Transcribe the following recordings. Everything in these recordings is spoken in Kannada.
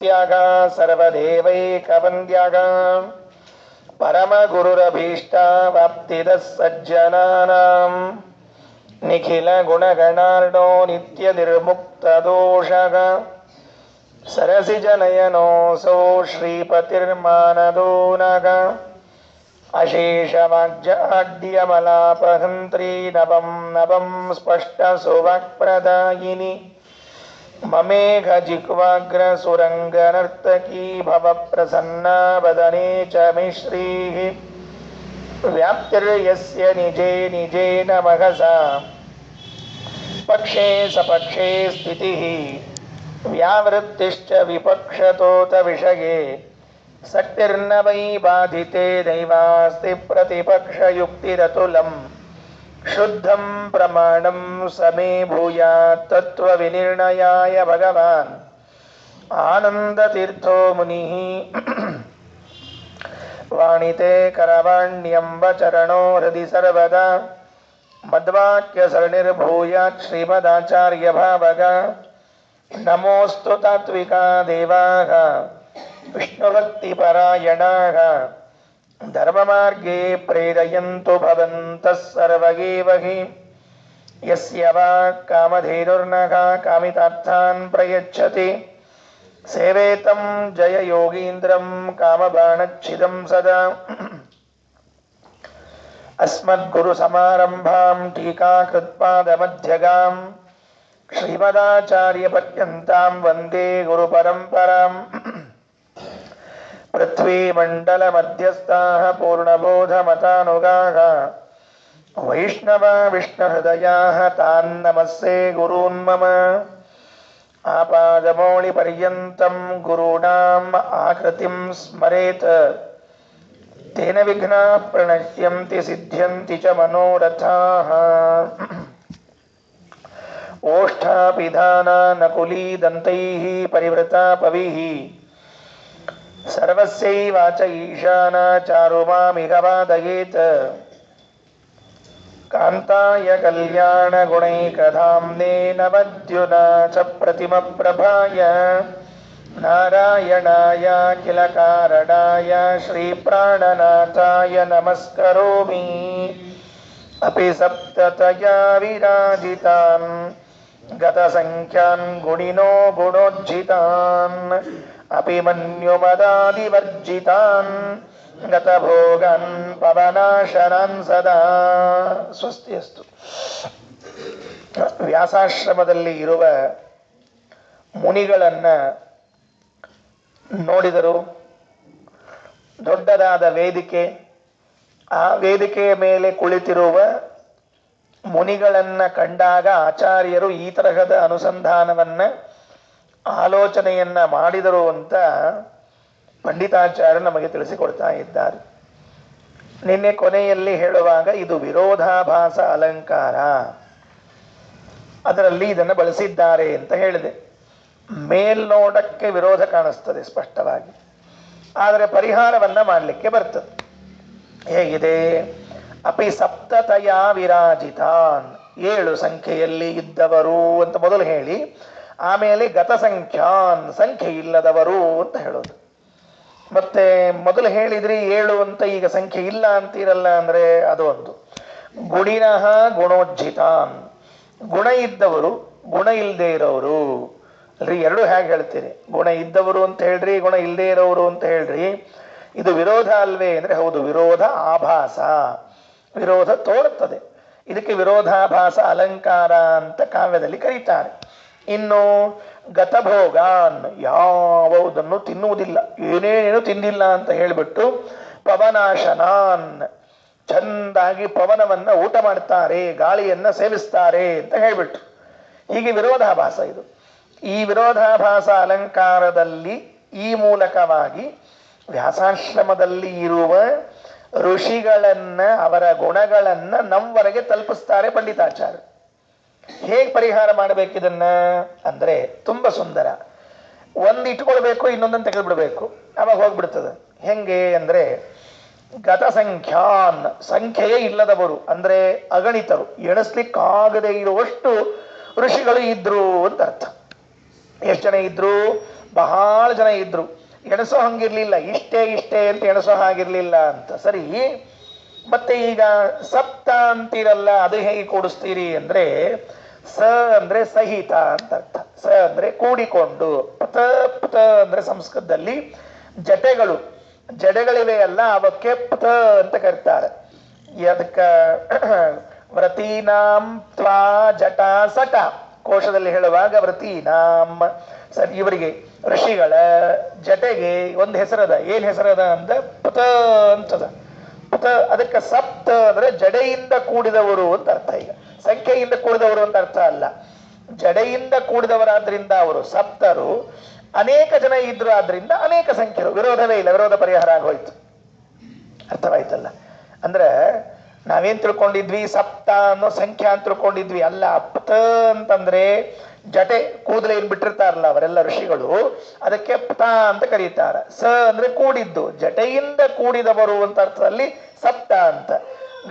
ತ್ಯಾಗ ಸರ್ವದೇವೈಕವಂದ್ಯಾಗ ಪರಮಗುರುರಭೀಷ್ಟ ವಾಪ್ತಿದ ಸಜ್ಜನಾನಾಂ ನಿಖಿಲ ಗುಣಗಣಾರ್ಣೋ ನಿತ್ಯ ನಿರ್ಮುಕ್ತ ದೋಷಗ ಸರಸಿಜನಯನೋऽಸೌ ಶ್ರೀಪತಿರ್ಮಾನದೋ ನಗ ಅಶೇಷವಾಗ್ಯಾಡ್ಯಮಲಾಪಹಂತ್ರಿ ನವಂ ನವಂ ಸ್ಪಷ್ಟ ಸುವಾಕ್ಪ್ರದಾಯಿನಿ ಮಮೇಘ ಜಿಹ್ವಾಗ್ರ ಸುರಂಗನರ್ತಕೀ ಭವ ಪ್ರಸನ್ನಾ ವದನೆ ಚ ಮೇ ಶ್ರೀಃ ವ್ಯಾಪ್ತಿರ್ಯಸ್ಯ ನಿಜೇ ನಿಜೇನ ಮಹಸಾ ಪಕ್ಷೇ ಸಪಕ್ಷೇ ಸ್ಥಿತಿಃ ವ್ಯಾವೃತ್ತಿಶ್ಚ ವಿಪಕ್ಷತೋತ ವಿಷಯೇ ಸಕ್ತಿರ್ನ ವೈ ಬಾಧಿತೆ ನೈವಾಸ್ತಿ ಪ್ರತಿಪಕ್ಷಯುಕ್ತಿರತುಲಂ ಶುದ್ಧಂ ಪ್ರಮಾಣಂ ಸಮೇ ಭೂಯಾತ್ ತತ್ವವಿನಿರ್ಣಯಾಯ ಭಗವಾನ್ ಆನಂದತೀರ್ಥೋ ಮುನಿಃ ವಾಣಿತೆ ಕರವಾಣ್ಯಂಬ ಚರಣೋ ಹೃದಿ ಸರ್ವದಾ ಮದ್ವಾಕ್ಯ ಸರಣಿರ್ಭೂಯಾತ್ ಶ್ರೀಮದಾಚಾರ್ಯ ಭಾವಗ ನಮೋಸ್ತು ತಾತ್ವಿಕಾ ದೇವಾಃ ವಿಷ್ಣುಭಕ್ತಿಪರಾಯಣಾಃ ಧರ್ಮಮಾರ್ಗೇ ಪ್ರೇರಯಂತು ಭವಂತಃ ಸರ್ವಗೇವ ಹಿ ಯಸ್ಯ ವಾಕ್ ಕಾಮಧೇನುರ್ನಃ ಕಾಮಿತಾರ್ಥಾನ್ ಪ್ರಯಚ್ಛತಿ ಸೇವೇತಂ ಜಯ ಯೋಗೀಂದ್ರಂ ಕಾಮಬಾಣಚ್ಛಿದಂ ಸದಾ ಅಸ್ಮದ್ಗುರು ಸಮಾರಂಭಾಂ ಟೀಕಾಕೃತ್ಪಾದಮಧ್ಯಗಾಂ ಶ್ರೀಮದಾಚಾರ್ಯ ಪರ್ಯಂತಾಂ ವಂದೇ ಗುರು ಪರಂಪರಾಂ ಪೃಥ್ವೀ ಮಂಡಲ ಮಧ್ಯಸ್ಥಾಃ ಪೂರ್ಣಬೋಧಮತಾನುಗಾಃ ವೈಷ್ಣವ ವಿಷ್ಣುಹೃದಯಾಃ ತಾನ್ ನಮಸ್ಸೇ ಗುರೂನ್ ಮಮ ಆಪಾದಮೌಳಿ ಪರ್ಯಂತಂ ಗುರುಣಾಂ ಆಕೃತಿಂ ಸ್ಮರೇತ್ ತೇನ ವಿಘ್ನಾಃ ಪ್ರಣಶ್ಯಂತಿ ಸಿದ್ಧ್ಯಂತಿ ಚ ಮನೋರಥಾಃ ಓಷ್ಠಾಪಿಧಾನಾನಕುಲೀದಂತೈಃ ಪರಿವೃತಾ ಪವಿಃ ಸರ್ವಸ್ಯೈವಾಚ ಈಶಾನಾ ಚಾರುಮಾಮಿಹ ವಾದಯೇತ್ ಕಾಂತಾಯ ಕಲ್ಯಾಣ ಗುಣೈಕಧಾಮ್ನೇ ನವದ್ಯುನಾ ಚ ಪ್ರತಿಮಪ್ರಭಾಯ ನಾರಾಯಣಾಯ ಕಿಲ ಕಾರಣಾಯ ಶ್ರೀಪ್ರಾಣನಾಥಾಯ ನಮಸ್ಕರೋಮಿ ಅಪಿ ಸಪ್ತತಯಾ ವಿರಾಜಿತಾನ್ ಗತಸಂಖ್ಯಾನ್ ಗುಣಿನೋ ಗುಣೋಜ್ಜಿತಾನ್ ಅಪಿ ಮನ್ಯುಮದಾದಿವರ್ಜಿತಾನ್ ಗತಭೋಗಾನ್ ಪವನಾಶನಾನ್ ಸದಾ. ಸ್ವಸ್ತಿಯಸ್ತು. ವ್ಯಾಸಾಶ್ರಮದಲ್ಲಿ ಇರುವ ಮುನಿಗಳನ್ನ ನೋಡಿದರು. ದೊಡ್ಡದಾದ ವೇದಿಕೆ, ಆ ವೇದಿಕೆಯ ಮೇಲೆ ಕುಳಿತಿರುವ ಮುನಿಗಳನ್ನ ಕಂಡಾಗ ಆಚಾರ್ಯರು ಈ ತರಹದ ಅನುಸಂಧಾನವನ್ನ ಆಲೋಚನೆಯನ್ನ ಮಾಡಿದರು ಅಂತ ಪಂಡಿತಾಚಾರ್ಯರು ನಮಗೆ ತಿಳಿಸಿಕೊಡ್ತಾ ಇದ್ದಾರೆ. ನಿನ್ನೆ ಕೊನೆಯಲ್ಲಿ ಹೇಳುವಾಗ ಇದು ವಿರೋಧಾಭಾಸ ಅಲಂಕಾರ, ಅದರಲ್ಲಿ ಇದನ್ನು ಬಳಸಿದ್ದಾರೆ ಅಂತ ಹೇಳಿದೆ. ಮೇಲ್ನೋಟಕ್ಕೆ ವಿರೋಧ ಕಾಣಿಸ್ತದೆ ಸ್ಪಷ್ಟವಾಗಿ, ಆದರೆ ಪರಿಹಾರವನ್ನ ಮಾಡಲಿಕ್ಕೆ ಬರ್ತದೆ. ಹೇಗಿದೆ? ಅಪಿ ಸಪ್ತತಯ ವಿರಾಜಿತಾನ್, 7 ಸಂಖ್ಯೆಯಲ್ಲಿ ಇದ್ದವರು ಅಂತ ಮೊದಲು ಹೇಳಿ, ಆಮೇಲೆ ಗತಸಂಖ್ಯಾನ್, ಸಂಖ್ಯೆ ಇಲ್ಲದವರು ಅಂತ ಹೇಳೋದು. ಮತ್ತೆ ಮೊದಲು ಹೇಳಿದ್ರಿ 7 ಅಂತ, ಈಗ ಸಂಖ್ಯೆ ಇಲ್ಲ ಅಂತೀರಲ್ಲ ಅಂದ್ರೆ ಅದು ಒಂದು. ಗುಣಿನಃ ಗುಣೋಜ್ಜಿತಾನ್, ಗುಣ ಇದ್ದವರು ಗುಣ ಇಲ್ಲದೆ ಇರೋರು ಅಲ್ರಿ. ಎರಡು ಹೇಗೆ ಹೇಳ್ತೀರಿ? ಗುಣ ಇದ್ದವರು ಅಂತ ಹೇಳ್ರಿ, ಗುಣ ಇಲ್ಲದೆ ಇರೋರು ಅಂತ ಹೇಳ್ರಿ. ಇದು ವಿರೋಧ ಅಲ್ವೇ ಅಂದ್ರೆ ಹೌದು, ವಿರೋಧ ಆಭಾಸ, ವಿರೋಧ ತೋರುತ್ತದೆ. ಇದಕ್ಕೆ ವಿರೋಧಾಭಾಸ ಅಲಂಕಾರ ಅಂತ ಕಾವ್ಯದಲ್ಲಿ ಕರೀತಾರೆ. ಇನ್ನು ಗತಭೋಗಾನ್, ಯಾವುದನ್ನು ತಿನ್ನುವುದಿಲ್ಲ, ಏನೇನೇನು ತಿಂದಿಲ್ಲ ಅಂತ ಹೇಳಿಬಿಟ್ಟು ಪವನಾಶನಾನ್, ಚಂದಾಗಿ ಪವನವನ್ನ ಊಟ ಮಾಡ್ತಾರೆ, ಗಾಳಿಯನ್ನ ಸೇವಿಸ್ತಾರೆ ಅಂತ ಹೇಳ್ಬಿಟ್ಟು. ಹೀಗೆ ವಿರೋಧಾಭಾಸ ಇದು. ಈ ವಿರೋಧಾಭಾಸ ಅಲಂಕಾರದಲ್ಲಿ ಈ ಮೂಲಕವಾಗಿ ವ್ಯಾಸಾಶ್ರಮದಲ್ಲಿ ಇರುವ ಋಷಿಗಳನ್ನ, ಅವರ ಗುಣಗಳನ್ನ ನಮ್ಮವರೆಗೆ ತಲುಪಿಸ್ತಾರೆ ಪಂಡಿತಾಚಾರ್ಯ. ಹೇಗೆ ಪರಿಹಾರ ಮಾಡಬೇಕಿದನ್ನ ಅಂದ್ರೆ ತುಂಬಾ ಸುಂದರ. ಒಂದು ಇಟ್ಕೊಳ್ಬೇಕು, ಇನ್ನೊಂದನ್ನು ತೆಗೆದುಬಿಡ್ಬೇಕು, ಅವಾಗ ಹೋಗ್ಬಿಡ್ತದೆ. ಹೆಂಗೆ ಅಂದ್ರೆ ಗತಸಂಖ್ಯಾನ್, ಸಂಖ್ಯೆಯೇ ಇಲ್ಲದವರು ಅಂದ್ರೆ ಅಗಣಿತರು, ಎಣಿಸ್ಲಿಕ್ಕಾಗದೇ ಇರುವಷ್ಟು ಋಷಿಗಳು ಇದ್ರು ಅಂತ ಅರ್ಥ. ಎಷ್ಟು ಜನ ಇದ್ರು? ಬಹಳ ಜನ ಇದ್ರು, ಎಣಸೋ ಹಂಗಿರ್ಲಿಲ್ಲ, ಇಷ್ಟೇ ಇಷ್ಟೇ ಅಂತ ಎಣಸೋ ಹಾಗಿರ್ಲಿಲ್ಲ ಅಂತ. ಸರಿ, ಮತ್ತೆ ಈಗ ಸಪ್ತ ಅಂತೀರಲ್ಲ, ಅದು ಹೇಗೆ ಕೂಡಿಸ್ತೀರಿ ಅಂದ್ರೆ, ಸ ಅಂದ್ರೆ ಸಹಿತ ಅಂತ ಅರ್ಥ. ಸ ಅಂದ್ರೆ ಕೂಡಿಕೊಂಡು, ಪತ ಪತ ಅಂದ್ರೆ ಸಂಸ್ಕೃತದಲ್ಲಿ ಜಟೆಗಳು, ಜಡೆಗಳಿವೆ ಅಲ್ಲ, ಅವಕ್ಕೆ ಪತ ಅಂತ ಕರೀತಾರೆ. ಅದಕ್ಕ ವ್ರತೀನಾಂ ತ್ವಾ ಜಟ ಸಟ ಕೋಶದಲ್ಲಿ ಹೇಳುವಾಗ ವ್ರತೀನಾಂ, ಸರಿ, ಇವರಿಗೆ ಋಷಿಗಳ ಜಟೆಗೆ ಒಂದು ಹೆಸರದ. ಏನ್ ಹೆಸರದ ಅಂದ ಪತ ಅಂತದ. ಪತ ಅದಕ್ಕೆ ಸಪ್ತ ಅಂದ್ರೆ ಜಡೆಯಿಂದ ಕೂಡಿದವರು ಅಂತ ಅರ್ಥ. ಈಗ ಸಂಖ್ಯೆಯಿಂದ ಕೂಡಿದವರು ಅಂತ ಅರ್ಥ ಅಲ್ಲ, ಜಡೆಯಿಂದ ಕೂಡಿದವರಾದ್ರಿಂದ ಅವರು ಸಪ್ತರು. ಅನೇಕ ಜನ ಇದ್ರು ಆದ್ರಿಂದ ಅನೇಕ ಸಂಖ್ಯರು. ವಿರೋಧವೇ ಇಲ್ಲ, ವಿರೋಧ ಪರಿಹಾರ ಆಗೋಯ್ತು. ಅರ್ಥವಾಯ್ತಲ್ಲ? ಅಂದ್ರೆ ನಾವೇನ್ ತಿಳ್ಕೊಂಡಿದ್ವಿ, ಸಪ್ತ ಅನ್ನೋ ಸಂಖ್ಯಾ ಅಂತ ತಿಳ್ಕೊಂಡಿದ್ವಿ. ಅಲ್ಲ, ಪತ ಅಂತಂದ್ರೆ ಜಟೆ, ಕೂದಲು ಏನ್ ಬಿಟ್ಟಿರ್ತಾರಲ್ಲ ಅವರೆಲ್ಲ ಋಷಿಗಳು, ಅದಕ್ಕೆ ಪತ ಅಂತ ಕರೀತಾರ. ಸ ಅಂದ್ರೆ ಕೂಡಿದ್ದು, ಜಟೆಯಿಂದ ಕೂಡಿದವರು ಅಂತ ಅರ್ಥದಲ್ಲಿ ಸಪ್ತ ಅಂತ.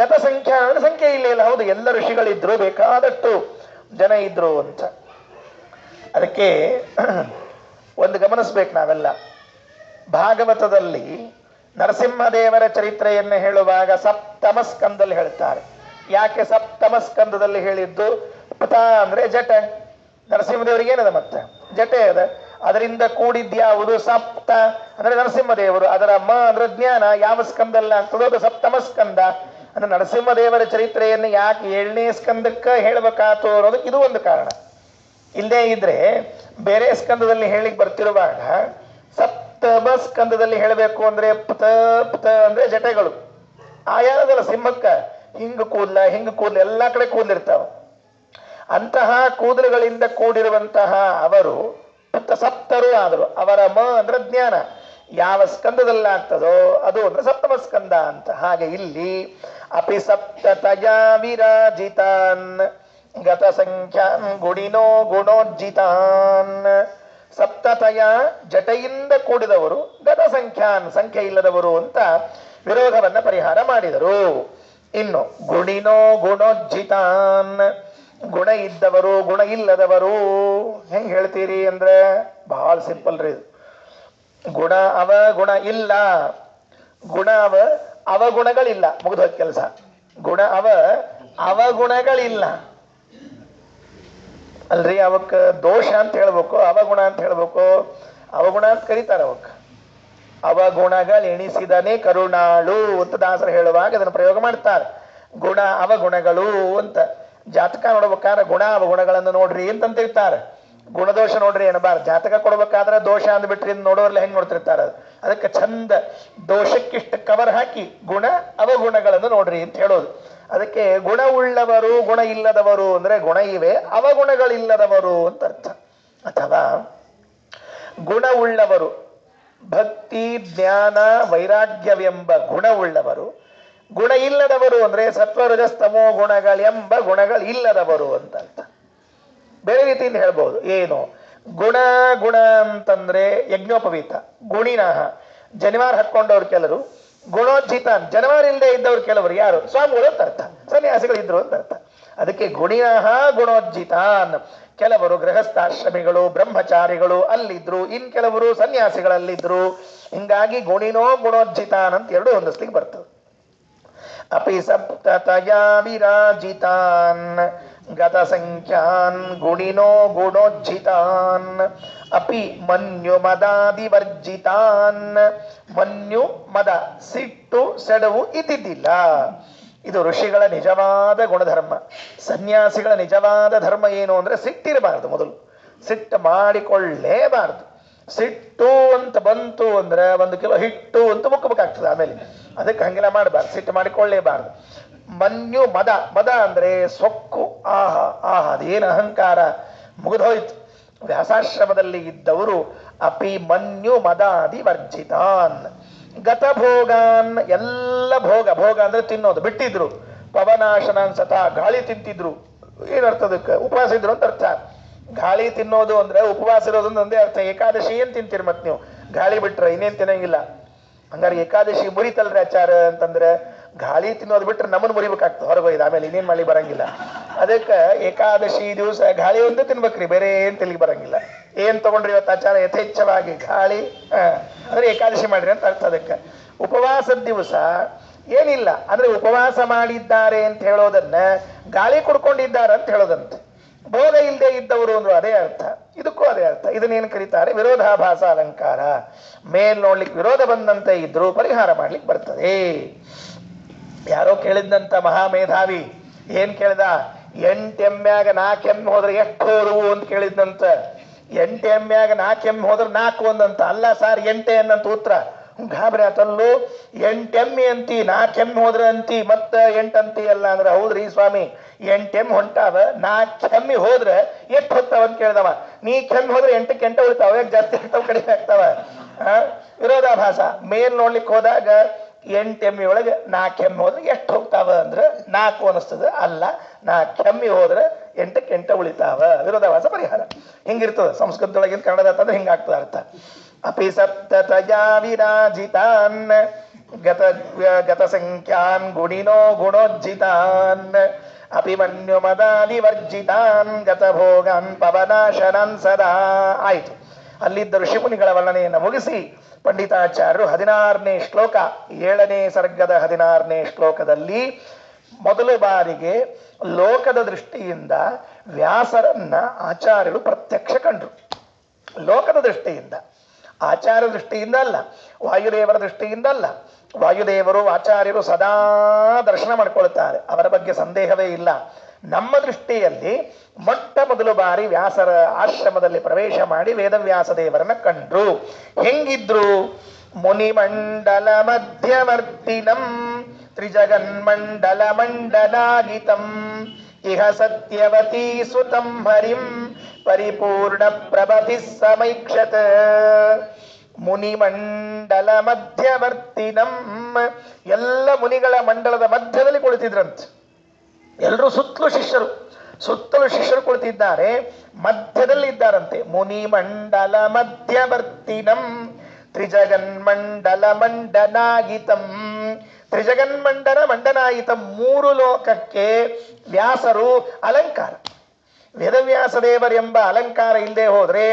ಗತ ಸಂಖ್ಯಾ ಅಂದ್ರೆ ಸಂಖ್ಯೆ ಇಲ್ಲ ಇಲ್ಲ. ಹೌದು, ಎಲ್ಲ ಋಷಿಗಳಿದ್ರು, ಬೇಕಾದಷ್ಟು ಜನ ಇದ್ರು ಅಂತ. ಅದಕ್ಕೆ ಒಂದು ಗಮನಿಸ್ಬೇಕು ನಾವೆಲ್ಲ. ಭಾಗವತದಲ್ಲಿ ನರಸಿಂಹದೇವರ ಚರಿತ್ರೆಯನ್ನು ಹೇಳುವಾಗ ಸಪ್ತಮ ಸ್ಕಂದಲ್ಲಿ ಹೇಳ್ತಾರೆ. ಯಾಕೆ ಸಪ್ತಮ ಸ್ಕಂದದಲ್ಲಿ ಹೇಳಿದ್ದು? ಪತ ಅಂದ್ರೆ ಜಟ. ನರಸಿಂಹದೇವರಿಗೆ ಏನದ ಮತ್ತೆ ಜಟೆ ಅದ, ಅದರಿಂದ ಕೂಡಿದ್ಯಾವುದು? ಸಪ್ತ ಅಂದ್ರೆ ನರಸಿಂಹದೇವರು. ಅದರ ಮ ಅಂದ್ರೆ ಜ್ಞಾನ. ಯಾವ ಸ್ಕಂದಲ್ಲ ಆಗ್ತದೋ ಅದು ಸಪ್ತಮ ಸ್ಕಂದ. ಅಂದ್ರೆ ನರಸಿಂಹದೇವರ ಚರಿತ್ರೆಯನ್ನು ಯಾಕೆ 7ನೇ ಸ್ಕಂದಕ್ಕೆ ಹೇಳ್ಬೇಕಾತು ಅನ್ನೋದು ಇದು ಒಂದು ಕಾರಣ. ಇಲ್ಲದೇ ಇದ್ರೆ ಬೇರೆ ಸ್ಕಂದದಲ್ಲಿ ಹೇಳಿಕ್ ಬರ್ತಿರುವಾಗ ಸಪ್ತಮ ಸ್ಕಂದದಲ್ಲಿ ಹೇಳಬೇಕು ಅಂದ್ರೆ ಪತ ಪತ ಅಂದ್ರೆ ಜಟೆಗಳು. ಆಯಾದಲ್ಲ ಸಿಂಹಕ್ಕ ಹಿಂಗ ಕೂದ್ಲ ಹಿಂಗ ಕೂದ್ಲ ಎಲ್ಲಾ ಕಡೆ ಕೂದಲಿರ್ತಾವ. ಅಂತಹ ಕೂದಲುಗಳಿಂದ ಕೂಡಿರುವಂತಹ ಅವರು ಸಪ್ತರು ಆದರು. ಅವರ ಮ ಅಂದ್ರೆ ಜ್ಞಾನ. ಯಾವ ಸ್ಕಂದದಲ್ಲಾಗ್ತದೋ ಅದು ಅಂದ್ರೆ ಸಪ್ತಮ ಸ್ಕಂದ ಅಂತ. ಹಾಗೆ ಇಲ್ಲಿ ಅಪಿ ಸಪ್ತತಯ ವಿರಾಜಿತಾನ್ ಗತ ಸಂಖ್ಯಾನ್ ಗುಣಿನೋ ಗುಣೋಜ್ಜಿತಾನ್. ಸಪ್ತತಯ ಜಟೆಯಿಂದ ಕೂಡಿದವರು, ಗತ ಸಂಖ್ಯಾನ್ ಸಂಖ್ಯೆ ಇಲ್ಲದವರು ಅಂತ ವಿರೋಧವನ್ನ ಪರಿಹಾರ ಮಾಡಿದರು. ಇನ್ನು ಗುಣಿನೋ ಗುಣೋಜ್ಜಿತಾನ್, ಗುಣ ಇದ್ದವರು ಗುಣ ಇಲ್ಲದವರು. ಹೆಂಗ್ ಹೇಳ್ತೀರಿ ಅಂದ್ರೆ ಬಹಳ ಸಿಂಪಲ್ ರೀ. ಗುಣ ಅವ ಗುಣ ಇಲ್ಲ, ಗುಣ ಅವ ಅವಗುಣಗಳಿಲ್ಲ, ಮುಗಿದೋದ್ ಕೆಲಸ. ಗುಣ ಅವ ಅವಗುಣಗಳಿಲ್ಲ ಅಲ್ರಿ. ಅವಕ್ಕ ದೋಷ ಅಂತ ಹೇಳ್ಬೇಕು, ಅವಗುಣ ಅಂತ ಹೇಳ್ಬೇಕು. ಅವಗುಣ ಅಂತ ಕರೀತಾರ ಅವಕ್ಕ. ಅವಗುಣಗಳೆಣಿಸಿದನೇ ಕರುಣಾಳು ಅಂತ ದಾಸರು ಹೇಳುವಾಗ ಅದನ್ನು ಪ್ರಯೋಗ ಮಾಡ್ತಾರೆ. ಗುಣ ಅವಗುಣಗಳು ಅಂತ. ಜಾತಕ ನೋಡ್ಬೇಕಾದ್ರೆ ಗುಣ ಅವಗುಣಗಳನ್ನು ನೋಡ್ರಿ ಅಂತಂತಿರ್ತಾರೆ. ಗುಣದೋಷ ನೋಡ್ರಿ ಏನಬಾರ್ದು. ಜಾತಕ ಕೊಡ್ಬೇಕಾದ್ರೆ ದೋಷ ಅಂದ್ಬಿಟ್ರಿ ನೋಡೋರ್ಲೆ ಹೆಂಗ್ ನೋಡ್ತಿರ್ತಾರ. ಅದಕ್ಕೆ ಚಂದ ದೋಷಕ್ಕಿಷ್ಟ ಕವರ್ ಹಾಕಿ ಗುಣ ಅವಗುಣಗಳನ್ನು ನೋಡ್ರಿ ಅಂತ ಹೇಳೋದು. ಅದಕ್ಕೆ ಗುಣವುಳ್ಳವರು ಗುಣ ಇಲ್ಲದವರು ಅಂದ್ರೆ ಗುಣ ಇವೆ, ಅವಗುಣಗಳಿಲ್ಲದವರು ಅಂತ ಅರ್ಥ. ಅಥವಾ ಗುಣವುಳ್ಳವರು ಭಕ್ತಿ ಜ್ಞಾನ ವೈರಾಗ್ಯವೆಂಬ ಗುಣವುಳ್ಳವರು, ಗುಣ ಇಲ್ಲದವರು ಅಂದ್ರೆ ಸತ್ವರಜಸ್ತಮೋ ಗುಣಗಳೆಂಬ ಗುಣಗಳಿಲ್ಲದವರು ಅಂತ ಅರ್ಥ. ಬೇರೆ ರೀತಿಯಿಂದ ಹೇಳ್ಬಹುದು. ಏನು ಗುಣ? ಗುಣ ಅಂತಂದ್ರೆ ಯಜ್ಞೋಪವೀತ, ಗುಣಿನಃ ಜನಿವಾರ ಹಾಕೊಂಡವ್ರು ಕೆಲವರು, ಗುಣೋಜ್ಜಿತಾನ್ ಜನವಾರ ಇಲ್ಲದೆ ಇದ್ದವ್ರು ಕೆಲವರು. ಯಾರು? ಸ್ವಾಮಿಗಳು ಅಂತ ಅರ್ಥ, ಸನ್ಯಾಸಿಗಳಿದ್ರು ಅಂತ ಅರ್ಥ. ಅದಕ್ಕೆ ಗುಣಿನಃ ಗುಣೋಜ್ಜಿತಾನ್. ಕೆಲವರು ಗೃಹಸ್ಥಾಶ್ರಮಿಗಳು ಬ್ರಹ್ಮಚಾರಿಗಳು ಅಲ್ಲಿದ್ರು, ಇನ್ ಕೆಲವರು ಸನ್ಯಾಸಿಗಳಲ್ಲಿದ್ರು. ಹಿಂಗಾಗಿ ಗುಣಿನೋ ಗುಣೋಜ್ಜಿತಾನ್ ಅಂತ ಎರಡು ಹೊಂದಿಸ್ಲಿಕ್ಕೆ ಬರ್ತದೆ. ಅಪಿ ಸಪ್ತತಯ ವಿರಾಜಿತಾನ್ ಗತ ಸಂಖ್ಯಾನ್ ಗುಣಿನೋ ಗುಣೋಜ್ಜಿತಾನ್ ಅಪಿ ಮನ್ಯು ಮದಾದಿವರ್ಜಿತಾನ್. ಮನ್ಯು ಮದ ಸಿಟ್ಟು ಸೆಡವು ಇದ್ದಿದ್ದಿಲ್ಲ. ಇದು ಋಷಿಗಳ ನಿಜವಾದ ಗುಣಧರ್ಮ. ಸನ್ಯಾಸಿಗಳ ನಿಜವಾದ ಧರ್ಮ ಏನು ಅಂದ್ರೆ ಸಿಟ್ಟಿರಬಾರದು. ಮೊದಲು ಸಿಟ್ಟು ಮಾಡಿಕೊಳ್ಳೇಬಾರದು. ಸಿಟ್ಟು ಅಂತ ಬಂತು ಅಂದ್ರೆ 1 ಕಿಲೋ ಹಿಟ್ಟು ಅಂತ ಮುಕ್ಕಬೇಕಾಗ್ತದೆ ಆಮೇಲೆ. ಅದಕ್ಕೆ ಹಂಗೆಲ್ಲ ಮಾಡಬಾರ್ದು, ಸಿಟ್ಟು ಮಾಡಿಕೊಳ್ಳೇಬಾರದು. ಮನ್ಯು ಮದ, ಮದ ಅಂದ್ರೆ ಸೊಕ್ಕು, ಆಹಾ ಆಹಾ ಅದೇನು ಅಹಂಕಾರ, ಮುಗಿದೋಯ್ತು. ವ್ಯಾಸಾಶ್ರಮದಲ್ಲಿ ಇದ್ದವರು ಅಪಿ ಮನ್ಯು ಮದಾದಿ ವರ್ಜಿತಾನ್. ಗತಭೋಗಾನ್ ಎಲ್ಲ ಭೋಗ, ಭೋಗ ಅಂದ್ರೆ ತಿನ್ನೋದು ಬಿಟ್ಟಿದ್ರು. ಪವನಾಶನ ಅನ್ಸತ ಗಾಳಿ ತಿಂತಿದ್ರು. ಏನರ್ಥದಕ್ಕೆ? ಉಪವಾಸ ಇದ್ರು ಅಂತ ಅರ್ಥ. ಗಾಳಿ ತಿನ್ನೋದು ಅಂದ್ರೆ ಉಪವಾಸ ಇರೋದು ಒಂದೇ ಅರ್ಥ. ಏಕಾದಶಿ ಏನ್ ತಿಂತೀರಿ ಮತ್ ನೀವು? ಗಾಳಿ ಬಿಟ್ರೆ ಇನ್ನೇನ್ ತಿನ್ನಂಗಿಲ್ಲ. ಹಂಗಾರೆ ಏಕಾದಶಿ ಮುರಿತಲ್ರಿ ಆಚಾರ ಅಂತಂದ್ರೆ ಗಾಳಿ ತಿನ್ನೋದು ಬಿಟ್ರೆ ನಮ್ಮನ್ನು ಮುರಿಬೇಕಾಗ್ತದೆ ಹೊರಗೋಯ್ದು. ಆಮೇಲೆ ಇನ್ನೇನ್ ಮಾಡಿ ಬರಂಗಿಲ್ಲ. ಅದಕ್ಕೆ ಏಕಾದಶಿ ದಿವಸ ಗಾಳಿ ಒಂದೇ ತಿನ್ಬೇಕ್ರಿ, ಬೇರೆ ಏನ್ ತಿನ್ಲಿಕ್ಕೆ ಬರಂಗಿಲ್ಲ. ಏನ್ ತಗೊಂಡ್ರಿ ಇವತ್ತು ಆಚಾರ? ಯಥೇಚ್ಛವಾಗಿ ಗಾಳಿ, ಅಂದ್ರೆ ಏಕಾದಶಿ ಮಾಡ್ರಿ ಅಂತ ಅರ್ಥ. ಅದಕ್ಕೆ ಉಪವಾಸದ ದಿವಸ ಏನಿಲ್ಲ ಅಂದ್ರೆ ಉಪವಾಸ ಮಾಡಿದ್ದಾರೆ ಅಂತ ಹೇಳೋದನ್ನ ಗಾಳಿ ಕುಡ್ಕೊಂಡಿದ್ದಾರೆ ಅಂತ ಹೇಳೋದಂತೆ. ಭೋಗ ಇಲ್ಲದೆ ಇದ್ದವರು ಅಂದ್ರು ಅದೇ ಅರ್ಥ, ಇದಕ್ಕೂ ಅದೇ ಅರ್ಥ. ಇದನ್ನೇನು ಕರೀತಾರೆ? ವಿರೋಧಾಭಾಸ ಅಲಂಕಾರ. ಮೇಲ್ ನೋಡ್ಲಿಕ್ಕೆ ವಿರೋಧ ಬಂದಂತೆ ಇದ್ರು ಪರಿಹಾರ ಮಾಡ್ಲಿಕ್ಕೆ ಬರ್ತದೆ. ಯಾರೋ ಕೇಳಿದಂತ ಮಹಾಮೇಧಾವಿ ಏನ್ ಕೇಳ್ದ? 8 ಎಮ್ಮ್ಯಾಗ 4 ಎಮ್ಮೆ ಹೋದ್ರೆ ಎಷ್ಟು ಹೋದವು ಅಂತ ಕೇಳಿದ್ನಂತ. 8 ಎಮ್ಮ್ಯಾಗ 4 ಎಮ್ಮೆ ಹೋದ್ರೆ 4 ಒಂದಂತ. ಅಲ್ಲ ಸಾರ್ 8 ಅನ್ನಂತ ಉತ್ತರ. ಗಾಬರಿ ಆತಲ್ಲೂ, 8 ಎಮ್ಮೆ ಅಂತಿ, 4 ಎಮ್ಮೆ ಹೋದ್ರೆ ಅಂತಿ, ಮತ್ತ 8 ಅಂತಿ ಅಲ್ಲ ಅಂದ್ರೆ ಹೌದ್ರಿ ಸ್ವಾಮಿ, 8 ಎಮ್ಮೆ ಹೊಂಟಾವ, 4 ಎಮ್ಮೆ ಹೋದ್ರೆ ಎಷ್ಟು ಹೊತ್ತಾವ ಅಂತ ಕೇಳ್ದವ. ನೀ ಕೆಮ್ಮೆ ಹೋದ್ರೆ 8ಕ್ಕೆ 8 ಉಳಿತಾವ, ಯಾಕೆ ಜಾಸ್ತಿ ಆಗ್ತಾವ ಕಡಿಮೆ ಆಗ್ತಾವ? ವಿರೋಧಾಭಾಸ. ಮೇಲ್ ನೋಡ್ಲಿಕ್ಕೆ ಹೋದಾಗ 8 ಎಮ್ಮೆ ಒಳಗೆ 4 ಎಮ್ಮೆ ಹೋದ್ರೆ ಎಷ್ಟು ಹೋಗ್ತಾವ ಅಂದ್ರೆ 4 ಅನಿಸ್ತದ. ಅಲ್ಲ, 4 ಎಮ್ಮೆ ಹೋದ್ರೆ 8ಕ್ಕೆ 8 ಉಳಿತಾವ. ವಿರೋಧಾಭಾಸ ಪರಿಹಾರ ಹಿಂಗಿರ್ತದ. ಸಂಸ್ಕೃತದೊಳಗಿಂದ ಕನ್ನಡದ ಅಂತಂದ್ರೆ ಹಿಂಗಾಗ್ತದ ಅರ್ಥ. ಅಪಿ ಸಪ್ತತಯಾ ವಿರಾಜಿತಾನ್ ಗತ ಸಂಖ್ಯಾನ್ ಗುಣಿನೋ ಗುಣೋಜ್ಜಿತಾನ್ ಅಪಿಮನ್ಯು ಮದಾದಿ ವರ್ಜಿತಾನ್ ಗತ ಭೋಗಾನ್ ಪವನಾಶನನ್ ಸದಾ. ಆಯ್ತು. ಅಲ್ಲಿದ್ದ ಋಷಿಮುನಿಗಳ ವರ್ಣನೆಯನ್ನು ಮುಗಿಸಿ ಪಂಡಿತಾಚಾರ್ಯರು 16ನೇ ಶ್ಲೋಕ, 7ನೇ ಸರ್ಗದ 16ನೇ ಶ್ಲೋಕದಲ್ಲಿ ಮೊದಲ ಬಾರಿಗೆ ಲೋಕದ ದೃಷ್ಟಿಯಿಂದ ವ್ಯಾಸರನ್ನ ಆಚಾರ್ಯರು ಪ್ರತ್ಯಕ್ಷ ಕಂಡ್ರು. ಲೋಕದ ದೃಷ್ಟಿಯಿಂದ, ಆಚಾರ ದೃಷ್ಟಿಯಿಂದ ಅಲ್ಲ, ವಾಯುದೇವರ ದೃಷ್ಟಿಯಿಂದ ಅಲ್ಲ. ವಾಯುದೇವರು ಆಚಾರ್ಯರು ಸದಾ ದರ್ಶನ ಮಾಡ್ಕೊಳ್ತಾರೆ, ಅವರ ಬಗ್ಗೆ ಸಂದೇಹವೇ ಇಲ್ಲ. ನಮ್ಮ ದೃಷ್ಟಿಯಲ್ಲಿ ಮೊಟ್ಟ ಮೊದಲು ಬಾರಿ ವ್ಯಾಸರ ಆಶ್ರಮದಲ್ಲಿ ಪ್ರವೇಶ ಮಾಡಿ ವೇದವ್ಯಾಸ ದೇವರನ್ನ ಕಂಡ್ರು. ಹೆಂಗಿದ್ರು? ಮುನಿಮಂಡಲ ಮಧ್ಯವರ್ತಿನಂ ತ್ರಿಜಗನ್ಮಂಡಲ ಮಂಡಲಾಗಿತಂ ಇಹ ಸತ್ಯವತೀ ಸುತಂ ಹರಿಂ ಪರಿಪೂರ್ಣ ಪ್ರಭತಿ ಸಮೈಕ್ಷತ. ಮುನಿಮಂಡಲ ಮಧ್ಯವರ್ತಿನಂ, ಎಲ್ಲ ಮುನಿಗಳ ಮಂಡಲದ ಮಧ್ಯದಲ್ಲಿ ಕುಳಿತಿದ್ರಂತೆ. ಎಲ್ಲರೂ ಸುತ್ತಲೂ ಶಿಷ್ಯರು ಕುಳಿತಿದ್ದಾರೆ, ಮಧ್ಯದಲ್ಲಿ ಇದ್ದಾರಂತೆ. ಮುನಿಮಂಡಲ ಮಧ್ಯವರ್ತಿನಂ ತ್ರಿಜಗನ್ಮಂಡಲ ಮಂಡನಾಗಿತಂ. ತ್ರಿಜಗನ್ಮಂಡನ ಮಂಡನಾಯಿತಂ, 3 ಲೋಕಕ್ಕೆ ವ್ಯಾಸರು ಅಲಂಕಾರ. ವೇದವ್ಯಾಸ ದೇವರೆಂಬ ಅಲಂಕಾರ ಇಲ್ಲದೆ ಹೋದ್ರೆ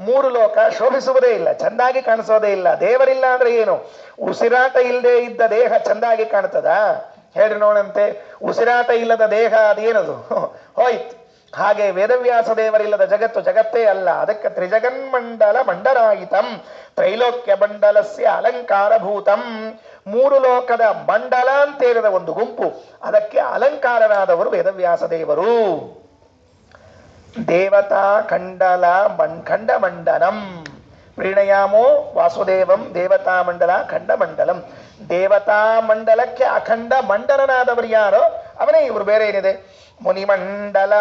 3 ಲೋಕ ಶೋಭಿಸುವುದೇ ಇಲ್ಲ, ಚಂದಾಗಿ ಕಾಣಿಸೋದೇ ಇಲ್ಲ. ದೇವರಿಲ್ಲ ಅಂದ್ರೆ ಏನು? ಉಸಿರಾಟ ಇಲ್ಲದೆ ಇದ್ದ ದೇಹ ಚಂದಾಗಿ ಕಾಣ್ತದ? ಹೇಳ್ರಿ ನೋಡಂತೆ. ಉಸಿರಾಟ ಇಲ್ಲದ ದೇಹ ಅದೇನದು? ಹೋಯ್ತು. ಹಾಗೆ ವೇದವ್ಯಾಸ ದೇವರಿಲ್ಲದ ಜಗತ್ತು ಜಗತ್ತೇ ಅಲ್ಲ. ಅದಕ್ಕೆ ತ್ರಿಜಗನ್ಮಂಡಲ ಮಂಡಲಾಯಿತಂ ತ್ರೈಲೋಕ್ಯ ಮಂಡಲಸ್ಯ ಅಲಂಕಾರಭೂತಂ. 3 ಲೋಕದ ಮಂಡಲ ಅಂತೇರಿದ ಒಂದು ಗುಂಪು, ಅದಕ್ಕೆ ಅಲಂಕಾರರಾದವರು ವೇದವ್ಯಾಸ ದೇವರು. ದೇವತಾ ಖಂಡಲ ಖಂಡ ಮಂಡಲಂ ಪ್ರೀಣಯಾಮೋ ವಾಸುದೇವಂ ದೇವತಾ ಮಂಡಲ ಖಂಡ ಮಂಡಲಂ. ದೇವತಾ ಮಂಡಲಕ್ಕೆ ಅಖಂಡ ಮಂಡಲನಾದವರು ಯಾರೋ ಅವನೇ ಇವರು, ಬೇರೆ ಏನಿದೆ? ಮುನಿಮಂಡಲ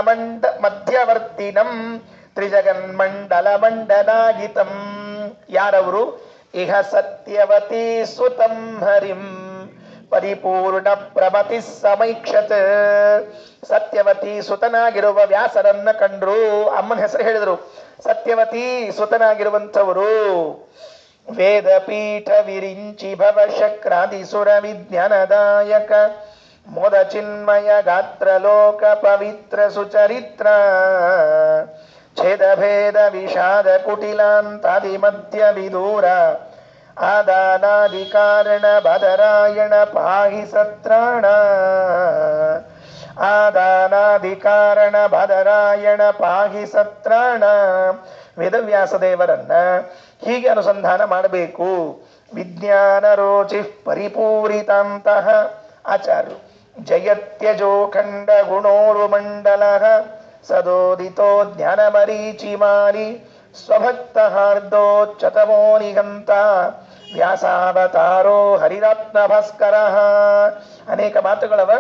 ಮಧ್ಯವರ್ತಿನಂ ತ್ರಿಜಗನ್ಮಂಡಲ ಮಂಡನಾಗಿತಂ. ಯಾರವರು? ಇಹ ಸತ್ಯವತಿ ಸುತಂ ಹರಿಂ ಪರಿಪೂರ್ಣ ಪ್ರಭತಿ ಸಮೈಕ್ಷತ. ಸತ್ಯವತಿ ಸುತನಾಗಿರುವ ವ್ಯಾಸರನ್ನ ಕಂಡ್ರು. ಅಮ್ಮನ ಹೆಸರು ಹೇಳಿದರು. ಸತ್ಯವತಿ ಸುತನಾಗಿರುವಂಥವರು. ವೇದಪೀಠ ವಿರಿಂಚಿ ಭವ ಶಕ್ರಾದಿಸುರ ವಿಜ್ಞಾನದಾಯಕ ಮೋದ ಚಿನ್ಮಯ ಗಾತ್ರ ಲೋಕ ಪವಿತ್ರ ಸುಚರಿತ್ರ ಛೇದ ಭೇದ ವಿಷಾದ ಕುಟಿಲಾಂತಾದಿ ಮಧ್ಯ ವಿದೂರ ಆದಾನಾದಿ ಕಾರಣ ಬದರಾಯಣ ಪಾಹಿ ಸತ್ರಾಣ. ಆದಾನಾದಿ ಕಾರಣ ಬದರಾಯಣ ಪಾಹಿ ಸತ್ರಾಣ. ವೇದವ್ಯಾಸ ದೇವರನ್ನ ಹೀಗೆ ಅನುಸಂಧಾನ ಮಾಡಬೇಕು. ವಿಜ್ಞಾನ ರೋಚಿ ಪರಿಪೂರಿತಾಂತಹ ಆಚಾರ್ಯರು. ಜಯತ್ಯಜೋ ಖಂಡ ಗುಣೋರು ಮಂಡಲ ಸದೋದಿತೋ ಜ್ಞಾನ ಮರೀಚಿಮಾಲಿ ಸ್ವಭಕ್ತ ಹಾರ್ದೋಚ್ಚತಮೋ ನಿಗಂತ ವ್ಯಾಸಾವತಾರೋ ಹರಿರತ್ನ ಭಾಸ್ಕರ. ಅನೇಕ ಮಾತುಗಳವ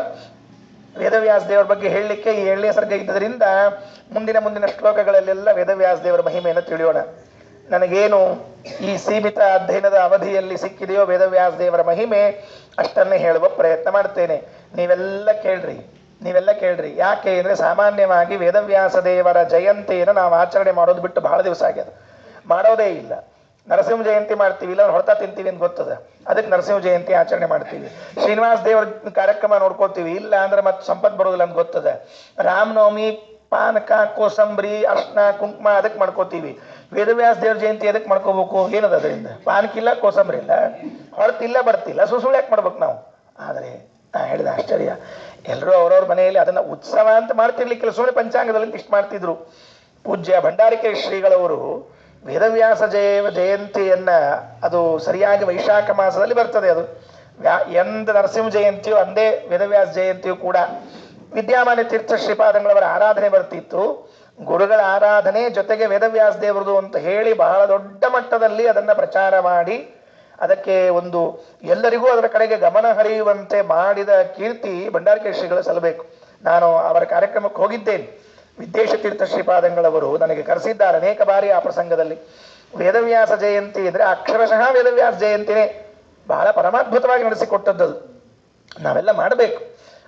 ವೇದವ್ಯಾಸ ದೇವರ ಬಗ್ಗೆ ಹೇಳಲಿಕ್ಕೆ ಈ 7ನೇ ಸರ್ಗ ಇದ್ದರಿಂದ ಮುಂದಿನ ಶ್ಲೋಕಗಳಲ್ಲೆಲ್ಲ ವೇದವ್ಯಾಸ ದೇವರ ಮಹಿಮೆಯನ್ನು ತಿಳಿಯೋಣ. ನನಗೇನು ಈ ಸೀಮಿತ ಅಧ್ಯಯನದ ಅವಧಿಯಲ್ಲಿ ಸಿಕ್ಕಿದೆಯೋ ವೇದವ್ಯಾಸ ದೇವರ ಮಹಿಮೆ ಅಷ್ಟನ್ನೇ ಹೇಳುವ ಪ್ರಯತ್ನ ಮಾಡ್ತೇನೆ. ನೀವೆಲ್ಲ ಕೇಳ್ರಿ. ಯಾಕೆ ಅಂದರೆ ಸಾಮಾನ್ಯವಾಗಿ ವೇದವ್ಯಾಸ ದೇವರ ಜಯಂತಿಯನ್ನು ನಾವು ಆಚರಣೆ ಮಾಡೋದು ಬಿಟ್ಟು ಬಹಳ ದಿವಸ ಆಗ್ಯದ, ಮಾಡೋದೇ ಇಲ್ಲ. ನರಸಿಂಹ ಜಯಂತಿ ಮಾಡ್ತೀವಿ, ಇಲ್ಲ ಹೊರತಾ ತಿಂತೀವಿ ಅಂತ ಗೊತ್ತದ, ಅದಕ್ಕೆ ನರಸಿಂಹ ಜಯಂತಿ ಆಚರಣೆ ಮಾಡ್ತೀವಿ. ಶ್ರೀನಿವಾಸ ದೇವರ ಕಾರ್ಯಕ್ರಮ ನೋಡ್ಕೋತೀವಿ, ಇಲ್ಲ ಅಂದ್ರೆ ಮತ್ತೆ ಸಂಪತ್ ಬರೋದಿಲ್ಲ ಅಂತ ಗೊತ್ತದ. ರಾಮನವಮಿ ಪಾನಕ ಕೋಸಂಬರಿ ಅರ್ಶನ ಕುಂಕುಮ ಅದಕ್ಕೆ ಮಾಡ್ಕೋತೀವಿ. ವೇದವ್ಯಾಸ ದೇವ್ರ ಜಯಂತಿ ಎದಕ್ಕೆ ಮಾಡ್ಕೋಬೇಕು? ಏನದ ಅದರಿಂದ? ಪಾನಕಿಲ್ಲ, ಕೋಸಂಬರಿ ಇಲ್ಲ, ಹೊರತಿಲ್ಲ, ಬರ್ತಿಲ್ಲ, ಸುಸುಳು ಯಾಕೆ ಮಾಡ್ಬೇಕು ನಾವು? ಆದರೆ ನಾ ಹೇಳಿದ ಆಶ್ಚರ್ಯ, ಎಲ್ಲರೂ ಅವ್ರವ್ರ ಮನೆಯಲ್ಲಿ ಅದನ್ನು ಉತ್ಸವ ಅಂತ ಮಾಡ್ತಿರ್ಲಿಕ್ಕಿಲ್ಲ, ಸುಮ್ಮನೆ ಪಂಚಾಂಗದಲ್ಲಿ ಇಷ್ಟು ಮಾಡ್ತಿದ್ರು. ಪೂಜ್ಯ ಭಂಡಾರಿಕೆ ಶ್ರೀಗಳವರು ವೇದವ್ಯಾಸ ಜಯಂತಿಯನ್ನ, ಅದು ಸರಿಯಾಗಿ ವೈಶಾಖ ಮಾಸದಲ್ಲಿ ಬರ್ತದೆ. ಅದು ಎಂದ ನರಸಿಂಹ ಜಯಂತಿಯೋ ಅಂದೇ ವೇದವ್ಯಾಸ ಜಯಂತಿಯು ಕೂಡ. ವಿದ್ಯಾಮಾನ್ಯ ತೀರ್ಥ ಶ್ರೀಪಾದಂಗಳವರ ಆರಾಧನೆ ಬರ್ತಿತ್ತು, ಗುರುಗಳ ಆರಾಧನೆ ಜೊತೆಗೆ ವೇದವ್ಯಾಸ ದೇವರದು ಅಂತ ಹೇಳಿ ಬಹಳ ದೊಡ್ಡ ಮಟ್ಟದಲ್ಲಿ ಅದನ್ನು ಪ್ರಚಾರ ಮಾಡಿ ಅದಕ್ಕೆ ಒಂದು ಎಲ್ಲರಿಗೂ ಅದರ ಕಡೆಗೆ ಗಮನ ಹರಿಯುವಂತೆ ಮಾಡಿದ ಕೀರ್ತಿ ಭಂಡಾರಿಕೆ ಶ್ರೀಗಳು ಸಲ್ಲಬೇಕು. ನಾನು ಅವರ ಕಾರ್ಯಕ್ರಮಕ್ಕೆ ಹೋಗಿದ್ದೇನೆ. ವಿದ್ಯೇಶ ತೀರ್ಥ ಶ್ರೀಪಾದಂಗಳವರು ನನಗೆ ಕರೆಸಿದ್ದಾರೆ ಅನೇಕ ಬಾರಿ. ಆ ಪ್ರಸಂಗದಲ್ಲಿ ವೇದವ್ಯಾಸ ಜಯಂತಿ ಅಂದರೆ ಅಕ್ಷರಶಃ ವೇದವ್ಯಾಸ ಜಯಂತಿನೇ ಬಹಳ ಪರಮಾದ್ಭುತವಾಗಿ ನಡೆಸಿಕೊಟ್ಟದ್ದು. ನಾವೆಲ್ಲ ಮಾಡಬೇಕು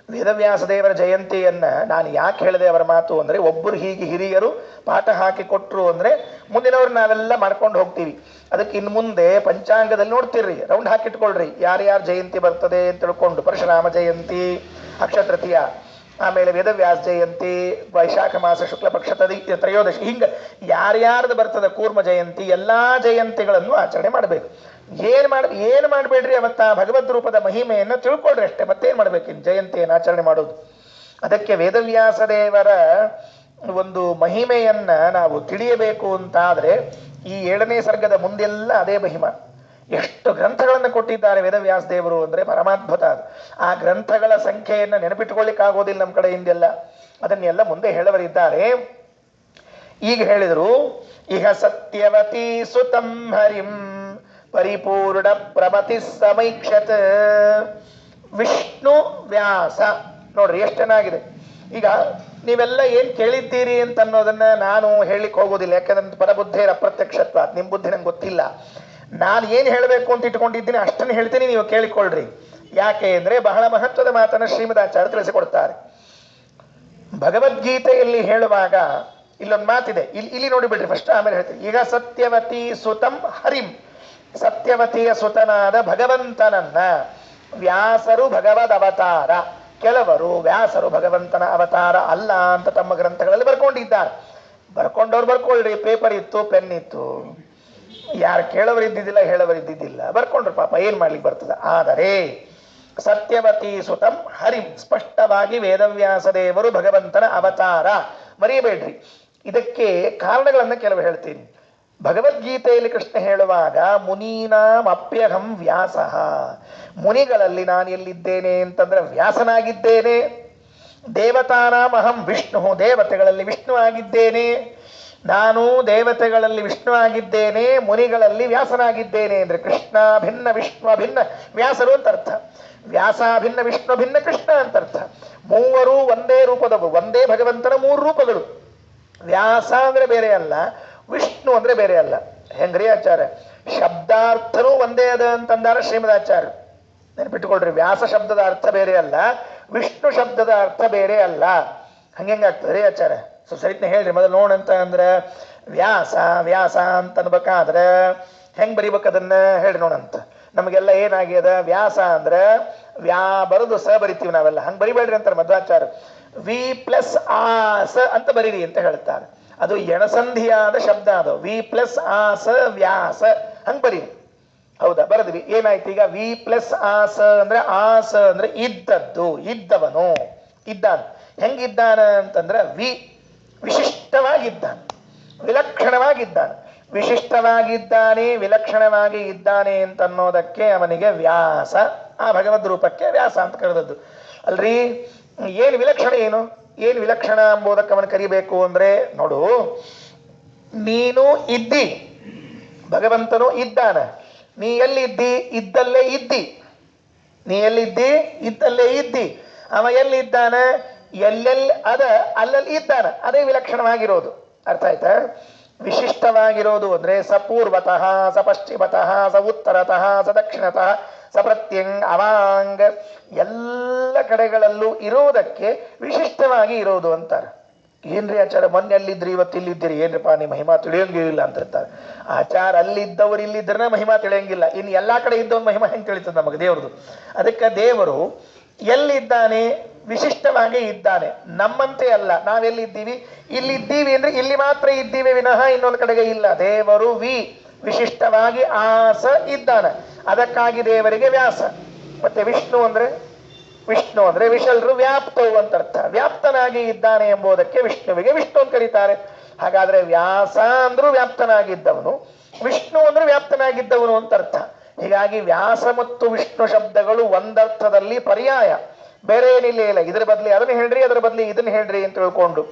ವೇದವ್ಯಾಸ ದೇವರ ಜಯಂತಿಯನ್ನ. ನಾನು ಯಾಕೆ ಹೇಳಿದೆ ಅವರ ಮಾತು ಅಂದರೆ, ಒಬ್ಬರು ಹೀಗೆ ಹಿರಿಯರು ಪಾಠ ಹಾಕಿ ಕೊಟ್ಟರು ಅಂದರೆ ಮುಂದಿನವ್ರು ನಾವೆಲ್ಲ ಮಾಡ್ಕೊಂಡು ಹೋಗ್ತೀವಿ. ಅದಕ್ಕೆ ಇನ್ನು ಮುಂದೆ ಪಂಚಾಂಗದಲ್ಲಿ ನೋಡ್ತಿರ್ರಿ, ರೌಂಡ್ ಹಾಕಿಟ್ಕೊಳ್ರಿ, ಯಾರ್ಯಾರ ಜಯಂತಿ ಬರ್ತದೆ ಅಂತ ತಿಳ್ಕೊಂಡು. ಪರಶುರಾಮ ಜಯಂತಿ ಅಕ್ಷಯ ತೃತೀಯ, ಆಮೇಲೆ ವೇದವ್ಯಾಸ ಜಯಂತಿ ವೈಶಾಖ ಮಾಸ ಶುಕ್ಲ ಪಕ್ಷ ತ್ರಯೋದಶಿ, ಹಿಂಗೆ ಯಾರ್ಯಾರ್ದು ಬರ್ತದೆ, ಕೂರ್ಮ ಜಯಂತಿ, ಎಲ್ಲಾ ಜಯಂತಿಗಳನ್ನು ಆಚರಣೆ ಮಾಡಬೇಕು. ಏನು ಮಾಡಬೇಡ್ರಿ, ಅವತ್ತ ಭಗವದ್ ರೂಪದ ಮಹಿಮೆಯನ್ನು ತಿಳ್ಕೊಳ್ರಿ ಅಷ್ಟೇ. ಮತ್ತೇನು ಮಾಡ್ಬೇಕು ಜಯಂತಿಯನ್ನು ಆಚರಣೆ ಮಾಡೋದು? ಅದಕ್ಕೆ ವೇದವ್ಯಾಸ ದೇವರ ಒಂದು ಮಹಿಮೆಯನ್ನ ನಾವು ತಿಳಿಯಬೇಕು ಅಂತಾದ್ರೆ ಈ 7ನೇ ಸರ್ಗದ ಮುಂದೆಲ್ಲ ಅದೇ ಮಹಿಮಾ. ಎಷ್ಟು ಗ್ರಂಥಗಳನ್ನು ಕೊಟ್ಟಿದ್ದಾರೆ ವೇದವ್ಯಾಸ ದೇವರು ಅಂದರೆ ಪರಮಾದ್ಭುತ. ಅದು ಆ ಗ್ರಂಥಗಳ ಸಂಖ್ಯೆಯನ್ನು ನೆನಪಿಟ್ಟುಕೊಳ್ಳಿಕ್ಕಾಗೋದಿಲ್ಲ ನಮ್ಮ ಕಡೆಯಿಂದೆಲ್ಲ. ಅದನ್ನೆಲ್ಲ ಮುಂದೆ ಹೇಳವರಿದ್ದಾರೆ. ಈಗ ಹೇಳಿದರು, ಇಹ ಸತ್ಯವತಿ ಸುತಂ ಹರಿಂ ಪರಿಪೂರ್ಣ ಪ್ರಮತಿ ಸಮೈಕ್ಷತ್ ವಿಷ್ಣು ವ್ಯಾಸ. ನೋಡ್ರಿ ಎಷ್ಟು ಚೆನ್ನಾಗಿದೆ. ಈಗ ನೀವೆಲ್ಲ ಏನ್ ಕೇಳಿದ್ದೀರಿ ಅಂತ ಅನ್ನೋದನ್ನ ನಾನು ಹೇಳಿಕ್ ಹೋಗೋದಿಲ್ಲ, ಯಾಕಂದ್ರೆ ಪರಬುದ್ಧೇರ ಅಪ್ರತ್ಯಕ್ಷತ್ವ, ನಿಮ್ ಬುದ್ಧಿ ನಂಗೆ ಗೊತ್ತಿಲ್ಲ. ನಾನು ಏನು ಹೇಳಬೇಕು ಅಂತ ಇಟ್ಕೊಂಡಿದ್ದೀನಿ ಅಷ್ಟನ್ನು ಹೇಳ್ತೀನಿ, ನೀವು ಕೇಳಿಕೊಳ್ಳ್ರಿ. ಯಾಕೆ ಅಂದ್ರೆ ಬಹಳ ಮಹತ್ವದ ಮಾತನ್ನು ಶ್ರೀಮದಾಚಾರ್ಯ ತಿಳಿಸಿಕೊಡ್ತಾರೆ. ಭಗವದ್ಗೀತೆಯಲ್ಲಿ ಹೇಳುವಾಗ ಇಲ್ಲೊಂದು ಮಾತಿದೆ, ಇಲ್ಲಿ ನೋಡಿಬಿಡ್ರಿ ಫಸ್ಟ್, ಆಮೇಲೆ ಹೇಳ್ತೀನಿ. ಈಗ ಸತ್ಯವತಿ ಸುತಂ ಹರಿಂ, ಸತ್ಯವತಿಯ ಸುತನಾದ ಭಗವಂತನನ್ನ ವ್ಯಾಸರು ಭಗವದ್ ಅವತಾರ, ಕೆಲವರು ವ್ಯಾಸರು ಭಗವಂತನ ಅವತಾರ ಅಲ್ಲ ಅಂತ ತಮ್ಮ ಗ್ರಂಥಗಳಲ್ಲಿ ಬರ್ಕೊಂಡಿದ್ದಾರೆ. ಬರ್ಕೊಂಡವ್ರು ಬರ್ಕೊಳ್ರಿ, ಪೇಪರ್ ಇತ್ತು, ಪೆನ್ ಇತ್ತು, ಯಾರು ಕೇಳೋರಿದ್ದಿದ್ದಿಲ್ಲ, ಹೇಳೋರಿದ್ದಿದ್ದಿಲ್ಲ, ಬರ್ಕೊಂಡ್ರು ಪಾಪ, ಏನ್ ಮಾಡ್ಲಿಕ್ಕೆ ಬರ್ತದೆ. ಆದರೆ ಸತ್ಯವತಿ ಸುತಂ ಹರಿಂ, ಸ್ಪಷ್ಟವಾಗಿ ವೇದವ್ಯಾಸ ದೇವರು ಭಗವಂತನ ಅವತಾರ, ಮರೆಯಬೇಡ್ರಿ. ಇದಕ್ಕೆ ಕಾರಣಗಳನ್ನ ಕೆಲವು ಹೇಳ್ತೀನಿ. ಭಗವದ್ಗೀತೆಯಲ್ಲಿ ಕೃಷ್ಣ ಹೇಳುವಾಗ ಮುನೀನಾಂ ಅಪ್ಯಹಂ ವ್ಯಾಸಃ, ಮುನಿಗಳಲ್ಲಿ ನಾನು ಎಲ್ಲಿದ್ದೇನೆ ಅಂತಂದ್ರೆ ವ್ಯಾಸನಾಗಿದ್ದೇನೆ. ದೇವತಾನಾಂ ಅಹಂ ವಿಷ್ಣು, ದೇವತೆಗಳಲ್ಲಿ ವಿಷ್ಣು ಆಗಿದ್ದೇನೆ. ನಾನು ದೇವತೆಗಳಲ್ಲಿ ವಿಷ್ಣು ಆಗಿದ್ದೇನೆ, ಮುನಿಗಳಲ್ಲಿ ವ್ಯಾಸನಾಗಿದ್ದೇನೆ. ಅಂದ್ರೆ ಕೃಷ್ಣ ಭಿನ್ನ ವಿಷ್ಣು ಭಿನ್ನ ವ್ಯಾಸರು ಅಂತ ಅರ್ಥ. ವ್ಯಾಸ ಭಿನ್ನ ವಿಷ್ಣು ಭಿನ್ನ ಕೃಷ್ಣ ಅಂತ ಅರ್ಥ. ಮೂವರು ಒಂದೇ ರೂಪದವರು, ಒಂದೇ ಭಗವಂತನ 3 ರೂಪಗಳು. ವ್ಯಾಸ ಅಂದ್ರೆ ಬೇರೆ ಅಲ್ಲ, ವಿಷ್ಣು ಅಂದ್ರೆ ಬೇರೆ ಅಲ್ಲ. ಹೆಂಗ್ರಿ ಆಚಾರ್ಯ ಶಬ್ದಾರ್ಥನೂ ಒಂದೇ ಅದ ಅಂತಂದಾರ ಶ್ರೀಮದಾಚಾರ್ಯ. ನೆನಪಿಟ್ಟುಕೊಳ್ರಿ, ವ್ಯಾಸ ಶಬ್ದದ ಅರ್ಥ ಬೇರೆ ಅಲ್ಲ, ವಿಷ್ಣು ಶಬ್ದದ ಅರ್ಥ ಬೇರೆ ಅಲ್ಲ. ಹಂಗೆಂಗಾಗ್ತದೆ ರೀ ಆಚಾರ್ಯ? ಸರಿತನೆ ಹೇಳ್ರಿ ಮೊದಲು ನೋಡಂತ ಅಂದ್ರೆ, ವ್ಯಾಸ ವ್ಯಾಸ ಅಂತ ಅನ್ಬೇಕಾದ್ರೆ ಹೆಂಗ್ ಬರಿಬೇಕು ಅದನ್ನ ಹೇಳ್ರಿ ನೋಡಂತ. ನಮಗೆಲ್ಲ ಏನಾಗ್ಯದ, ವ್ಯಾಸ ಅಂದ್ರೆ ವ್ಯಾ ಬರೋದು ಸ ಬರಿತೀವಿ ನಾವೆಲ್ಲ, ಹಂಗ್ ಬರಿಬೇಡ್ರಿ ಅಂತಾರೆ ಮಧ್ವಾಚಾರ್ಯ. ವಿ ಪ್ಲಸ್ ಆಸ ಅಂತ ಬರೀರಿ ಅಂತ ಹೇಳ್ತಾರೆ. ಅದು ಎಣಸಂಧಿಯಾದ ಶಬ್ದ, ಅದು ವಿ ಪ್ಲಸ್ ಆಸ ವ್ಯಾಸ, ಹಂಗ್ ಬರೀರಿ. ಹೌದಾ, ಬರದ್ವಿ. ಏನಾಯ್ತು ಈಗ? ವಿ ಪ್ಲಸ್ ಆಸ ಅಂದ್ರೆ, ಆಸ ಅಂದ್ರೆ ಇದ್ದದ್ದು, ಇದ್ದವನು, ಇದ್ದಾನ. ಹೆಂಗಿದ್ದಾನ ಅಂತಂದ್ರೆ ವಿಶಿಷ್ಟವಾಗಿದ್ದಾನೆ, ವಿಲಕ್ಷಣವಾಗಿದ್ದಾನೆ. ವಿಶಿಷ್ಟವಾಗಿದ್ದಾನೆ, ವಿಲಕ್ಷಣವಾಗಿ ಇದ್ದಾನೆ ಅಂತ ಅನ್ನೋದಕ್ಕೆ ಅವನಿಗೆ ವ್ಯಾಸ, ಆ ಭಗವದ್ ರೂಪಕ್ಕೆ ವ್ಯಾಸ ಅಂತ ಕರೆದದ್ದು ಅಲ್ರಿ. ಏನು ವಿಲಕ್ಷಣ, ಏನು ವಿಲಕ್ಷಣ ಎಂಬುದಕ್ಕೆ ಅವನು ಕರಿಬೇಕು ಅಂದ್ರೆ, ನೋಡು, ನೀನು ಇದ್ದಿ, ಭಗವಂತನು ಇದ್ದಾನ. ನೀ ಎಲ್ಲಿದ್ದಿ? ಇದ್ದಲ್ಲೇ ಇದ್ದಿ. ನೀ ಎಲ್ಲಿದ್ದಿ? ಇದ್ದಲ್ಲೇ ಇದ್ದಿ. ಅವ ಎಲ್ಲಿದ್ದಾನ? ಎಲ್ಲೆಲ್ಲಿ ಅದ ಅಲ್ಲಲ್ಲಿ ಇದ್ದಾನ. ಅದೇ ವಿಲಕ್ಷಣವಾಗಿರೋದು. ಅರ್ಥ ಆಯ್ತಾ? ವಿಶಿಷ್ಟವಾಗಿರೋದು ಅಂದ್ರೆ ಸ ಪೂರ್ವತಃ, ಸ ಪಶ್ಚಿಮತಃ, ಸ ಉತ್ತರತಃ, ಸ ದಕ್ಷಿಣತಃ, ಸ ಪ್ರತ್ಯಂಗ್ ಅವಾಂಗ್, ಎಲ್ಲ ಕಡೆಗಳಲ್ಲೂ ಇರೋದಕ್ಕೆ ವಿಶಿಷ್ಟವಾಗಿ ಇರೋದು ಅಂತಾರೆ. ಏನ್ರಿ ಆಚಾರ, ಮೊನ್ನೆ ಅಲ್ಲಿದ್ರಿ ಇವತ್ತು ಇಲ್ಲಿದ್ದೀರಿ, ಏನ್ರಿಪ್ಪ ನಿಮ್ಮ ಮಹಿಮಾ ತಿಳಿಯಂಗಿಲ್ಲ ಅಂತ ಇರ್ತಾರೆ. ಆಚಾರ ಅಲ್ಲಿದ್ದವರು ಇಲ್ಲಿದ್ರನ ಮಹಿಮಾ ತಿಳಿಯಂಗಿಲ್ಲ, ಇನ್ನು ಎಲ್ಲಾ ಕಡೆ ಇದ್ದವನ್ ಮಹಿಮಾ ಹೆಂಗೆ ತಿಳಿತದೆ ನಮಗೆ ದೇವ್ರದು? ಅದಕ್ಕೆ ದೇವರು ಎಲ್ಲಿದ್ದಾನೆ? ವಿಶಿಷ್ಟವಾಗಿ ಇದ್ದಾನೆ. ನಮ್ಮಂತೆ ಅಲ್ಲ. ನಾವೆಲ್ಲಿದ್ದೀವಿ? ಇಲ್ಲಿದ್ದೀವಿ ಅಂದ್ರೆ ಇಲ್ಲಿ ಮಾತ್ರ ಇದ್ದೀವಿ ವಿನಃ ಇನ್ನೊಂದು ಕಡೆಗೆ ಇಲ್ಲ. ದೇವರು ವಿಶಿಷ್ಟವಾಗಿ ಆಸ ಇದ್ದಾನೆ. ಅದಕ್ಕಾಗಿ ದೇವರಿಗೆ ವ್ಯಾಸ. ಮತ್ತೆ ವಿಷ್ಣು ಅಂದ್ರೆ ವಿಶಲ್ರು ವ್ಯಾಪ್ತವು ಅಂತ ಅರ್ಥ. ವ್ಯಾಪ್ತನಾಗಿ ಇದ್ದಾನೆ ಎಂಬುದಕ್ಕೆ ವಿಷ್ಣುವಿಗೆ ವಿಷ್ಣು ಅಂತ ಕರೀತಾರೆ. ಹಾಗಾದ್ರೆ ವ್ಯಾಸ ಅಂದ್ರೂ ವ್ಯಾಪ್ತನಾಗಿದ್ದವನು, ವಿಷ್ಣು ಅಂದ್ರೆ ವ್ಯಾಪ್ತನಾಗಿದ್ದವನು ಅಂತ ಅರ್ಥ. ಹೀಗಾಗಿ ವ್ಯಾಸ ಮತ್ತು ವಿಷ್ಣು ಶಬ್ದಗಳು ಒಂದರ್ಥದಲ್ಲಿ ಪರ್ಯಾಯ, ಬೇರೆ ಏನಿಲ್ಲ. ಇಲ್ಲ ಇದರ ಬದಲಿ ಅದನ್ನ ಹೇಳ್ರಿ, ಅದರ ಬದಲಿ ಇದನ್ನ ಹೇಳ್ರಿ ಅಂತ ತಿಳ್ಕೊಂಡು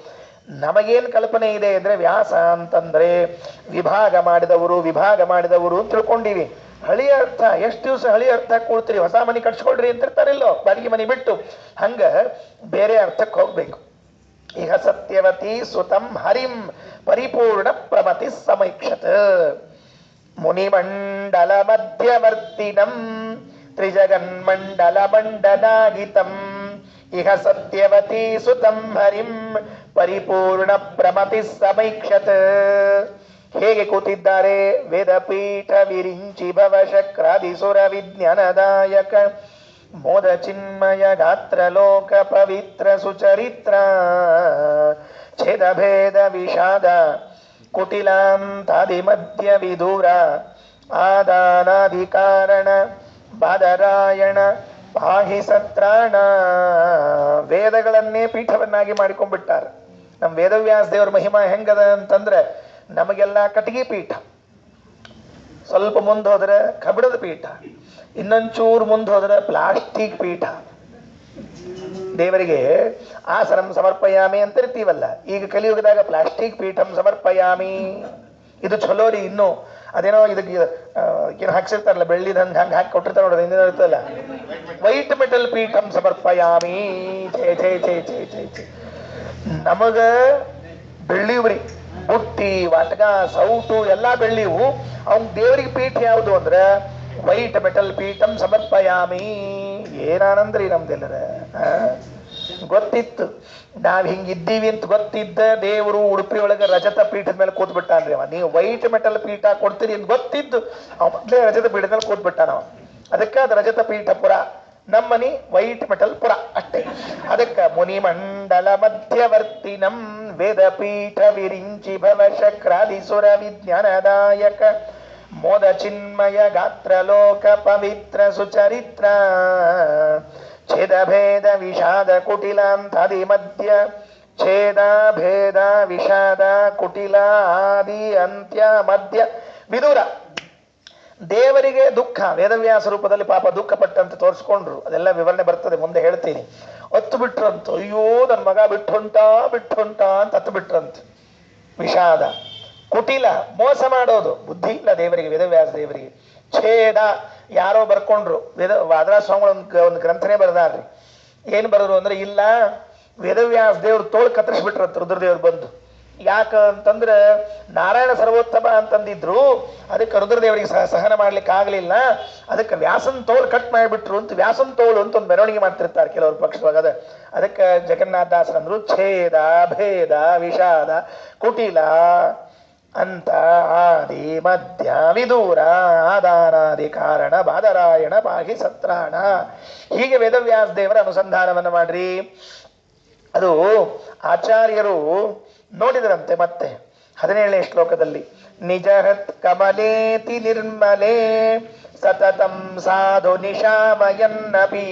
ನಮಗೇನ್ ಕಲ್ಪನೆ ಇದೆ ಅಂದ್ರೆ ವ್ಯಾಸ ಅಂತಂದ್ರೆ ವಿಭಾಗ ಮಾಡಿದವರು ಅಂತ ತಿಳ್ಕೊಂಡಿವಿ. ಹಳಿಯ ಅರ್ಥ ಎಷ್ಟು ದಿವಸ ಹಳಿಯ ಅರ್ಥ ಕೂಡ್ತೀರಿ, ಹೊಸ ಮನೆ ಕಟ್ಸ್ಕೊಳ್ರಿ ಅಂತಿರ್ತಾರಿಲ್ಲೋ ಬಾಡಿಗೆ ಮನೆ ಬಿಟ್ಟು, ಹಂಗ ಬೇರೆ ಅರ್ಥಕ್ಕೆ ಹೋಗ್ಬೇಕು. ಈಗ ಸತ್ಯವತಿ ಸುತಂ ಹರಿಂ ಪರಿಪೂರ್ಣ ಪ್ರಮತಿ ಸಮೈಕ್ಷತ ಮುನಿಮಂಡಲ ಮಧ್ಯವರ್ತಿನಂ ತ್ರಿಜಗನ್ಮಂಡಲ ಮಂಡನಾಗಿತಂ ಇಹ ಸತ್ಯವತಿ ಸುತಂ ಹರಿಂ ಪರಿಪೂರ್ಣ ಪ್ರಮತಿ ಸಮೈಕ್ಷತ. ಹೇಗೆ ಕೂತಿದ್ದಾರೆ? ವೇದಪೀಠ ವಿರಿಂಚಿ ಭವಶಕ್ರಾದಿಸುರ ವಿಜ್ಞಾನದಾಯಕ ಮೋದ ಚಿನ್ಮಯ ಗಾತ್ರ ಲೋಕ ಪವಿತ್ರ ಸುಚರಿತ್ರ ಛೇದ ಭೇದ ವಿಷಾದ ಕುಟಿಲಾಂತಾದಿ ಮಧ್ಯ ವಿದೂರ ಆದಾನಾದಿ ಕಾರಣ ಬಾದರಾಯಣ ಪಾಹಿ ಸತ್ರಾಣ. ವೇದಗಳನ್ನೇ ಪೀಠವನ್ನಾಗಿ ಮಾಡಿಕೊಂಡ್ಬಿಟ್ಟಾರೆ. ನಮ್ಮ ವೇದವ್ಯಾಸ ದೇವರ ಮಹಿಮಾ ಹೆಂಗದ ಅಂತಂದ್ರೆ ನಮಗೆಲ್ಲ ಕಟ್ಟಿಗೆ ಪೀಠ, ಸ್ವಲ್ಪ ಮುಂದೆ ಹೋದ್ರೆ ಕಬ್ಬಿಣದ ಪೀಠ, ಇನ್ನೊಂಚೂರು ಮುಂದೆ ಹೋದ್ರೆ ಪ್ಲಾಸ್ಟಿಕ್ ಪೀಠ. ದೇವರಿಗೆ ಆಸನಂ ಸಮರ್ಪಯಾಮಿ ಅಂತ ಇರ್ತೀವಲ್ಲ, ಈಗ ಕಲಿಯುಗದಾಗ ಪ್ಲಾಸ್ಟಿಕ್ ಪೀಠಂ ಸಮರ್ಪಯಾಮಿ. ಇದು ಚಲೋ ರೀ. ಇನ್ನು ಅದೇನೋ ಇದಕ್ಕೆ ಏನು ಹಾಕ್ಸಿರ್ತಾರಲ್ಲ ಬೆಳ್ಳಿದ ಹಂಗೆ ಹಾಕಿ ಕೊಟ್ಟಿರ್ತಾರೆ ನೋಡ್ರಿ, ಹಿಂದಿನ ಇರ್ತಲ್ಲ ವೈಟ್ ಮೆಟಲ್ ಪೀಠಂ ಸಮರ್ಪಯಾಮಿ. ಛೇ ಛೇ ಛೇ ಛೇ ಛೇ ಛೇ. ನಮಗ ಬೆಳ್ಳಿವ್ರಿ, ಬುಟ್ಟಿ ವಾಟಗ ಸೌಟು ಎಲ್ಲಾ ಬೆಳ್ಳಿವು. ಅವ್ನ ದೇವರಿಗೆ ಪೀಠ ಯಾವುದು ಅಂದ್ರೆ ವೈಟ್ ಮೆಟಲ್ ಪೀಠಂ ಸಮರ್ಪಯಾಮಿ. ಏನಾನಂದ್ರಿ ನಮ್ದೆಲ್ಲರ ಗೊತ್ತಿತ್ತು, ನಾವ್ ಹಿಂಗಿದ್ದೀವಿ ಅಂತ ಗೊತ್ತಿದ್ದ ದೇವರು ಉಡುಪಿ ಒಳಗೆ ರಜತ ಪೀಠದ ಮೇಲೆ ಕೂತ್ಬಿಟ್ಟಾನ್ರಿ ಅವ. ನೀವು ವೈಟ್ ಮೆಟಲ್ ಪೀಠ ಕೊಡ್ತೀರಿ ಅಂತ ಗೊತ್ತಿದ್ದು ಅವ ಮೊದಲೇ ರಜತ ಪೀಠದ ಮೇಲೆ ಕೂತ್ಬಿಟ್ಟಾನ ಅವ. ಅದಕ್ಕೆ ಅದು ರಜತ ಪೀಠ ಪುರ, ನಮ್ಮನಿ ವೈಟ್ ಮೆಟಲ್ ಪುರ ಅಷ್ಟೇ. ಅದಕ್ಕೆ ಮುನಿಮಂಡಲ ಮಧ್ಯವರ್ತಿನಂ ವೇದಪೀಠ ವಿರಿಂಚಿ ಭವಶಕ್ರಾದಿಸುರ ವಿಜ್ಞಾನದಾಯಕ ಮೋದ ಚಿನ್ಮಯ ಗಾತ್ರ ಲೋಕ ಪವಿತ್ರ ಸುಚರಿತ್ರ ಛೇದ ಭೇದ ವಿಷಾದ ಕುಟಿಲಾಂತಾದಿ ಮಧ್ಯ ಛೇದ ಭೇದ ವಿಷಾದ ಕುಟಿಲ ಆದಿ ಅಂತ್ಯ ಮಧ್ಯ ವಿದೂರ. ದೇವರಿಗೆ ದುಃಖ ವೇದವ್ಯಾಸ ರೂಪದಲ್ಲಿ ಪಾಪ ದುಃಖ ಪಟ್ಟಂತೆ ತೋರಿಸ್ಕೊಂಡ್ರು. ಅದೆಲ್ಲ ವಿವರಣೆ ಬರ್ತದೆ, ಮುಂದೆ ಹೇಳ್ತೀನಿ. ಒತ್ತು ಬಿಟ್ರಂತ, ಅಯ್ಯೋ ನನ್ನ ಮಗ ಬಿಟ್ಟುಂಟ ಅಂತ ಹತ್ತು ಬಿಟ್ರಂತ. ವಿಷಾದ, ಕುಟಿಲ, ಮೋಸ ಮಾಡೋದು, ಬುದ್ಧಿ ಇಲ್ಲ ದೇವರಿಗೆ, ವೇದವ್ಯಾಸ ದೇವರಿಗೆ. ಛೇದ, ಯಾರೋ ಬರ್ಕೊಂಡ್ರು, ವಾದರಾಜ ಸ್ವಾಮಿಗಳು ಒಂದು ಗ್ರಂಥನೇ ಬರೆದಾರ್ರಿ. ಏನ್ ಬರೆದ್ರು ಅಂದ್ರೆ, ಇಲ್ಲ ವೇದವ್ಯಾಸ ದೇವ್ರು ತೋಳು ಕತ್ತರಿಸ್ಬಿಟ್ರಂತ ರುದ್ರದೇವ್ರು ಬಂದು. ಯಾಕ ಅಂತಂದ್ರೆ ನಾರಾಯಣ ಸರ್ವೋತ್ತಮ ಅಂತಂದಿದ್ರು, ಅದಕ್ಕೆ ರುದ್ರದೇವರಿಗೆ ಸಹನ ಮಾಡ್ಲಿಕ್ಕೆ ಆಗ್ಲಿಲ್ಲ, ಅದಕ್ಕೆ ವ್ಯಾಸನ್ ತೋಳು ಕಟ್ ಮಾಡಿಬಿಟ್ರು ಅಂತ ವ್ಯಾಸನ್ ತೋಳು ಅಂತ ಒಂದು ಮೆರವಣಿಗೆ ಮಾಡ್ತಿರ್ತಾರೆ ಕೆಲವರು ಪಕ್ಷವಾಗ. ಅದಕ್ಕೆ ಜಗನ್ನಾಥದಾಸರಂದ್ರು ಛೇದ ಭೇದ ವಿಷಾದ ಕುಟಿಲ ಅಂತ ಆದಿ ಮಧ್ಯ ವಿದೂರ ಆದಾನಾದಿ ಕಾರಣ ಬಾದರಾಯಣ ಪಾಹಿ ಸತ್ರಾಣ. ಹೀಗೆ ವೇದವ್ಯಾಸ ದೇವರ ಅನುಸಂಧಾನವನ್ನು ಮಾಡ್ರಿ. ಅದು ಆಚಾರ್ಯರು ನೋಡಿದರಂತೆ. ಮತ್ತೆ 17ನೇ ಶ್ಲೋಕದಲ್ಲಿ ನಿಜಹತ್ ಕಮಲೇತಿ ನಿರ್ಮಲೇ ಸತತಂ ಸಾಧು ನಿಶಾಮಯನ್ನಪಿ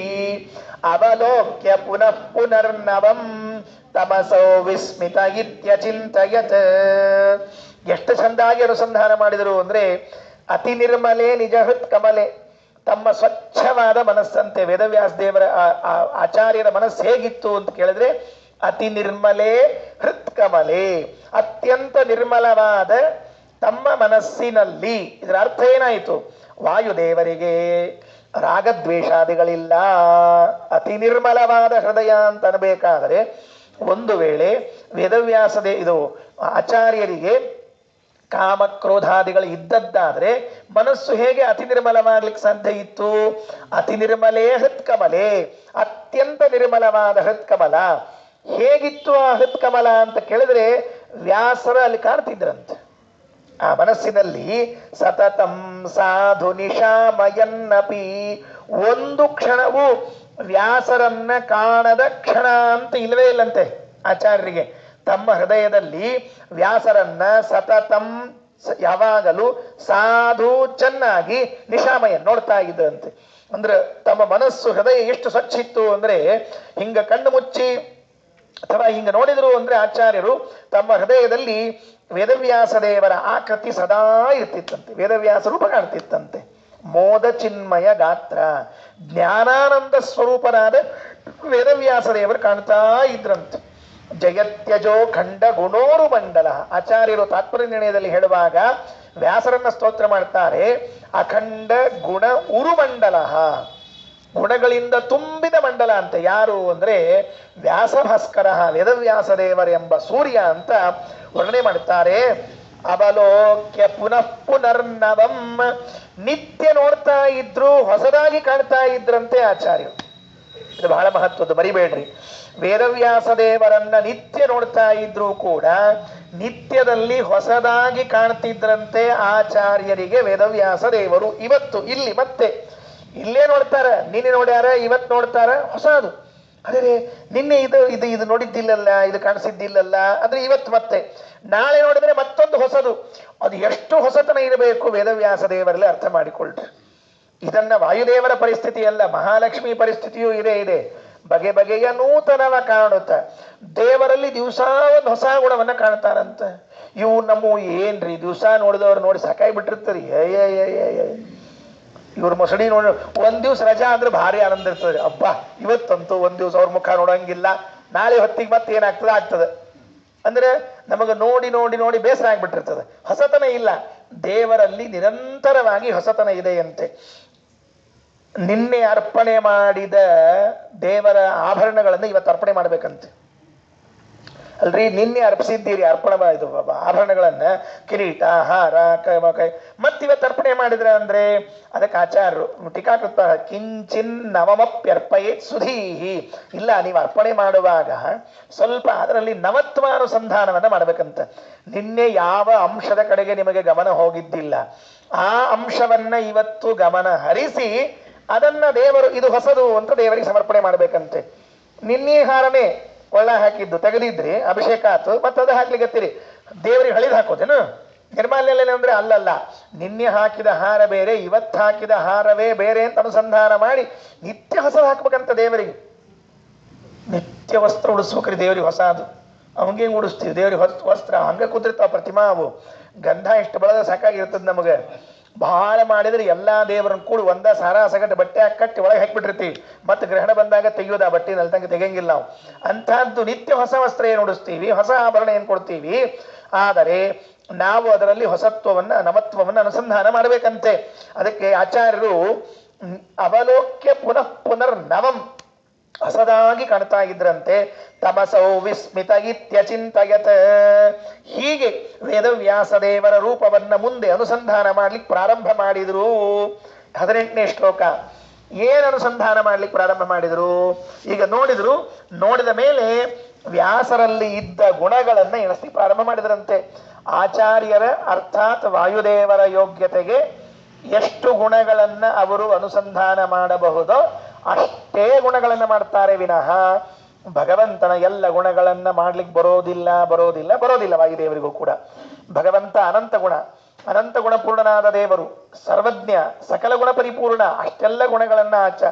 ಅವಲೋಕ್ಯ ಪುನಃ ಪುನರ್ನವಂ ತಮಸೋ ವಿಸ್ಮಿತ ಇತ್ಯಚಿಂತಯತ್. ಎಷ್ಟು ಚಂದಾಗಿ ಅನುಸಂಧಾನ ಮಾಡಿದರು ಅಂದ್ರೆ, ಅತಿ ನಿರ್ಮಲೆ ನಿಜಹೃತ್ ಕಮಲೆ, ತಮ್ಮ ಸ್ವಚ್ಛವಾದ ಮನಸ್ಸಂತೆ. ವೇದವ್ಯಾಸ ದೇವರ ಆಚಾರ್ಯರ ಮನಸ್ಸು ಹೇಗಿತ್ತು ಅಂತ ಕೇಳಿದ್ರೆ, ಅತಿ ನಿರ್ಮಲೆ ಹೃತ್ ಕಮಲೆ, ಅತ್ಯಂತ ನಿರ್ಮಲವಾದ ತಮ್ಮ ಮನಸ್ಸಿನಲ್ಲಿ. ಇದರ ಅರ್ಥ ಏನಾಯಿತು? ವಾಯುದೇವರಿಗೆ ರಾಗದ್ವೇಷಾದಿಗಳಿಲ್ಲ. ಅತಿ ನಿರ್ಮಲವಾದ ಹೃದಯ ಅಂತ ಅನ್ಬೇಕಾದರೆ, ಒಂದು ವೇಳೆ ವೇದವ್ಯಾಸದೇ ಇದು ಆಚಾರ್ಯರಿಗೆ ಕಾಮಕ್ರೋಧಾದಿಗಳು ಇದ್ದದ್ದಾದ್ರೆ ಮನಸ್ಸು ಹೇಗೆ ಅತಿ ನಿರ್ಮಲವಾಗ್ಲಿಕ್ಕೆ ಸಾಧ್ಯ ಇತ್ತು? ಅತಿ ನಿರ್ಮಲೇ ಹೃತ್ಕಮಲೆ, ಅತ್ಯಂತ ನಿರ್ಮಲವಾದ ಹೃತ್ಕಮಲ. ಹೇಗಿತ್ತು ಆ ಹೃತ್ಕಮಲ ಅಂತ ಕೇಳಿದ್ರೆ, ವ್ಯಾಸರ ಅಲ್ಲಿ ಕಾಣ್ತಿದ್ರಂತೆ ಆ ಮನಸ್ಸಿನಲ್ಲಿ. ಸತತಂ ಸಾಧು ನಿಶಾಮಯನ್ನಪಿ, ಒಂದು ಕ್ಷಣವೂ ವ್ಯಾಸರನ್ನ ಕಾಣದ ಕ್ಷಣ ಅಂತ ಇಲ್ಲವೇ ಇಲ್ಲಂತೆ ಆಚಾರ್ಯರಿಗೆ. ತಮ್ಮ ಹೃದಯದಲ್ಲಿ ವ್ಯಾಸರನ್ನ ಸತತಂ ಯಾವಾಗಲೂ ಸಾಧು ಚೆನ್ನಾಗಿ ನಿಶಾಮಯ ನೋಡ್ತಾ ಇದ್ರಂತೆ. ಅಂದ್ರೆ ತಮ್ಮ ಮನಸ್ಸು ಹೃದಯ ಎಷ್ಟು ಸ್ವಚ್ಛ ಇತ್ತು ಅಂದ್ರೆ ಹಿಂಗ ಕಣ್ಣು ಮುಚ್ಚಿ ಅಥವಾ ಹಿಂಗ ನೋಡಿದ್ರು ಅಂದ್ರೆ ಆಚಾರ್ಯರು ತಮ್ಮ ಹೃದಯದಲ್ಲಿ ವೇದವ್ಯಾಸ ದೇವರ ಆಕೃತಿ ಸದಾ ಇರ್ತಿತ್ತಂತೆ, ವೇದವ್ಯಾಸ ರೂಪ ಕಾಣ್ತಿತ್ತಂತೆ. ಮೋದ ಚಿನ್ಮಯ ಗಾತ್ರ ಜ್ಞಾನಾನಂದ ಸ್ವರೂಪನಾದ ವೇದವ್ಯಾಸ ದೇವರು ಕಾಣ್ತಾ ಇದ್ರಂತೆ. ಜಯತ್ಯಜೋ ಖಂಡ ಗುಣೋರು ಮಂಡಲ. ಆಚಾರ್ಯರು ತಾತ್ಪರ್ಯ ನಿರ್ಣಯದಲ್ಲಿ ಹೇಳುವಾಗ ವ್ಯಾಸರನ್ನ ಸ್ತೋತ್ರ ಮಾಡ್ತಾರೆ. ಅಖಂಡ ಗುಣ ಉರುಮಂಡಲ, ಗುಣಗಳಿಂದ ತುಂಬಿದ ಮಂಡಲ ಅಂತ. ಯಾರು ಅಂದ್ರೆ ವ್ಯಾಸಭಾಸ್ಕರ ವೇದವ್ಯಾಸ ದೇವರೆಂಬ ಸೂರ್ಯ ಅಂತ ವರ್ಣನೆ ಮಾಡುತ್ತಾರೆ. ಅವಲೋಕ್ಯ ಪುನಃ ಪುನರ್ನವಂ, ನಿತ್ಯ ನೋಡ್ತಾ ಇದ್ರು ಹೊಸದಾಗಿ ಕಾಣ್ತಾ ಇದ್ರಂತೆ ಆಚಾರ್ಯರು. ಇದು ಬಹಳ ಮಹತ್ವದ್ದು, ಮರಿಬೇಡ್ರಿ. ವೇದವ್ಯಾಸ ದೇವರನ್ನ ನಿತ್ಯ ನೋಡ್ತಾ ಇದ್ರು ಕೂಡ ನಿತ್ಯದಲ್ಲಿ ಹೊಸದಾಗಿ ಕಾಣ್ತಿದ್ರಂತೆ ಆಚಾರ್ಯರಿಗೆ ವೇದವ್ಯಾಸ ದೇವರು. ಇವತ್ತು ಇಲ್ಲಿ ಮತ್ತೆ ಇಲ್ಲೇ ನೋಡ್ತಾರ, ನಿನ್ನೆ ನೋಡ್ಯಾರ, ಇವತ್ತು ನೋಡ್ತಾರ ಹೊಸದು. ಅದೇ ನಿನ್ನೆ ಇದು ಇದು ಇದು ನೋಡಿದ್ದಿಲ್ಲಲ್ಲ, ಇದು ಕಾಣಿಸಿದ್ದಿಲ್ಲಲ್ಲ ಅಂದ್ರೆ ಇವತ್ತು ಮತ್ತೆ ನಾಳೆ ನೋಡಿದ್ರೆ ಮತ್ತೊಂದು ಹೊಸದು. ಅದು ಎಷ್ಟು ಹೊಸತನ ಇರಬೇಕು ವೇದವ್ಯಾಸ ದೇವರಲ್ಲಿ, ಅರ್ಥ ಮಾಡಿಕೊಳ್ರಿ. ಇದನ್ನ ವಾಯುದೇವರ ಪರಿಸ್ಥಿತಿ ಅಲ್ಲ, ಮಹಾಲಕ್ಷ್ಮಿ ಪರಿಸ್ಥಿತಿಯೂ ಇದೆ. ಬಗೆ ಬಗೆಯ ನೂತನವ ಕಾಣುತ್ತ ದೇವರಲ್ಲಿ ದಿವಸ ಒಂದು ಹೊಸ ಗುಣವನ್ನ ಕಾಣ್ತಾರಂತ. ಇವು ನಮ್ಮ ಏನ್ರಿ ದಿವಸ ನೋಡಿದವ್ರು ನೋಡಿ ಸಾಕಾಗಿ ಬಿಟ್ಟಿರ್ತಾರೆ. ಇವ್ರ ಮೊಸಡಿ ನೋಡಿ ಒಂದ್ ದಿವ್ಸ ರಜಾ ಅಂದ್ರೆ ಭಾರಿ ಆನಂದ ಇರ್ತದೆ. ಅಬ್ಬಾ ಇವತ್ತಂತೂ ಒಂದ್ ದಿವ್ಸ ಅವ್ರ ಮುಖ ನೋಡಂಗಿಲ್ಲ, ನಾಳೆ ಹೊತ್ತಿಗೆ ಮತ್ತೆ ಏನಾಗ್ತದೆ ಆಗ್ತದೆ ಅಂದ್ರೆ ನಮಗ ನೋಡಿ ನೋಡಿ ನೋಡಿ ಬೇಸರ ಆಗ್ಬಿಟ್ಟಿರ್ತದೆ. ಹೊಸತನ ಇಲ್ಲ, ದೇವರಲ್ಲಿ ನಿರಂತರವಾಗಿ ಹೊಸತನ ಇದೆಯಂತೆ. ನಿನ್ನೆ ಅರ್ಪಣೆ ಮಾಡಿದ ದೇವರ ಆಭರಣಗಳನ್ನು ಇವತ್ತು ಅರ್ಪಣೆ ಮಾಡ್ಬೇಕಂತೆ. ಅಲ್ರಿ ನಿನ್ನೆ ಅರ್ಪಿಸಿದ್ದೀರಿ ಇದು ಆಭರಣಗಳನ್ನ, ಕಿರೀಟ, ಹಾರ, ಮತ್ತಿವತ್ತು ಅರ್ಪಣೆ ಮಾಡಿದ್ರ ಅಂದ್ರೆ ಅದಕ್ಕೆ ಆಚಾರ್ಯರು ಟೀಕಾಕೃತ ಕಿಂಚಿನ್ ನವಮಪ್ಯರ್ಪಯೇ ಸುಧೀಹಿ. ಇಲ್ಲ, ನೀವು ಅರ್ಪಣೆ ಮಾಡುವಾಗ ಸ್ವಲ್ಪ ಅದರಲ್ಲಿ ನವತ್ವಾನುಸಂಧಾನವನ್ನ ಮಾಡ್ಬೇಕಂತ. ನಿನ್ನೆ ಯಾವ ಅಂಶದ ಕಡೆಗೆ ನಿಮಗೆ ಗಮನ ಹೋಗಿದ್ದಿಲ್ಲ, ಆ ಅಂಶವನ್ನ ಇವತ್ತು ಗಮನ ಹರಿಸಿ ಅದನ್ನ ದೇವರು ಇದು ಹೊಸದು ಅಂತ ದೇವರಿಗೆ ಸಮರ್ಪಣೆ ಮಾಡ್ಬೇಕಂತೆ. ನಿನ್ನೆ ಹಾರನೇ ಕೊಳ್ಳ ಹಾಕಿದ್ದು ತೆಗೆದಿದ್ರಿ, ಅಭಿಷೇಕ ಆತು, ಮತ್ತೆ ಅದು ಹಾಕ್ಲಿಕ್ಕತ್ತೀರಿ, ದೇವರಿಗೆ ಹಳಿದು ಹಾಕೋದೇನು? ನಿರ್ಮಾಲ್ಯ ಅಂದ್ರೆ ಅಲ್ಲಲ್ಲ, ನಿನ್ನೆ ಹಾಕಿದ ಹಾರ ಬೇರೆ, ಇವತ್ತು ಹಾಕಿದ ಹಾರವೇ ಬೇರೆ ಅಂತ ಅನುಸಂಧಾನ ಮಾಡಿ ನಿತ್ಯ ಹೊಸ ಹಾಕ್ಬೇಕಂತ ದೇವರಿಗೆ. ನಿತ್ಯ ವಸ್ತ್ರ ಉಡಿಸ್ಬೇಕ್ರಿ ದೇವರಿಗೆ ಹೊಸದು. ಅವಂಗೆ ಉಡಿಸ್ತೀವಿ ದೇವರಿಗೆ ವಸ್ತ್ರ, ಹಂಗ ಕುದುರ್ತಾವ ಪ್ರತಿಮಾವು. ಗಂಧ ಎಷ್ಟು ಬಳದ ಸಾಕಾಗಿರ್ತದೆ ನಮಗೆ. ಬಹಳ ಮಾಡಿದ್ರೆ ಎಲ್ಲಾ ದೇವರನ್ನ ಕೂಡ ಒಂದ ಸಾರ ಸಗಟ್ಟು ಬಟ್ಟೆ ಕಟ್ಟಿ ಒಳಗೆ ಹಾಕಿಬಿಟ್ಟಿರ್ತೀವಿ, ಮತ್ತೆ ಗ್ರಹಣ ಬಂದಾಗ ತೆಗೆಯೋದು ಆ ಬಟ್ಟೆ ನಲ್ತಂಗೆ ತೆಗೆಯಂಗಿಲ್ಲ ನಾವು. ಅಂತಹದ್ದು ನಿತ್ಯ ಹೊಸ ವಸ್ತ್ರ ಏನು ಉಡಿಸ್ತೀವಿ, ಹೊಸ ಆಭರಣ ಏನು ಕೊಡ್ತೀವಿ. ಆದರೆ ನಾವು ಅದರಲ್ಲಿ ಹೊಸತ್ವವನ್ನ ನವತ್ವವನ್ನ ಅನುಸಂಧಾನ ಮಾಡಬೇಕಂತೆ. ಅದಕ್ಕೆ ಆಚಾರ್ಯರು ಅವಲೋಕ್ಯ ಪುನಃ ಪುನರ್ ನವಂ ಹೊಸದಾಗಿ ಕಾಣ್ತಾ ಇದ್ರಂತೆ. ತಮಸೌ ವಿಸ್ಮಿತ ಇತ್ಯಚಿಂತಯತ. ಹೀಗೆ ವೇದವ್ಯಾಸ ದೇವರ ರೂಪವನ್ನ ಮುಂದೆ ಅನುಸಂಧಾನ ಮಾಡ್ಲಿಕ್ಕೆ ಪ್ರಾರಂಭ ಮಾಡಿದ್ರು. 18ನೇ ಶ್ಲೋಕ. ಏನ್ ಅನುಸಂಧಾನ ಮಾಡ್ಲಿಕ್ಕೆ ಪ್ರಾರಂಭ ಮಾಡಿದ್ರು? ಈಗ ನೋಡಿದ್ರು, ನೋಡಿದ ಮೇಲೆ ವ್ಯಾಸರಲ್ಲಿ ಇದ್ದ ಗುಣಗಳನ್ನ ಎಣಿಸಿ ಪ್ರಾರಂಭ ಮಾಡಿದ್ರಂತೆ. ಆಚಾರ್ಯರ ಅರ್ಥಾತ್ ವಾಯುದೇವರ ಯೋಗ್ಯತೆಗೆ ಎಷ್ಟು ಗುಣಗಳನ್ನ ಅವರು ಅನುಸಂಧಾನ ಮಾಡಬಹುದೋ ಅಷ್ಟೇ ಗುಣಗಳನ್ನ ಮಾಡ್ತಾರೆ ವಿನಃ ಭಗವಂತನ ಎಲ್ಲ ಗುಣಗಳನ್ನ ಮಾಡ್ಲಿಕ್ಕೆ ಬರೋದಿಲ್ಲ ವಾಯುದೇವರಿಗೂ ಕೂಡ. ಭಗವಂತ ಅನಂತ ಗುಣಪೂರ್ಣನಾದ ದೇವರು, ಸರ್ವಜ್ಞ, ಸಕಲ ಗುಣ ಪರಿಪೂರ್ಣ. ಅಷ್ಟೆಲ್ಲ ಗುಣಗಳನ್ನ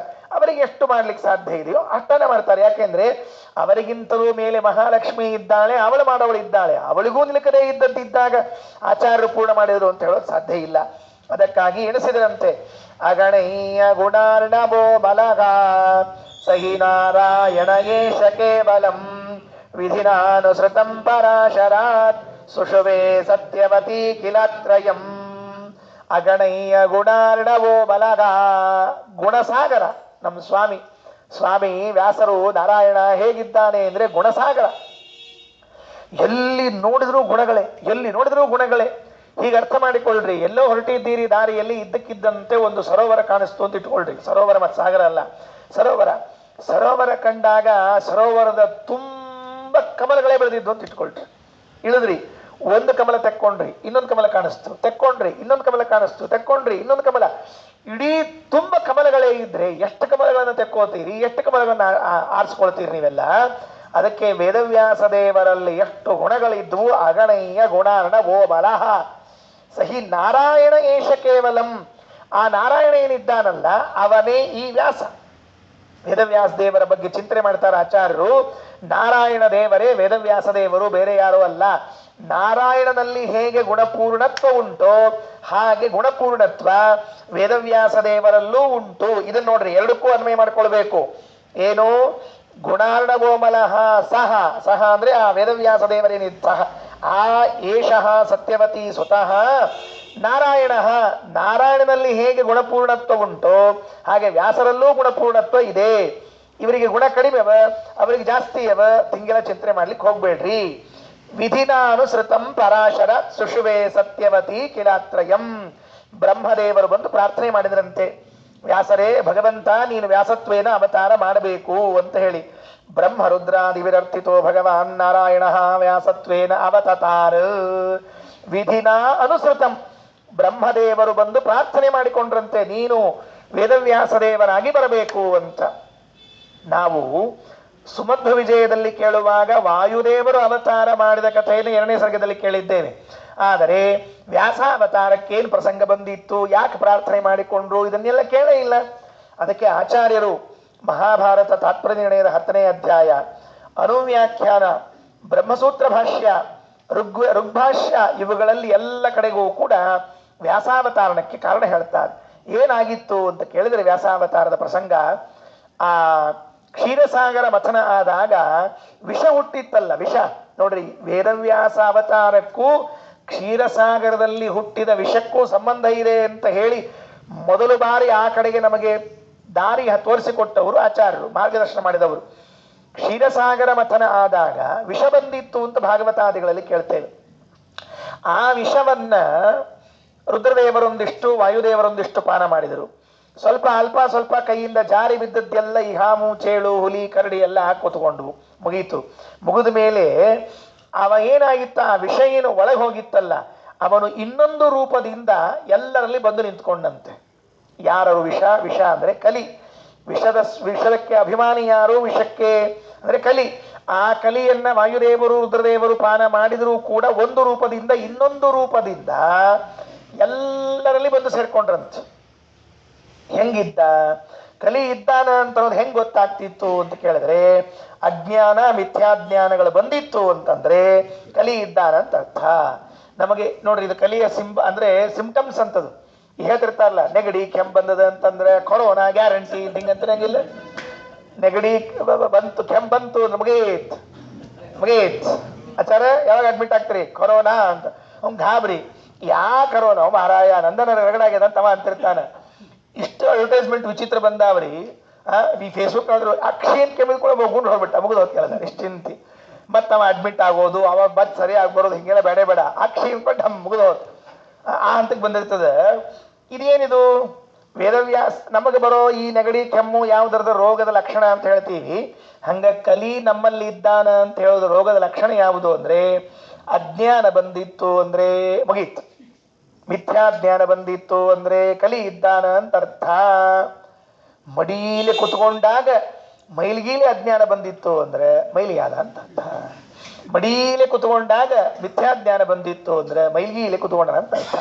ಅವರಿಗೆ ಎಷ್ಟು ಮಾಡ್ಲಿಕ್ಕೆ ಸಾಧ್ಯ ಇದೆಯೋ ಅಷ್ಟನ್ನ ಮಾಡ್ತಾರೆ. ಯಾಕೆಂದ್ರೆ ಅವರಿಗಿಂತಲೂ ಮೇಲೆ ಮಹಾಲಕ್ಷ್ಮಿ ಇದ್ದಾಳೆ, ಅವಳು ಮಾಡೋವಳಿದ್ದಾಳೆ. ಅವಳಿಗೂ ನಿಲುಕದೇ ಇದ್ದಾಗ ಆಚಾರ್ಯರು ಪೂರ್ಣ ಮಾಡಿದ್ರು ಅಂತ ಹೇಳೋದು ಸಾಧ್ಯ ಇಲ್ಲ. ಅದಕ್ಕಾಗಿ ಎಣಿಸಿದ್ರಂತೆ. ಅಗಣೀಯ ಗುಣಾರ್ಣವೋ ಬಲಗ ಸಹಿ ನಾರಾಯಣ ಯೇಷ ಕೇವಲಂ ವಿಧಿನಾನುಸೃತಂ ಪರಾಶರಾತ್ ಸುಷುವೆ ಸತ್ಯವತಿ ಕಿಲತ್ರಯಂ. ಅಗಣೀಯ ಗುಣಾರ್ಣವೋ ಬಲಗ, ಗುಣಸಾಗರ ನಮ್ಮ ಸ್ವಾಮಿ ವ್ಯಾಸರು. ನಾರಾಯಣ ಹೇಗಿದ್ದಾನೆ ಅಂದ್ರೆ ಗುಣಸಾಗರ. ಎಲ್ಲಿ ನೋಡಿದ್ರು ಗುಣಗಳೇ. ಹೀಗೆ ಅರ್ಥ ಮಾಡಿಕೊಳ್ಳ್ರಿ. ಎಲ್ಲೋ ಹೊರಟಿದ್ದೀರಿ, ದಾರಿಯಲ್ಲಿ ಇದ್ದಕ್ಕಿದ್ದಂತೆ ಒಂದು ಸರೋವರ ಕಾಣಿಸ್ತು ಅಂತ ಇಟ್ಕೊಳ್ರಿ. ಸರೋವರ ಮತ್ತು ಸಾಗರ ಅಲ್ಲ, ಸರೋವರ ಕಂಡಾಗ ಸರೋವರದ ತುಂಬ ಕಮಲಗಳೇ ಬೆಳೆದಿದ್ದು ಅಂತ ಇಟ್ಕೊಳ್ರಿ. ಇಳಿದ್ರಿ, ಒಂದು ಕಮಲ ತೆಕ್ಕೊಂಡ್ರಿ ಇನ್ನೊಂದು ಕಮಲ ಕಾಣಿಸ್ತು, ತೆಕ್ಕೊಂಡ್ರಿ ಇನ್ನೊಂದು ಕಮಲ ಕಾಣಿಸ್ತು, ತೆಕ್ಕೊಂಡ್ರಿ ಇನ್ನೊಂದು ಕಮಲ. ಇಡೀ ತುಂಬ ಕಮಲಗಳೇ ಇದ್ರೆ ಎಷ್ಟು ಕಮಲಗಳನ್ನು ತೆಕ್ಕೋತೀರಿ, ಎಷ್ಟು ಕಮಲಗಳನ್ನು ಆರಿಸ್ಕೊಳ್ತೀರಿ ನೀವೆಲ್ಲ. ಅದಕ್ಕೆ ವೇದವ್ಯಾಸ ದೇವರಲ್ಲಿ ಎಷ್ಟು ಗುಣಗಳಿದ್ವು. ಅಗಣೀಯ ಗುಣಾರ್ಣ ಓ ಬಲಹ ಸಹಿ ನಾರಾಯಣ ಏಷ ಕೇವಲಂ. ಆ ನಾರಾಯಣ ಏನಿದ್ದಾನಲ್ಲ ಅವನೇ ಈ ವ್ಯಾಸ. ವೇದವ್ಯಾಸ ದೇವರ ಬಗ್ಗೆ ಚಿಂತನೆ ಮಾಡ್ತಾರೆ ಆಚಾರ್ಯರು. ನಾರಾಯಣ ದೇವರೇ ವೇದವ್ಯಾಸ ದೇವರು, ಬೇರೆ ಯಾರೂ ಅಲ್ಲ. ನಾರಾಯಣನಲ್ಲಿ ಹೇಗೆ ಗುಣಪೂರ್ಣತ್ವ ಉಂಟೋ ಹಾಗೆ ಗುಣಪೂರ್ಣತ್ವ ವೇದವ್ಯಾಸ ದೇವರಲ್ಲೂ ಉಂಟು. ಇದನ್ನ ನೋಡ್ರಿ, ಎರಡಕ್ಕೂ ಅನ್ವಯ ಮಾಡ್ಕೊಳ್ಬೇಕು. ಏನು? ಗುಣಾರ್ಣಗೋಮಲಃ ಸಹ, ಸಹ ಅಂದ್ರೆ ಆ ವೇದವ್ಯಾಸ ದೇವರೇನಿದ್ ಸಹ ಆ ಏಷಃ ಸತ್ಯವತಿ ಸ್ವತಃ ನಾರಾಯಣ. ನಾರಾಯಣನಲ್ಲಿ ಹೇಗೆ ಗುಣಪೂರ್ಣತ್ವ ಉಂಟೋ ಹಾಗೆ ವ್ಯಾಸರಲ್ಲೂ ಗುಣಪೂರ್ಣತ್ವ ಇದೆ. ಇವರಿಗೆ ಗುಣ ಕಡಿಮೆ ಅವ, ಅವರಿಗೆ ಜಾಸ್ತಿ ಅವ, ಹಿಂಗೆಲ್ಲ ಚಿಂತನೆ ಮಾಡ್ಲಿಕ್ಕೆ ಹೋಗ್ಬೇಡ್ರಿ. ವಿಧಿನಾನುಸೃತಂ ಪರಾಶರ ಸುಷುವೆ ಸತ್ಯವತಿ ಕಿಲಾತ್ರಯಂ. ಬ್ರಹ್ಮದೇವರು ಬಂದು ಪ್ರಾರ್ಥನೆ ಮಾಡಿದ್ರಂತೆ, ವ್ಯಾಸರೇ ಭಗವಂತ ನೀನು ವ್ಯಾಸತ್ವೇನ ಅವತಾರ ಮಾಡಬೇಕು ಅಂತ ಹೇಳಿ. ಬ್ರಹ್ಮ ರುದ್ರಾದಿ ವಿರರ್ಥಿತೋ ಭಗವಾನ್ ನಾರಾಯಣ ವ್ಯಾಸತ್ವೇನ ಅವತಾರ ವಿಧಿನಾ ಅನುಸೃತಂ. ಬ್ರಹ್ಮದೇವರು ಬಂದು ಪ್ರಾರ್ಥನೆ ಮಾಡಿಕೊಂಡ್ರಂತೆ, ನೀನು ವೇದವ್ಯಾಸ ದೇವರಾಗಿ ಬರಬೇಕು ಅಂತ. ನಾವು ಸುಮಧ್ವ ವಿಜಯದಲ್ಲಿ ಕೇಳುವಾಗ ವಾಯುದೇವರು ಅವತಾರ ಮಾಡಿದ ಕಥೆಯನ್ನು 2ನೇ ಸರ್ಗದಲ್ಲಿ ಕೇಳಿದ್ದೇವೆ. ಆದರೆ ವ್ಯಾಸ ಅವತಾರಕ್ಕೇನು ಪ್ರಸಂಗ ಬಂದಿತ್ತು, ಯಾಕೆ ಪ್ರಾರ್ಥನೆ ಮಾಡಿಕೊಂಡ್ರು, ಇದನ್ನೆಲ್ಲ ಕೇಳೇ ಇಲ್ಲ. ಅದಕ್ಕೆ ಆಚಾರ್ಯರು ಮಹಾಭಾರತ ತಾತ್ಪರ್ಯ ನಿರ್ಣಯದ 10ನೇ ಅಧ್ಯಾಯ, ಅನುವ್ಯಾಖ್ಯಾನ, ಬ್ರಹ್ಮಸೂತ್ರ ಭಾಷ್ಯ, ಋಗ್ಭಾಷ್ಯ ಇವುಗಳಲ್ಲಿ ಎಲ್ಲ ಕಡೆಗೂ ಕೂಡ ವ್ಯಾಸಾವತಾರಣಕ್ಕೆ ಕಾರಣ ಹೇಳ್ತಾರೆ. ಏನಾಗಿತ್ತು ಅಂತ ಕೇಳಿದರೆ ವ್ಯಾಸಾವತಾರದ ಪ್ರಸಂಗ, ಆ ಕ್ಷೀರಸಾಗರ ಮಥನ ಆದಾಗ ವಿಷ ಹುಟ್ಟಿತ್ತಲ್ಲ, ವಿಷ ನೋಡ್ರಿ, ವೇದವ್ಯಾಸ ಅವತಾರಕ್ಕೂ ಕ್ಷೀರಸಾಗರದಲ್ಲಿ ಹುಟ್ಟಿದ ವಿಷಕ್ಕೂ ಸಂಬಂಧ ಇದೆ ಅಂತ ಹೇಳಿ ಮೊದಲು ಬಾರಿ ಆ ಕಡೆಗೆ ನಮಗೆ ದಾರಿ ತೋರಿಸಿಕೊಟ್ಟವರು ಆಚಾರ್ಯರು, ಮಾರ್ಗದರ್ಶನ ಮಾಡಿದವರು. ಕ್ಷೀರಸಾಗರ ಮಥನ ಆದಾಗ ವಿಷ ಬಂದಿತ್ತು ಅಂತ ಭಾಗವತಾದಿಗಳಲ್ಲಿ ಕೇಳ್ತೇವೆ. ಆ ವಿಷವನ್ನ ರುದ್ರದೇವರೊಂದಿಷ್ಟು ವಾಯುದೇವರೊಂದಿಷ್ಟು ಪಾನ ಮಾಡಿದರು. ಸ್ವಲ್ಪ ಅಲ್ಪ ಸ್ವಲ್ಪ ಕೈಯಿಂದ ಜಾರಿ ಬಿದ್ದದ್ದೆಲ್ಲ ಈ ಹಾಮು, ಚೇಳು, ಹುಲಿ, ಕರಡಿ ಎಲ್ಲ ಹಾಕೊತ್ಕೊಂಡು ಮುಗೀತು. ಮುಗಿದ ಮೇಲೆ ಅವ ಏನಾಗಿತ್ತ, ಆ ವಿಷ ಏನು ಒಳಗೆ ಹೋಗಿತ್ತಲ್ಲ, ಅವನು ಇನ್ನೊಂದು ರೂಪದಿಂದ ಎಲ್ಲರಲ್ಲಿ ಬಂದು ನಿಂತ್ಕೊಂಡಂತೆ. ಯಾರು ವಿಷ? ವಿಷ ಅಂದ್ರೆ ಕಲಿ. ವಿಷದಕ್ಕೆ ಅಭಿಮಾನಿ ಯಾರು? ವಿಷಕ್ಕೆ ಅಂದ್ರೆ ಕಲಿ. ಆ ಕಲಿಯನ್ನ ವಾಯುದೇವರು ರುದ್ರದೇವರು ಪಾನ ಮಾಡಿದರೂ ಕೂಡ ಒಂದು ರೂಪದಿಂದ ಇನ್ನೊಂದು ರೂಪದಿಂದ ಎಲ್ಲರಲ್ಲಿ ಬಂದು ಸೇರ್ಕೊಂಡ್ರಂತೆ. ಹೆಂಗಿದ್ದ? ಕಲಿ ಇದ್ದಾನ ಅಂತ ಹೆಂಗ್ ಗೊತ್ತಾಗ್ತಿತ್ತು ಅಂತ ಕೇಳಿದ್ರೆ, ಅಜ್ಞಾನ ಮಿಥ್ಯಾಜ್ಞಾನಗಳು ಬಂದಿತ್ತು ಅಂತಂದ್ರೆ ಕಲಿ ಇದ್ದಾನ ಅಂತ ಅರ್ಥ. ನಮಗೆ ನೋಡ್ರಿ, ಇದು ಕಲಿಯ ಅಂದ್ರೆ ಸಿಂಪ್ಟಮ್ಸ್ ಅಂತದು. ಹೇಳ್ತಿರ್ತಾರಲ್ಲ, ನೆಗಡಿ ಕೆಮ್ಮು ಬಂದದ ಅಂತಂದ್ರೆ ಕೊರೋನಾ ಗ್ಯಾರಂಟಿ ಹಿಂಗಂತ ಹಂಗಿಲ್ಲ. ನೆಗಡಿ ಬಂತು, ಕೆಮ್ಮು ಬಂತು, ಮುಗೀತ್ ಆಚಾರ ಯಾವಾಗ ಅಡ್ಮಿಟ್ ಆಗ್ತೀರಿ? ಕೊರೋನಾ ಅಂತ. ಅವ್ನು ಗಾಬರಿ, ಯಾ ಕರೋನಾ ಮಹಾರಾಯ ನಂದನ ರಗಡಾಗ್ಯದ ಅಂತ ಅವ ಅಂತಿರ್ತಾನ. ಇಷ್ಟು ಅಡ್ವರ್ಟೈಸ್ಮೆಂಟ್ ವಿಚಿತ್ರ ಬಂದಾವ್ರಿ. ಈ ಫೇಸ್ಬುಕ್ ನೋಡಿದ್ರು ಅಕ್ಷಯನ್ ಕೆಮಿದ್ಕೊಳ್ಳೋ ಮುಗ್ಕೊಂಡು ಹೋಗ್ಬಿಟ್ಟ, ಮುಗಿದು ಹೋಗ್ತಿಲ್ಲ ನಿಶ್ಚಿಂತಿ. ಮತ್ತ ಅವ ಅಡ್ಮಿಟ್ ಆಗೋದು, ಅವಾಗ ಬತ್ ಸರಿ ಆಗ್ಬರೋದು, ಹಿಂಗೆಲ್ಲ ಬೇಡ ಅಕ್ಷಯನ್ ಕೊಟ್ಟು ಮುಗಿದು ಹೋದ್ ಆ ಹಂತಕ್ಕೆ ಬಂದಿರ್ತದೆ. ಇದೇನಿದು? ವೇದವ್ಯಾಸ ನಮಗೆ ಬರೋ ಈ ನೆಗಡಿ ಕೆಮ್ಮು ಯಾವುದರದ ರೋಗದ ಲಕ್ಷಣ ಅಂತ ಹೇಳ್ತೀವಿ. ಹಂಗ ಕಲಿ ನಮ್ಮಲ್ಲಿ ಇದ್ದಾನ ಅಂತ ಹೇಳೋದು ರೋಗದ ಲಕ್ಷಣ ಯಾವುದು ಅಂದ್ರೆ, ಅಜ್ಞಾನ ಬಂದಿತ್ತು ಅಂದ್ರೆ ಮುಗೀತು. ಮಿಥ್ಯಾಜ್ಞಾನ ಬಂದಿತ್ತು ಅಂದ್ರೆ ಕಲಿ ಇದ್ದಾನ ಅಂತ ಅರ್ಥ. ಮಡೀಲಿ ಕುತ್ಕೊಂಡಾಗ ಮೈಲ್ಗೀಲಿ ಅಜ್ಞಾನ ಬಂದಿತ್ತು ಅಂದ್ರೆ ಮೈಲಿಯಾದ ಅಂತ ಅರ್ಥ. ಮಡೀಲೆ ಕುತ್ಕೊಂಡಾಗ ಮಿಥ್ಯಾಜ್ಞಾನ ಬಂದಿತ್ತು ಅಂದ್ರೆ ಮೈಲ್ಗೀಲೆ ಕುತ್ಕೊಂಡ ಅಂತ ಅರ್ಥ.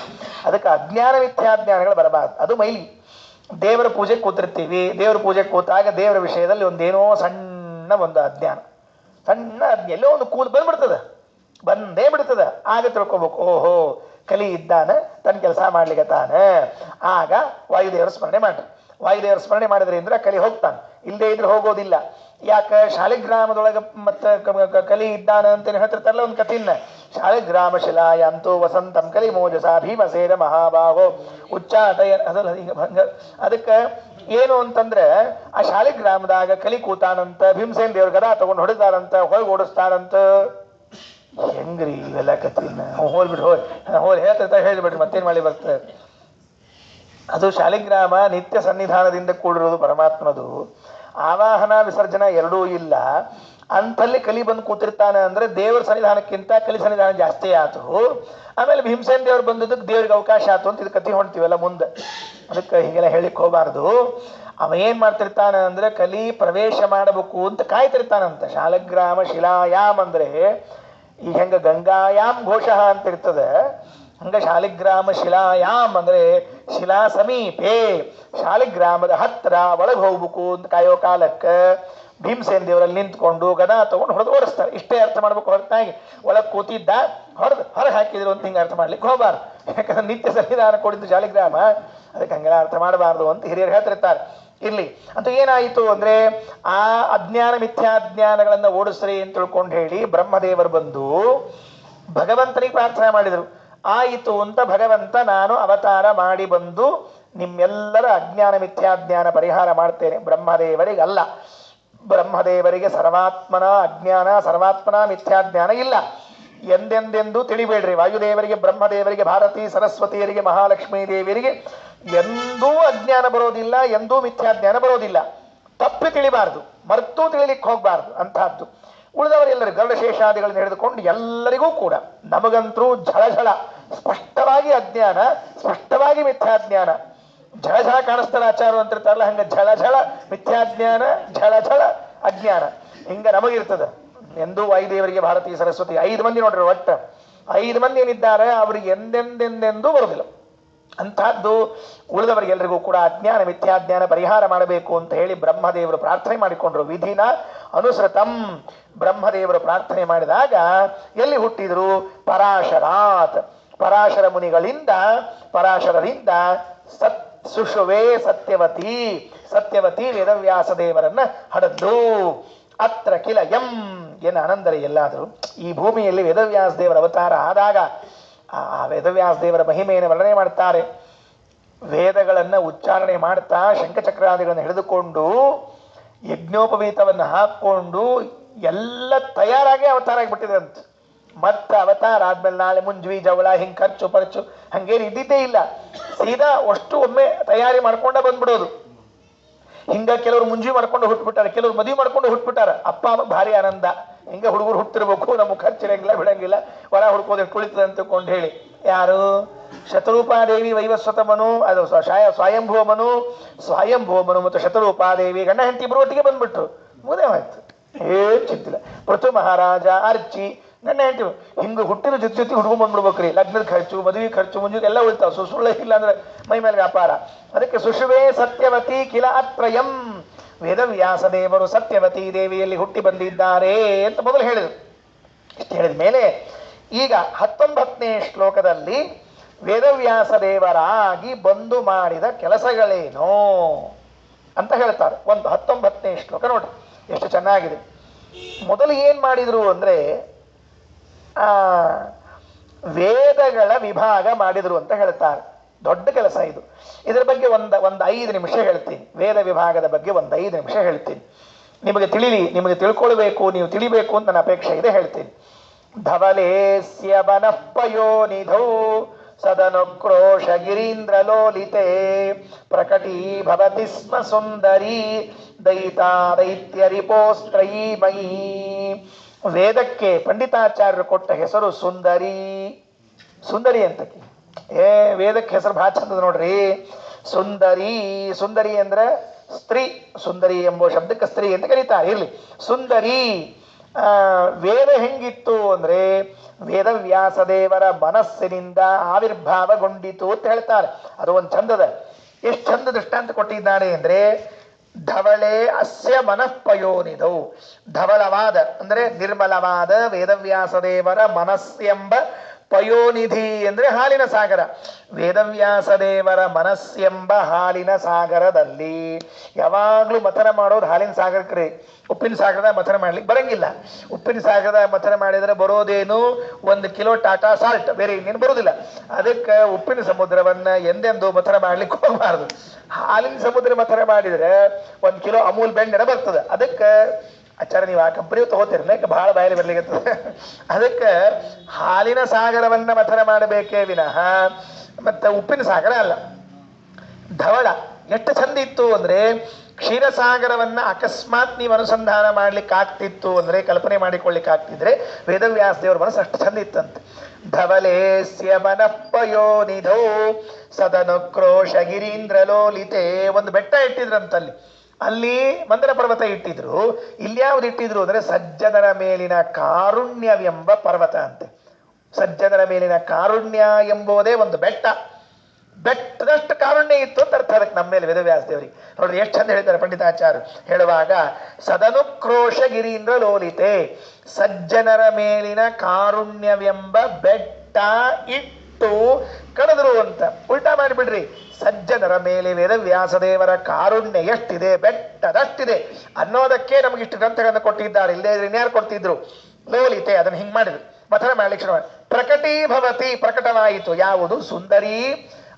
ಅದಕ್ಕೆ ಅಜ್ಞಾನ ಮಿಥ್ಯಾಜ್ಞಾನಗಳು ಬರಬಾರ್ದು, ಅದು ಮೈಲಿ. ದೇವರ ಪೂಜೆಗೆ ಕೂತಿರ್ತೀವಿ, ದೇವರ ಪೂಜೆಗೆ ಕೂತಾಗ ದೇವರ ವಿಷಯದಲ್ಲಿ ಒಂದೇನೋ ಸಣ್ಣ ಒಂದು ಅಜ್ಞಾನ, ಸಣ್ಣ ಎಲ್ಲೋ ಒಂದು ಕೂಲ್ ಬಂದೇ ಬಿಡ್ತದ. ಆಗ ತಿಳ್ಕೊಬೇಕು, ಓಹೋ ಕಲಿ ಇದ್ದಾನ, ತನ್ನ ಕೆಲಸ ಮಾಡ್ಲಿಕ್ಕೆ ತಾನ. ಆಗ ವಾಯುದೇವರ ಸ್ಮರಣೆ ಮಾಡ್ರಿ. ವಾಯುದೇವರ ಸ್ಮರಣೆ ಮಾಡಿದ್ರಿ ಅಂದ್ರೆ ಕಲಿ ಹೋಗ್ತಾನೆ, ಇಲ್ಲದೆ ಇದ್ರೆ ಹೋಗೋದಿಲ್ಲ. ಯಾಕೆ? ಶಾಲಿಗ್ರಾಮದೊಳಗೆ ಮತ್ತೆ ಕಲಿ ಇದ್ದಾನ ಅಂತ ಹೇಳ್ತಿರ್ತಾರಲ್ಲ ಒಂದು ಕಥೆಯನ್ನ. ಶಾಲಿಗ್ರಾಮ ಶಿಲಾಯಾಂತೋ ವಸಂತಂ ಕಲಿ ಮೋಜಸ ಭೀಮಸೇನ ಮಹಾಬಾಹೋ ಉಚ್ಚಾಟಯ. ಅದಕ್ಕೆ ಏನು ಅಂತಂದ್ರೆ, ಆ ಶಾಲಿಗ್ರಾಮದಾಗ ಕಲಿ ಕೂತಾನಂತ, ಭೀಮಸೇನ್ ದೇವ್ರ ಗದಾ ತಗೊಂಡು ಹೊಡಿತಾರಂತ, ಹೊಳಗೆ ಓಡಿಸ್ತಾರಂತ. ಹೆಂಗ್ರಿ ಇವೆಲ್ಲ ಕಥೆಯನ್ನ? ಹೋಗ್ಬಿಟ್ಟು ಹೋಗಿ ಹೇಳ್ತಿರ್ತಾರೆ, ಹೇಳಿಬಿಟ್ರಿ ಮತ್ತೇನ್ ಮಾಡಿ ಬರ್ತದೆ. ಅದು ಶಾಲಿಗ್ರಾಮ ನಿತ್ಯ ಸನ್ನಿಧಾನದಿಂದ ಕೂಡಿರೋದು ಪರಮಾತ್ಮದು. ಆವಾಹನ ವಿಸರ್ಜನ ಎರಡೂ ಇಲ್ಲ. ಅಂಥಲ್ಲಿ ಕಲಿ ಬಂದು ಕೂತಿರ್ತಾನೆ ಅಂದ್ರೆ ದೇವರ ಸನ್ನಿಧಾನಕ್ಕಿಂತ ಕಲಿ ಸನ್ನಿಧಾನ ಜಾಸ್ತಿ ಆಯ್ತು. ಆಮೇಲೆ ಭೀಮಸೇನ್ ದೇವ್ರು ಬಂದದಕ್ಕೆ ದೇವ್ರಿಗೆ ಅವಕಾಶ ಆಯ್ತು ಅಂತ ಇದು ಕಥೆ ಹೊಂಡ್ತೀವಲ್ಲ ಮುಂದೆ. ಅದಕ್ಕೆ ಹೀಗೆಲ್ಲ ಹೇಳಿಕ್ ಹೋಗಬಾರ್ದು. ಅವ ಏನ್ ಮಾಡ್ತಿರ್ತಾನ ಅಂದ್ರೆ ಕಲಿ ಪ್ರವೇಶ ಮಾಡಬೇಕು ಅಂತ ಕಾಯ್ತಿರ್ತಾನಂತ. ಶಾಲಗ್ರಾಮ ಶಿಲಾಯಾಮ್ ಅಂದ್ರೆ ಈಗ ಹೆಂಗ ಗಂಗಾಯಾಮ್ ಘೋಷಃ ಅಂತ ಇರ್ತದೆ, ಹಂಗ ಶಾಲಿಗ್ರಾಮ ಶಿಲಾಯಾಮ್ ಅಂದ್ರೆ ಶಿಲಾ ಸಮೀಪೆ, ಶಾಲಿಗ್ರಾಮದ ಹತ್ರ ಒಳಗೆ ಹೋಗ್ಬೇಕು ಅಂತ ಕಾಯೋ ಕಾಲಕ್ಕೆ ಭೀಮಸೇನ್ ದೇವರಲ್ಲಿ ನಿಂತ್ಕೊಂಡು ಗದಾ ತಗೊಂಡು ಹೊಡೆದು ಓಡಿಸ್ತಾರೆ. ಇಷ್ಟೇ ಅರ್ಥ ಮಾಡ್ಬೇಕು ಹೊರತಾಗಿ ಒಳಗೆ ಕೂತಿದ್ದ ಹೊರಗೆ ಹಾಕಿದ್ರು ಅಂತ ಹಿಂಗೆ ಅರ್ಥ ಮಾಡ್ಲಿಕ್ಕೆ ಹೋಗಬಾರ್ದು. ಯಾಕಂದ್ರೆ ನಿತ್ಯ ಸನ್ನಿಧಾನ ಕೊಡಿದ್ದು ಶಾಲಿಗ್ರಾಮ, ಅದಕ್ಕೆ ಹಂಗೆಲ್ಲ ಅರ್ಥ ಮಾಡಬಾರ್ದು ಅಂತ ಹಿರಿಯರು ಹೇಳ್ತಿರ್ತಾರೆ. ಇಲ್ಲಿ ಅಂತ ಏನಾಯಿತು ಅಂದ್ರೆ ಆ ಅಜ್ಞಾನ ಮಿಥ್ಯಾಜ್ಞಾನಗಳನ್ನ ಓಡಿಸ್ರಿ ಅಂತ ತಿಳ್ಕೊಂಡು ಹೇಳಿ ಬ್ರಹ್ಮದೇವರು ಬಂದು ಭಗವಂತನಿಗೆ ಪ್ರಾರ್ಥನೆ ಮಾಡಿದರು. ಆಯಿತು ಅಂತ ಭಗವಂತ ನಾನು ಅವತಾರ ಮಾಡಿ ಬಂದು ನಿಮ್ಮೆಲ್ಲರ ಅಜ್ಞಾನ ಮಿಥ್ಯಾಜ್ಞಾನ ಪರಿಹಾರ ಮಾಡ್ತೇನೆ. ಬ್ರಹ್ಮದೇವರಿಗೆ ಅಲ್ಲ, ಬ್ರಹ್ಮದೇವರಿಗೆ ಸರ್ವಾತ್ಮನ ಅಜ್ಞಾನ ಸರ್ವಾತ್ಮನ ಮಿಥ್ಯಾಜ್ಞಾನ ಇಲ್ಲ ಎಂದೆಂದೆಂದೂ ತಿಳಿಬೇಡ್ರಿ. ವಾಯುದೇವರಿಗೆ, ಬ್ರಹ್ಮದೇವರಿಗೆ, ಭಾರತಿ ಸರಸ್ವತಿಯರಿಗೆ, ಮಹಾಲಕ್ಷ್ಮೀ ದೇವಿಯರಿಗೆ ಎಂದೂ ಅಜ್ಞಾನ ಬರೋದಿಲ್ಲ, ಎಂದೂ ಮಿಥ್ಯಾಜ್ಞಾನ ಬರೋದಿಲ್ಲ. ತಪ್ಪಿ ತಿಳಿಬಾರ್ದು, ಮರ್ತೂ ತಿಳಿಲಿಕ್ಕೆ ಹೋಗಬಾರ್ದು ಅಂತಹದ್ದು. ಉಳಿದವರೆಲ್ಲರೂ ಗರುಡಶೇಷಾದಿಗಳನ್ನು ಹಿಡಿದುಕೊಂಡು ಎಲ್ಲರಿಗೂ ಕೂಡ ನಮಗಂತರೂ ಝಳಝಳ ಸ್ಪಷ್ಟವಾಗಿ ಅಜ್ಞಾನ, ಸ್ಪಷ್ಟವಾಗಿ ಮಿಥ್ಯಾಜ್ಞಾನ. ಝಳಝಳ ಕಾಣಿಸ್ತಾರ ಆಚಾರ ಅಂತಿರ್ತಾರಲ್ಲ, ಹಂಗ ಝಳಝಳ ಮಿಥ್ಯಾಜ್ಞಾನ, ಝಳಝಳ ಅಜ್ಞಾನ ಹಿಂಗ ನಮಗಿರ್ತದ. ಎಂದೂ ವಾಯುದೇವರಿಗೆ, ಭಾರತೀ ಸರಸ್ವತಿ 5 ಮಂದಿ ನೋಡ್ರಿ, ಒಟ್ಟ 5 ಮಂದಿ ಏನಿದ್ದಾರೆ ಅವ್ರಿಗೆ ಎಂದೆಂದೆಂದೆಂದೂ ಬರುವುದಿಲ್ಲ. ಅಂತಹದ್ದು ಉಳಿದವರಿಗೆಲ್ಲರಿಗೂ ಕೂಡ ಅಜ್ಞಾನ ಮಿಥ್ಯಾಜ್ಞಾನ ಪರಿಹಾರ ಮಾಡಬೇಕು ಅಂತ ಹೇಳಿ ಬ್ರಹ್ಮದೇವರು ಪ್ರಾರ್ಥನೆ ಮಾಡಿಕೊಂಡ್ರು. ವಿಧಿನ ಅನುಸೃತಂ ಬ್ರಹ್ಮದೇವರು ಪ್ರಾರ್ಥನೆ ಮಾಡಿದಾಗ ಎಲ್ಲಿ ಹುಟ್ಟಿದ್ರು? ಪರಾಶರಾತ್, ಪರಾಶರ ಮುನಿಗಳಿಂದ, ಪರಾಶರರಿಂದ ಸುಷುವೆ ಸತ್ಯವತಿ, ಸತ್ಯವತಿ ವೇದವ್ಯಾಸ ದೇವರನ್ನ ಹಡದ್ದು. ಅತ್ರ ಕಿಲ ಎಂ ಏನು ಅನಂದರೆ ಎಲ್ಲಾದರೂ ಈ ಭೂಮಿಯಲ್ಲಿ ವೇದವ್ಯಾಸ ದೇವರ ಅವತಾರ ಆದಾಗ ಆ ವೇದವ್ಯಾಸ ದೇವರ ಮಹಿಮೆಯನ್ನು ವರ್ಣನೆ ಮಾಡ್ತಾರೆ. ವೇದಗಳನ್ನು ಉಚ್ಚಾರಣೆ ಮಾಡ್ತಾ ಶಂಖಚಕ್ರಾದಿಗಳನ್ನು ಹಿಡಿದುಕೊಂಡು ಯಜ್ಞೋಪವೀತವನ್ನು ಹಾಕೊಂಡು ಎಲ್ಲ ತಯಾರಾಗಿ ಅವತಾರ ಆಗಿಬಿಟ್ಟಿದ್ರಂತೆ. ಮತ್ತೆ ಅವತಾರ ಆದ್ಮೇಲೆ ನಾಳೆ ಮುಂಜ್ವಿ ಜವಳ ಹಿಂಗೆ ಖರ್ಚು ಪರ್ಚು ಹಂಗೇನು ಇದ್ದಿದ್ದೇ ಇಲ್ಲ. ಸೀದಾ ಅಷ್ಟು ಒಮ್ಮೆ ತಯಾರಿ ಮಾಡ್ಕೊಂಡ ಬಂದ್ಬಿಡೋದು. ಹಿಂಗ ಕೆಲವರು ಮುಂಜಿ ಮಾಡ್ಕೊಂಡು ಹುಟ್ಬಿಟ್ಟಾರೆ, ಕೆಲವರು ಮದುವೆ ಮಾಡ್ಕೊಂಡು ಹುಟ್ಬಿಟ್ಟಾರ. ಅಪ್ಪ ಅಮ್ಮ ಭಾರಿ ಆನಂದ, ಹಿಂಗ ಹುಡುಗರು ಹುಟ್ಟಿರ್ಬೇಕು, ನಮಗೆ ಖರ್ಚಿರಂಗಿಲ್ಲ ಬಿಡಂಗಿಲ್ಲ, ಹೊರ ಹುಡ್ಕೋದೇ ಕುಳಿತದೆ ಅಂತಕೊಂಡು ಹೇಳಿ. ಯಾರು? ಶತರೂಪಾದೇವಿ ವೈವಸ್ವತಮನು, ಅದು ಸ್ವಯಂಭೂಮನು, ಸ್ವಯಂಭೂಮನು ಮತ್ತು ಶತರೂಪಾದೇವಿ ಗಂಡ ಹೆಂಡತಿ ಇಬ್ಬರು ಒಟ್ಟಿಗೆ ಬಂದ್ಬಿಟ್ರು. ಮುದೇವಾಯ್ತು, ಏನ್ ಚಿಂತಿಲ್ಲ. ಪೃಥು ಮಹಾರಾಜ, ಅರ್ಚಿ ಗಂಡ ಹೆಂಡತಿ ಹಿಂಗ ಹುಟ್ಟಿನ ಜೊತೆ ಜೊತೆ ಹುಡುಗು ಬಂದ್ಬಿಡ್ಬೇಕ್ರಿ. ಲಗ್ನದ ಖರ್ಚು, ಮದುವೆ ಖರ್ಚು, ಮುಂಜಾನೆ ಎಲ್ಲ ಉಳಿತಾವ. ಸುಳ್ಳ ಇಲ್ಲ ಅಂದ್ರೆ ಮೈ ಮೇಲೆ ವ್ಯಾಪಾರ. ಅದಕ್ಕೆ ಸುಷುವೆ ಸತ್ಯವತಿ ಕಿಲ ಅತ್ರಯಂ, ವೇದವ್ಯಾಸ ದೇವರು ಸತ್ಯವತಿ ದೇವಿಯಲ್ಲಿ ಹುಟ್ಟಿ ಬಂದಿದ್ದಾರೆ ಅಂತ ಮೊದಲು ಹೇಳಿದರು. ಇಷ್ಟು ಹೇಳಿದ ಮೇಲೆ ಈಗ 19ನೇ ಶ್ಲೋಕದಲ್ಲಿ ವೇದವ್ಯಾಸ ದೇವರಾಗಿ ಬಂದು ಮಾಡಿದ ಕೆಲಸಗಳೇನು ಅಂತ ಹೇಳ್ತಾರೆ. ಒಂದು 19ನೇ ಶ್ಲೋಕ ನೋಡ್ರಿ ಎಷ್ಟು ಚೆನ್ನಾಗಿದೆ. ಮೊದಲು ಏನ್ ಮಾಡಿದ್ರು ಅಂದ್ರೆ ವೇದಗಳ ವಿಭಾಗ ಮಾಡಿದ್ರು ಅಂತ ಹೇಳ್ತಾರೆ. ದೊಡ್ಡ ಕೆಲಸ ಇದು. ಇದರ ಬಗ್ಗೆ ಒಂದು 5 ನಿಮಿಷ ಹೇಳ್ತೀನಿ. ವೇದ ವಿಭಾಗದ ಬಗ್ಗೆ ಒಂದು 5 ನಿಮಿಷ ಹೇಳ್ತೀನಿ. ನಿಮಗೆ ನಿಮಗೆ ತಿಳ್ಕೊಳ್ಬೇಕು, ನೀವು ತಿಳಿಬೇಕು ಅಂತ ನನ್ನ ಅಪೇಕ್ಷೆ ಇದೆ, ಹೇಳ್ತೀನಿ. ಧವಲೇಸ್ಯ ವನಃಪಯೋನಿಧೌ ಸದನುಕ್ರೋಶ ಗಿರೀಂದ್ರ ಲೋಲಿತೆ ಪ್ರಕಟೀ ಭವತಿ ಸ್ಮ ಸುಂದರಿ ದೈತಾ ದೈತ್ಯರಿಪೋಸ್ತ್ರಯೀ ಮಯೀ. ವೇದಕ್ಕೆ ಪಂಡಿತಾಚಾರ್ಯರು ಕೊಟ್ಟ ಹೆಸರು ಸುಂದರಿ. ಸುಂದರಿ ಅಂತಕ್ಕೆ ವೇದಕ್ಕೆ ಹೆಸರು ಭಾಳ ಚಂದದ ನೋಡ್ರಿ. ಸುಂದರಿ, ಸುಂದರಿ ಅಂದ್ರೆ ಸ್ತ್ರೀ. ಸುಂದರಿ ಎಂಬ ಶಬ್ದಕ್ಕೆ ಸ್ತ್ರೀ ಅಂತ ಕರೀತಾರೆ. ಇರ್ಲಿ, ಸುಂದರಿ. ವೇದ ಹೆಂಗಿತ್ತು ಅಂದ್ರೆ ವೇದವ್ಯಾಸ ದೇವರ ಮನಸ್ಸಿನಿಂದ ಆವಿರ್ಭಾವಗೊಂಡಿತು ಅಂತ ಹೇಳ್ತಾರೆ. ಅದು ಒಂದು ಚಂದದ. ಎಷ್ಟು ಚಂದ ದೃಷ್ಟಾಂತ ಕೊಟ್ಟಿದ್ದಾನೆ ಅಂದ್ರೆ ಧವಳೆ ಅಸ್ಯ ಮನಃಪಯೋನಿಧೌ. ಧವಳವಾದ ಅಂದ್ರೆ ನಿರ್ಮಲವಾದ ವೇದವ್ಯಾಸ ದೇವರ ಮನಸ್ಸೆಂಬ ಪಯೋನಿಧಿ ಅಂದ್ರೆ ಹಾಲಿನ ಸಾಗರ. ವೇದವ್ಯಾಸ ದೇವರ ಮನಸ್ಸೆಂಬ ಹಾಲಿನ ಸಾಗರದಲ್ಲಿ ಯಾವಾಗ್ಲೂ ಮಥನ ಮಾಡೋದು ಹಾಲಿನ ಸಾಗರಕ್ಕೆ. ಉಪ್ಪಿನ ಸಾಗರದ ಮಥನ ಮಾಡ್ಲಿಕ್ಕೆ ಬರಂಗಿಲ್ಲ. ಉಪ್ಪಿನ ಸಾಗರದ ಮಥನ ಮಾಡಿದ್ರೆ ಬರೋದೇನು 1 ಕಿಲೋ ಟಾಟಾ ಸಾಲ್ಟ್, ಬೇರೆ ಇನ್ನೇನು ಬರೋದಿಲ್ಲ. ಅದಕ್ಕೆ ಉಪ್ಪಿನ ಸಮುದ್ರವನ್ನ ಎಂದೆಂದು ಮಥನ ಮಾಡ್ಲಿಕ್ಕೆ ಹೋಗಬಾರ್ದು. ಹಾಲಿನ ಸಮುದ್ರ ಮಥನ ಮಾಡಿದ್ರೆ 1 ಕಿಲೋ ಅಮೂಲ್ ಬೆಣ್ಣೆ ಬರ್ತದೆ. ಅದಕ್ಕೆ ಆಚಾರ್ಯ ನೀವು ಆ ಕಂಪನಿ ತಗೋತಿರಲ್ಲ, ಬಹಳ ಬಾಯಲ್ಲಿ ಬರ್ಲಿಕ್ಕೆ. ಅದಕ್ಕೆ ಹಾಲಿನ ಸಾಗರವನ್ನ ಮಥನ ಮಾಡಬೇಕೇ ವಿನಃ ಮತ್ತೆ ಉಪ್ಪಿನ ಸಾಗರ ಅಲ್ಲ. ಧವಳ ಎಷ್ಟು ಚಂದ ಇತ್ತು ಅಂದ್ರೆ ಕ್ಷೀರಸಾಗರವನ್ನ ಅಕಸ್ಮಾತ್ ನೀವು ಅನುಸಂಧಾನ ಮಾಡ್ಲಿಕ್ಕೆ ಆಗ್ತಿತ್ತು ಅಂದ್ರೆ, ಕಲ್ಪನೆ ಮಾಡಿಕೊಳ್ಳಿಕ್ಕೆ ಆಗ್ತಿದ್ರೆ ವೇದವ್ಯಾಸ ದೇವರ ಮನಸ್ಸು ಅಷ್ಟು ಚಂದ ಇತ್ತಂತೆ. ಧವಲೇಸ್ಯ ಮನಪ್ಪಯೋ ನಿಧೋ ಸದನುಕ್ರೋಶ ಗಿರೀಂದ್ರ ಲೋಲಿತೆ. ಒಂದು ಬೆಟ್ಟ ಇಟ್ಟಿದ್ರಂತಲ್ಲಿ, ಅಲ್ಲಿ ಮಂದರ ಪರ್ವತ ಇಟ್ಟಿದ್ರು. ಇಲ್ಲಿ ಯಾವ್ದು ಇಟ್ಟಿದ್ರು ಅಂದ್ರೆ ಸಜ್ಜನರ ಮೇಲಿನ ಕಾರುಣ್ಯವೆಂಬ ಪರ್ವತ ಅಂತೆ. ಸಜ್ಜನರ ಮೇಲಿನ ಕಾರುಣ್ಯ ಎಂಬುದೇ ಒಂದು ಬೆಟ್ಟ. ಬೆಟ್ಟದಷ್ಟು ಕಾರುಣ್ಯ ಇತ್ತು ಅಂತ ಅರ್ಥ ಅದಕ್ಕೆ ನಮ್ಮ ಮೇಲೆ ವೇದವ್ಯಾಸ ದೇವರಿಗೆ. ನೋಡ್ರಿ ಎಷ್ಟು ಚಂದ ಹೇಳಿದ್ದಾರೆ ಪಂಡಿತಾಚಾರ್ಯ ಹೇಳುವಾಗ, ಸದನುಕ್ರೋಶ ಗಿರೀಂದ್ರ ಲೋಲಿತೆ, ಸಜ್ಜನರ ಮೇಲಿನ ಕಾರುಣ್ಯವೆಂಬ ಬೆಟ್ಟ ಇಟ್ಟು ಕಳೆದ್ರು ಅಂತ. ಉಲ್ಟಾ ಮಾಡಿಬಿಡ್ರಿ, ಸಜ್ಜನರ ಮೇಲೆ ವೇದವ್ಯಾಸದೇವರ ಕಾರುಣ್ಯ ಎಷ್ಟಿದೆ, ಬೆಟ್ಟದಷ್ಟಿದೆ ಅನ್ನೋದಕ್ಕೆ ನಮಗಿಷ್ಟು ಗ್ರಂಥಗಳನ್ನು ಕೊಟ್ಟಿದ್ದಾರೆ. ಇಲ್ಲದೇ ಇನ್ಯಾರು ಕೊಡ್ತಿದ್ರು? ಲೋಲಿತೆ, ಅದನ್ನು ಹಿಂಗೆ ಮಾಡಿದ್ರು. ಮಥನ ಮಾಡ್ಲಿಕ್ಕೆ ಶುರು ಮಾಡಿ, ಪ್ರಕಟೀಭವತಿ, ಪ್ರಕಟವಾಯಿತು. ಯಾವುದು? ಸುಂದರಿ,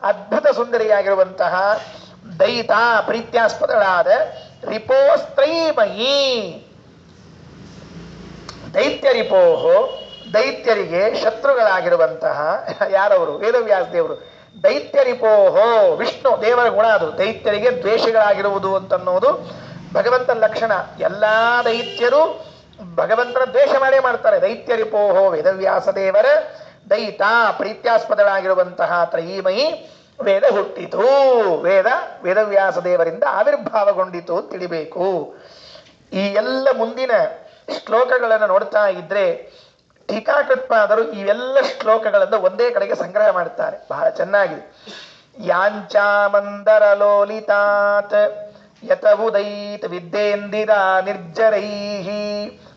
ಅದ್ಭುತ ಸುಂದರಿಯಾಗಿರುವಂತಹ ದೈತ, ಪ್ರೀತ್ಯಾಸ್ಪದಳಾದ ರಿಪೋಸ್ತ್ರೈಮಯಿ, ದೈತ್ಯ ರಿಪೋಹೋ, ದೈತ್ಯರಿಗೆ ಶತ್ರುಗಳಾಗಿರುವಂತಹ ಯಾರವರು? ವೇದವ್ಯಾಸ ದೇವರು. ದೈತ್ಯ ರಿಪೋಹೋ, ವಿಷ್ಣು ದೇವರ ಗುಣ ಅದು. ದೈತ್ಯರಿಗೆ ದ್ವೇಷಗಳಾಗಿರುವುದು ಅಂತನ್ನೋದು ಭಗವಂತನ ಲಕ್ಷಣ. ಎಲ್ಲಾ ದೈತ್ಯರು ಭಗವಂತನ ದ್ವೇಷ ಮಾಡೇ ಮಾಡ್ತಾರೆ. ದೈತ್ಯ ರಿಪೋಹೋ ವೇದವ್ಯಾಸ ದೇವರ ದೈತ, ಪ್ರೀತ್ಯಾಸ್ಪದಳಾಗಿರುವಂತಹ ತ್ರಯೀಮಯಿ ವೇದ ಹುಟ್ಟಿತು. ವೇದವ್ಯಾಸ ದೇವರಿಂದ ಆವಿರ್ಭಾವಗೊಂಡಿತು ಅಂತ ತಿಳಿಬೇಕು. ಈ ಎಲ್ಲ ಮುಂದಿನ ಶ್ಲೋಕಗಳನ್ನು ನೋಡ್ತಾ ಇದ್ರೆ ಟೀಕಾಕೃತ್ಪಾದರು ಇವೆಲ್ಲ ಶ್ಲೋಕಗಳನ್ನು ಒಂದೇ ಕಡೆಗೆ ಸಂಗ್ರಹ ಮಾಡುತ್ತಾರೆ. ಬಹಳ ಚೆನ್ನಾಗಿದೆ. ಯಾಂಚಾಮಂದರ ಲೋಲಿತಾತ್ ಯತವುದೈತ್ ವಿದ್ಯೇಂದಿರ ನಿರ್ಜರೈಹಿ.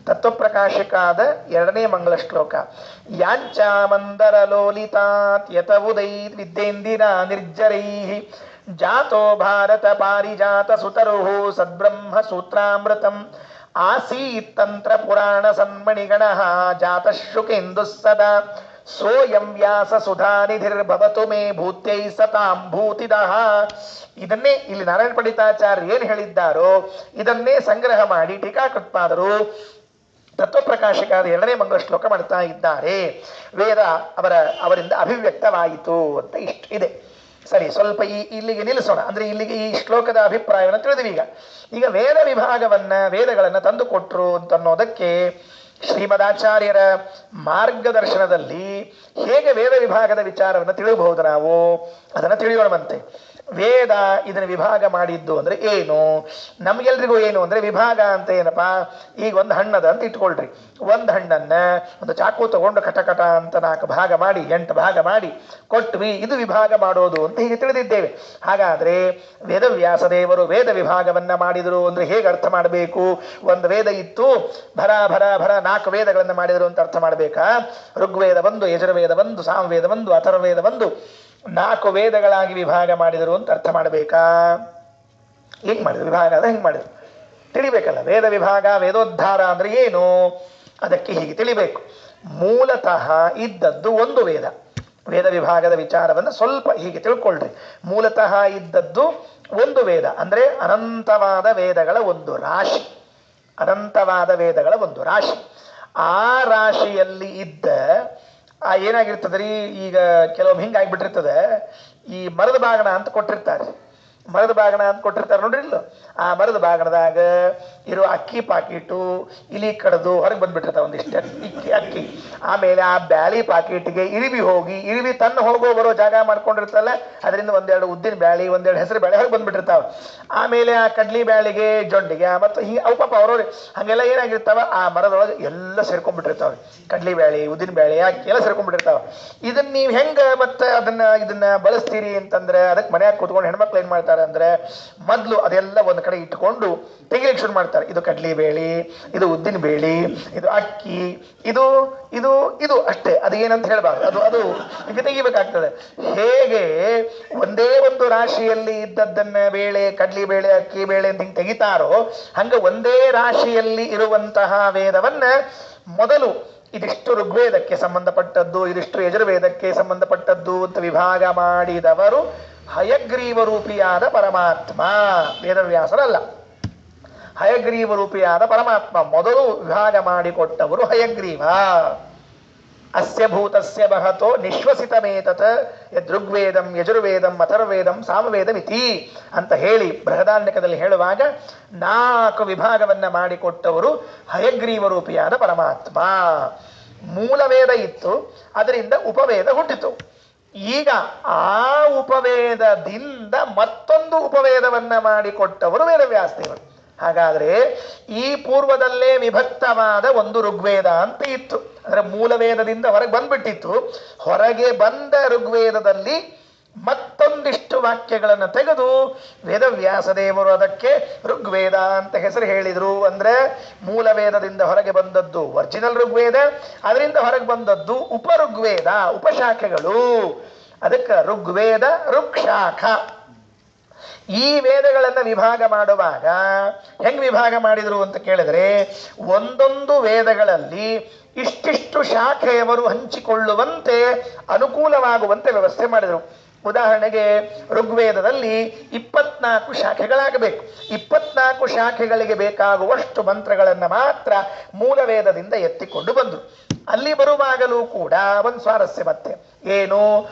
ತತ್ವಪ್ರಕಾಶಕಾದ 2ನೇ ಮಂಗಳ ಶ್ಲೋಕ. ಯಾಂಚಾಮಂದರ ಲೋಲಿತಾತ್ ಯತವುದೈತ್ ವಿದ್ಯೇಂದಿರ ನಿರ್ಜರೈಹಿ ಜಾತೋ ಭಾರತ ಪಾರಿಜಾತ ಸುತರುಹು ಸದ್ಬ್ರಹ್ಮ ಸೂತ್ರಾಮೃತಂ ಆಸೀತ್ ತಂತ್ರ ಪುರಾಣ ಸನ್ಮಣಿಗಣ ಜಾತ ಶುಕೇಂದು ಸದಾ ಸೋಯಂ ವ್ಯಾಸ ಸುಧಾನಿಧಿರ್ಭವತು ಮೇ ಭೂತ್ಯೈ ಸತಾಂ ಭೂತಿದಃ. ಇದನ್ನೇ ಇಲ್ಲಿ ನಾರಾಯಣ ಪಂಡಿತಾಚಾರ್ಯ ಏನು ಹೇಳಿದ್ದಾರೋ ಇದನ್ನೇ ಸಂಗ್ರಹ ಮಾಡಿ ಟೀಕಾಕೃತ್ಪಾದರು ತತ್ವಪ್ರಕಾಶಕಾದ 2ನೇ ಮಂಗಳ ಶ್ಲೋಕ ಮಾಡ್ತಾ ಇದ್ದಾರೆ. ವೇದ ಅವರಿಂದ ಅಭಿವ್ಯಕ್ತವಾಯಿತು ಅಂತ ಇಷ್ಟು ಇದೆ. ಸರಿ, ಸ್ವಲ್ಪ ಇಲ್ಲಿಗೆ ನಿಲ್ಲಿಸೋಣ. ಅಂದ್ರೆ ಇಲ್ಲಿಗೆ ಈ ಶ್ಲೋಕದ ಅಭಿಪ್ರಾಯವನ್ನು ತಿಳಿದ್ವಿ. ಈಗ ವೇದ ವೇದಗಳನ್ನು ತಂದು ಕೊಟ್ರು ಅಂತನ್ನೋದಕ್ಕೆ ಶ್ರೀಮದಾಚಾರ್ಯರ ಮಾರ್ಗದರ್ಶನದಲ್ಲಿ ಹೇಗೆ ವೇದ ವಿಭಾಗದ ವಿಚಾರವನ್ನು ತಿಳಿಯಬಹುದು ನಾವು, ಅದನ್ನು ತಿಳಿಯೋಣವಂತೆ. ವೇದ ಇದನ್ನು ವಿಭಾಗ ಮಾಡಿದ್ದು ಅಂದ್ರೆ ಏನು? ನಮ್ಗೆಲ್ರಿಗೂ ಏನು ಅಂದ್ರೆ ವಿಭಾಗ ಅಂತ ಏನಪ್ಪಾ, ಈಗ ಒಂದು ಹಣ್ಣದ ಅಂತ ಇಟ್ಕೊಳ್ರಿ. ಒಂದು ಹಣ್ಣನ್ನ ಒಂದು ಚಾಕು ತಗೊಂಡು ಕಟಕಟ ಅಂತ 4 ಭಾಗ ಮಾಡಿ 8 ಭಾಗ ಮಾಡಿ ಕೊಟ್ವಿ, ಇದು ವಿಭಾಗ ಮಾಡೋದು ಅಂತ ಹೀಗೆ ತಿಳಿದಿದ್ದೇವೆ. ಹಾಗಾದ್ರೆ ವೇದವ್ಯಾಸ ದೇವರು ವೇದ ವಿಭಾಗವನ್ನ ಮಾಡಿದರು ಅಂದ್ರೆ ಹೇಗೆ ಅರ್ಥ ಮಾಡಬೇಕು? ಒಂದು ವೇದ ಇತ್ತು, ಭರ ಭರ ಭರ 4 ವೇದಗಳನ್ನು ಮಾಡಿದರು ಅಂತ ಅರ್ಥ ಮಾಡಬೇಕಾ? ಋಗ್ವೇದ ಒಂದು, ಯಜುರ್ವೇದ ಒಂದು, ಸಾಮವೇದ ಒಂದು, ಅಥರ್ವವೇದ ಒಂದು, 4 ವೇದಗಳಾಗಿ ವಿಭಾಗ ಮಾಡಿದರು ಅಂತ ಅರ್ಥ ಮಾಡಬೇಕಾ? ಹೆಂಗ್ ಮಾಡಿದ್ರು ವಿಭಾಗ? ಅದ ಹೆಂಗ್ ಮಾಡಿದ್ರು ತಿಳಿಬೇಕಲ್ಲ. ವೇದ ವಿಭಾಗ, ವೇದೋದ್ಧಾರ ಅಂದ್ರೆ ಏನು, ಅದಕ್ಕೆ ಹೀಗೆ ತಿಳಿಬೇಕು. ಮೂಲತಃ ಇದ್ದದ್ದು ಒಂದು ವೇದ. ವೇದ ವಿಭಾಗದ ವಿಚಾರವನ್ನು ಸ್ವಲ್ಪ ಹೀಗೆ ತಿಳ್ಕೊಳ್ರಿ. ಮೂಲತಃ ಇದ್ದದ್ದು ಒಂದು ವೇದ ಅಂದ್ರೆ ಅನಂತವಾದ ವೇದಗಳ ಒಂದು ರಾಶಿ. ಅನಂತವಾದ ವೇದಗಳ ಒಂದು ರಾಶಿ. ಆ ರಾಶಿಯಲ್ಲಿ ಇದ್ದ ಏನಾಗಿರ್ತದ್ರಿ, ಈಗ ಕೆಲವೊಮ್ಮೆ ಹಿಂಗಾಗ್ಬಿಟ್ಟಿರ್ತದೆ, ಈ ಮರದ ಬಾಗಣ ಅಂತ ಕೊಟ್ಟಿರ್ತಾರೆ. ಮರದ ಬಾಗಣ ಅಂತ ಕೊಟ್ಟಿರ್ತಾರೆ ನೋಡ್ರಿ. ಇಲ್ಲ, ಆ ಮರದ ಬಾಗಣದಾಗ ಇರೋ ಅಕ್ಕಿ ಪಾಕೀಟು ಇಲಿ ಕಡ್ದು ಹೊರಗೆ ಬಂದ್ಬಿಟ್ಟಿರ್ತಾವ ಒಂದಿಷ್ಟು ಅಕ್ಕಿ. ಆಮೇಲೆ ಆ ಬ್ಯಾಳಿ ಪಾಕೀಟಿಗೆ ಇರಿವಿ ತನ್ನ ಹೋಗೋ ಬರೋ ಜಾಗ ಮಾಡ್ಕೊಂಡಿರ್ತಲ್ಲ, ಅದರಿಂದ 1-2 ಉದ್ದಿನ ಬ್ಯಾಳಿ 1-2 ಹೆಸರು ಬ್ಯಾಳಿ ಹೊರಗೆ ಬಂದ್ಬಿಟ್ಟಿರ್ತಾವ. ಆಮೇಲೆ ಆ ಕಡ್ಲಿ ಬ್ಯಾಳಿಗೆ ಜೊಂಡಿಗೆ ಮತ್ತು ಹಿಂಗೆ ಅವು ಪಾಪ ಅವ್ರವ್ರಿ ಹಂಗೆಲ್ಲ ಏನಾಗಿರ್ತಾವ, ಆ ಮರದೊಳಗೆ ಎಲ್ಲ ಸೇರ್ಕೊಂಡ್ಬಿಟ್ಟಿರ್ತಾವ. ಕಡ್ಲಿ ಬ್ಯಾಳಿ, ಉದ್ದಿನ ಬ್ಯಾಳಿ, ಅಕ್ಕಿ ಎಲ್ಲ ಸೇರ್ಕೊಂಡ್ಬಿಟ್ಟಿರ್ತಾವ. ಇದನ್ನ ನೀವು ಹೆಂಗ ಮತ್ತೆ ಇದನ್ನ ಬಳಸ್ತೀರಿ ಅಂತಂದ್ರೆ, ಅದಕ್ಕೆ ಮನ್ಯಾಗ ಕೂತ್ಕೊಂಡು ಹೆಣ್ಮಕ್ಳು ಏನ್ ಮಾಡ್ತಾರೆ ಅಂದ್ರೆ, ಮೊದ್ಲು ಅದೆಲ್ಲ ಒಂದ್ ಕಡೆ ಇಟ್ಕೊಂಡು ತೆಗಿಲಿಕ್ಕೆ ಶುರು ಮಾಡ್ತಾರೆ. ಇದು ಕಡ್ಲಿ ಬೇಳಿ, ಇದು ಉದ್ದಿನ ಬೇಳಿ, ಇದು ಅಕ್ಕಿ, ಇದು ಇದು ಇದು ಅಷ್ಟೇ. ಅದು ಏನಂತ ಹೇಳ್ಬಾರ್ದು, ಅದು ಈಗ ತೆಗಿಬೇಕಾಗ್ತದೆ. ಹೇಗೆ ಒಂದೇ ಒಂದು ರಾಶಿಯಲ್ಲಿ ಇದ್ದದ್ದನ್ನ ಬೇಳೆ, ಕಡ್ಲಿ ಬೇಳೆ, ಅಕ್ಕಿ ಬೇಳೆ ಅಂತ ಹಿಂಗೆ ತೆಗಿತಾರೋ, ಹಂಗ ಒಂದೇ ರಾಶಿಯಲ್ಲಿ ಇರುವಂತಹ ವೇದವನ್ನ ಮೊದಲು ಇದಿಷ್ಟು ಋಗ್ವೇದಕ್ಕೆ ಸಂಬಂಧಪಟ್ಟದ್ದು, ಇದಿಷ್ಟು ಯಜುರ್ವೇದಕ್ಕೆ ಸಂಬಂಧಪಟ್ಟದ್ದು ಅಂತ ವಿಭಾಗ ಮಾಡಿದವರು ಹಯಗ್ರೀವ ರೂಪಿಯಾದ ಪರಮಾತ್ಮ, ವೇದವ್ಯಾಸರಲ್ಲ. ಹಯಗ್ರೀವ ರೂಪಿಯಾದ ಪರಮಾತ್ಮ ಮೊದಲು ವಿಭಾಗ ಮಾಡಿಕೊಟ್ಟವರು ಹಯಗ್ರೀವ. ಅಸ್ಯ ಭೂತಸ್ಯ ಮಹತೋ ನಿಶ್ವಸಿತಮೇತತ್ ಯದೃಗ್ವೇದಂ ಯಜುರ್ವೇದಂ ಅಥರ್ವೇದಂ ಸಾಮವೇದಂ ಇತಿ ಅಂತ ಹೇಳಿ ಬೃಹದಾರಣ್ಯಕದಲ್ಲಿ ಹೇಳುವಾಗ 4 ವಿಭಾಗವನ್ನ ಮಾಡಿಕೊಟ್ಟವರು ಹಯಗ್ರೀವ ರೂಪಿಯಾದ ಪರಮಾತ್ಮ. ಮೂಲವೇದ ಇತ್ತು, ಅದರಿಂದ ಉಪವೇದ ಹುಟ್ಟಿತು. ಈಗ ಆ ಉಪವೇದದಿಂದ ಮತ್ತೊಂದು ಉಪವೇದವನ್ನ ಮಾಡಿಕೊಟ್ಟವರು ವೇದವ್ಯಾಸದೇವರು. ಹಾಗಾದ್ರೆ ಈ ಪೂರ್ವದಲ್ಲೇ ವಿಭಕ್ತವಾದ ಒಂದು ಋಗ್ವೇದ ಅಂತ ಇತ್ತು, ಅಂದ್ರೆ ಮೂಲವೇದದಿಂದ ಹೊರಗೆ ಬಂದ್ಬಿಟ್ಟಿತ್ತು. ಹೊರಗೆ ಬಂದ ಋಗ್ವೇದದಲ್ಲಿ ಮತ್ತೊಂದಿಷ್ಟು ವಾಕ್ಯಗಳನ್ನು ತೆಗೆದು ವೇದವ್ಯಾಸದೇವರು ಅದಕ್ಕೆ ಋಗ್ವೇದ ಅಂತ ಹೆಸರು ಹೇಳಿದ್ರು. ಅಂದ್ರೆ ಮೂಲವೇದದಿಂದ ಹೊರಗೆ ಬಂದದ್ದು ಒರಿಜಿನಲ್ ಋಗ್ವೇದ, ಅದರಿಂದ ಹೊರಗೆ ಬಂದದ್ದು ಉಪಋಗ್ವೇದ, ಉಪಶಾಖೆಗಳು. ಅದಕ್ಕೆ ಋಗ್ವೇದ ಋಕ್ಷಾಖ. ಈ ವೇದಗಳನ್ನು ವಿಭಾಗ ಮಾಡುವಾಗ ಹೆಂಗ್ ವಿಭಾಗ ಮಾಡಿದ್ರು ಅಂತ ಕೇಳಿದ್ರೆ, ಒಂದೊಂದು ವೇದಗಳಲ್ಲಿ ಇಷ್ಟಿಷ್ಟು ಶಾಖೆಯವರು ಹಂಚಿಕೊಳ್ಳುವಂತೆ ಅನುಕೂಲವಾಗುವಂತೆ ವ್ಯವಸ್ಥೆ ಮಾಡಿದರು. ಉದಾಹರಣೆಗೆ ಋಗ್ವೇದದಲ್ಲಿ 24 ಶಾಖೆಗಳಾಗಬೇಕು. 24 ಶಾಖೆಗಳಿಗೆ ಬೇಕಾಗುವಷ್ಟು ಮಂತ್ರಗಳನ್ನು ಮಾತ್ರ ಮೂಲವೇದದಿಂದ ಎತ್ತಿಕೊಂಡು ಬಂದರು. ಅಲ್ಲಿ ಬರುವಾಗಲೂ ಕೂಡ ಒಂದು ಸ್ವಾರಸ್ಯ ಮತ್ತೆ ಏನು,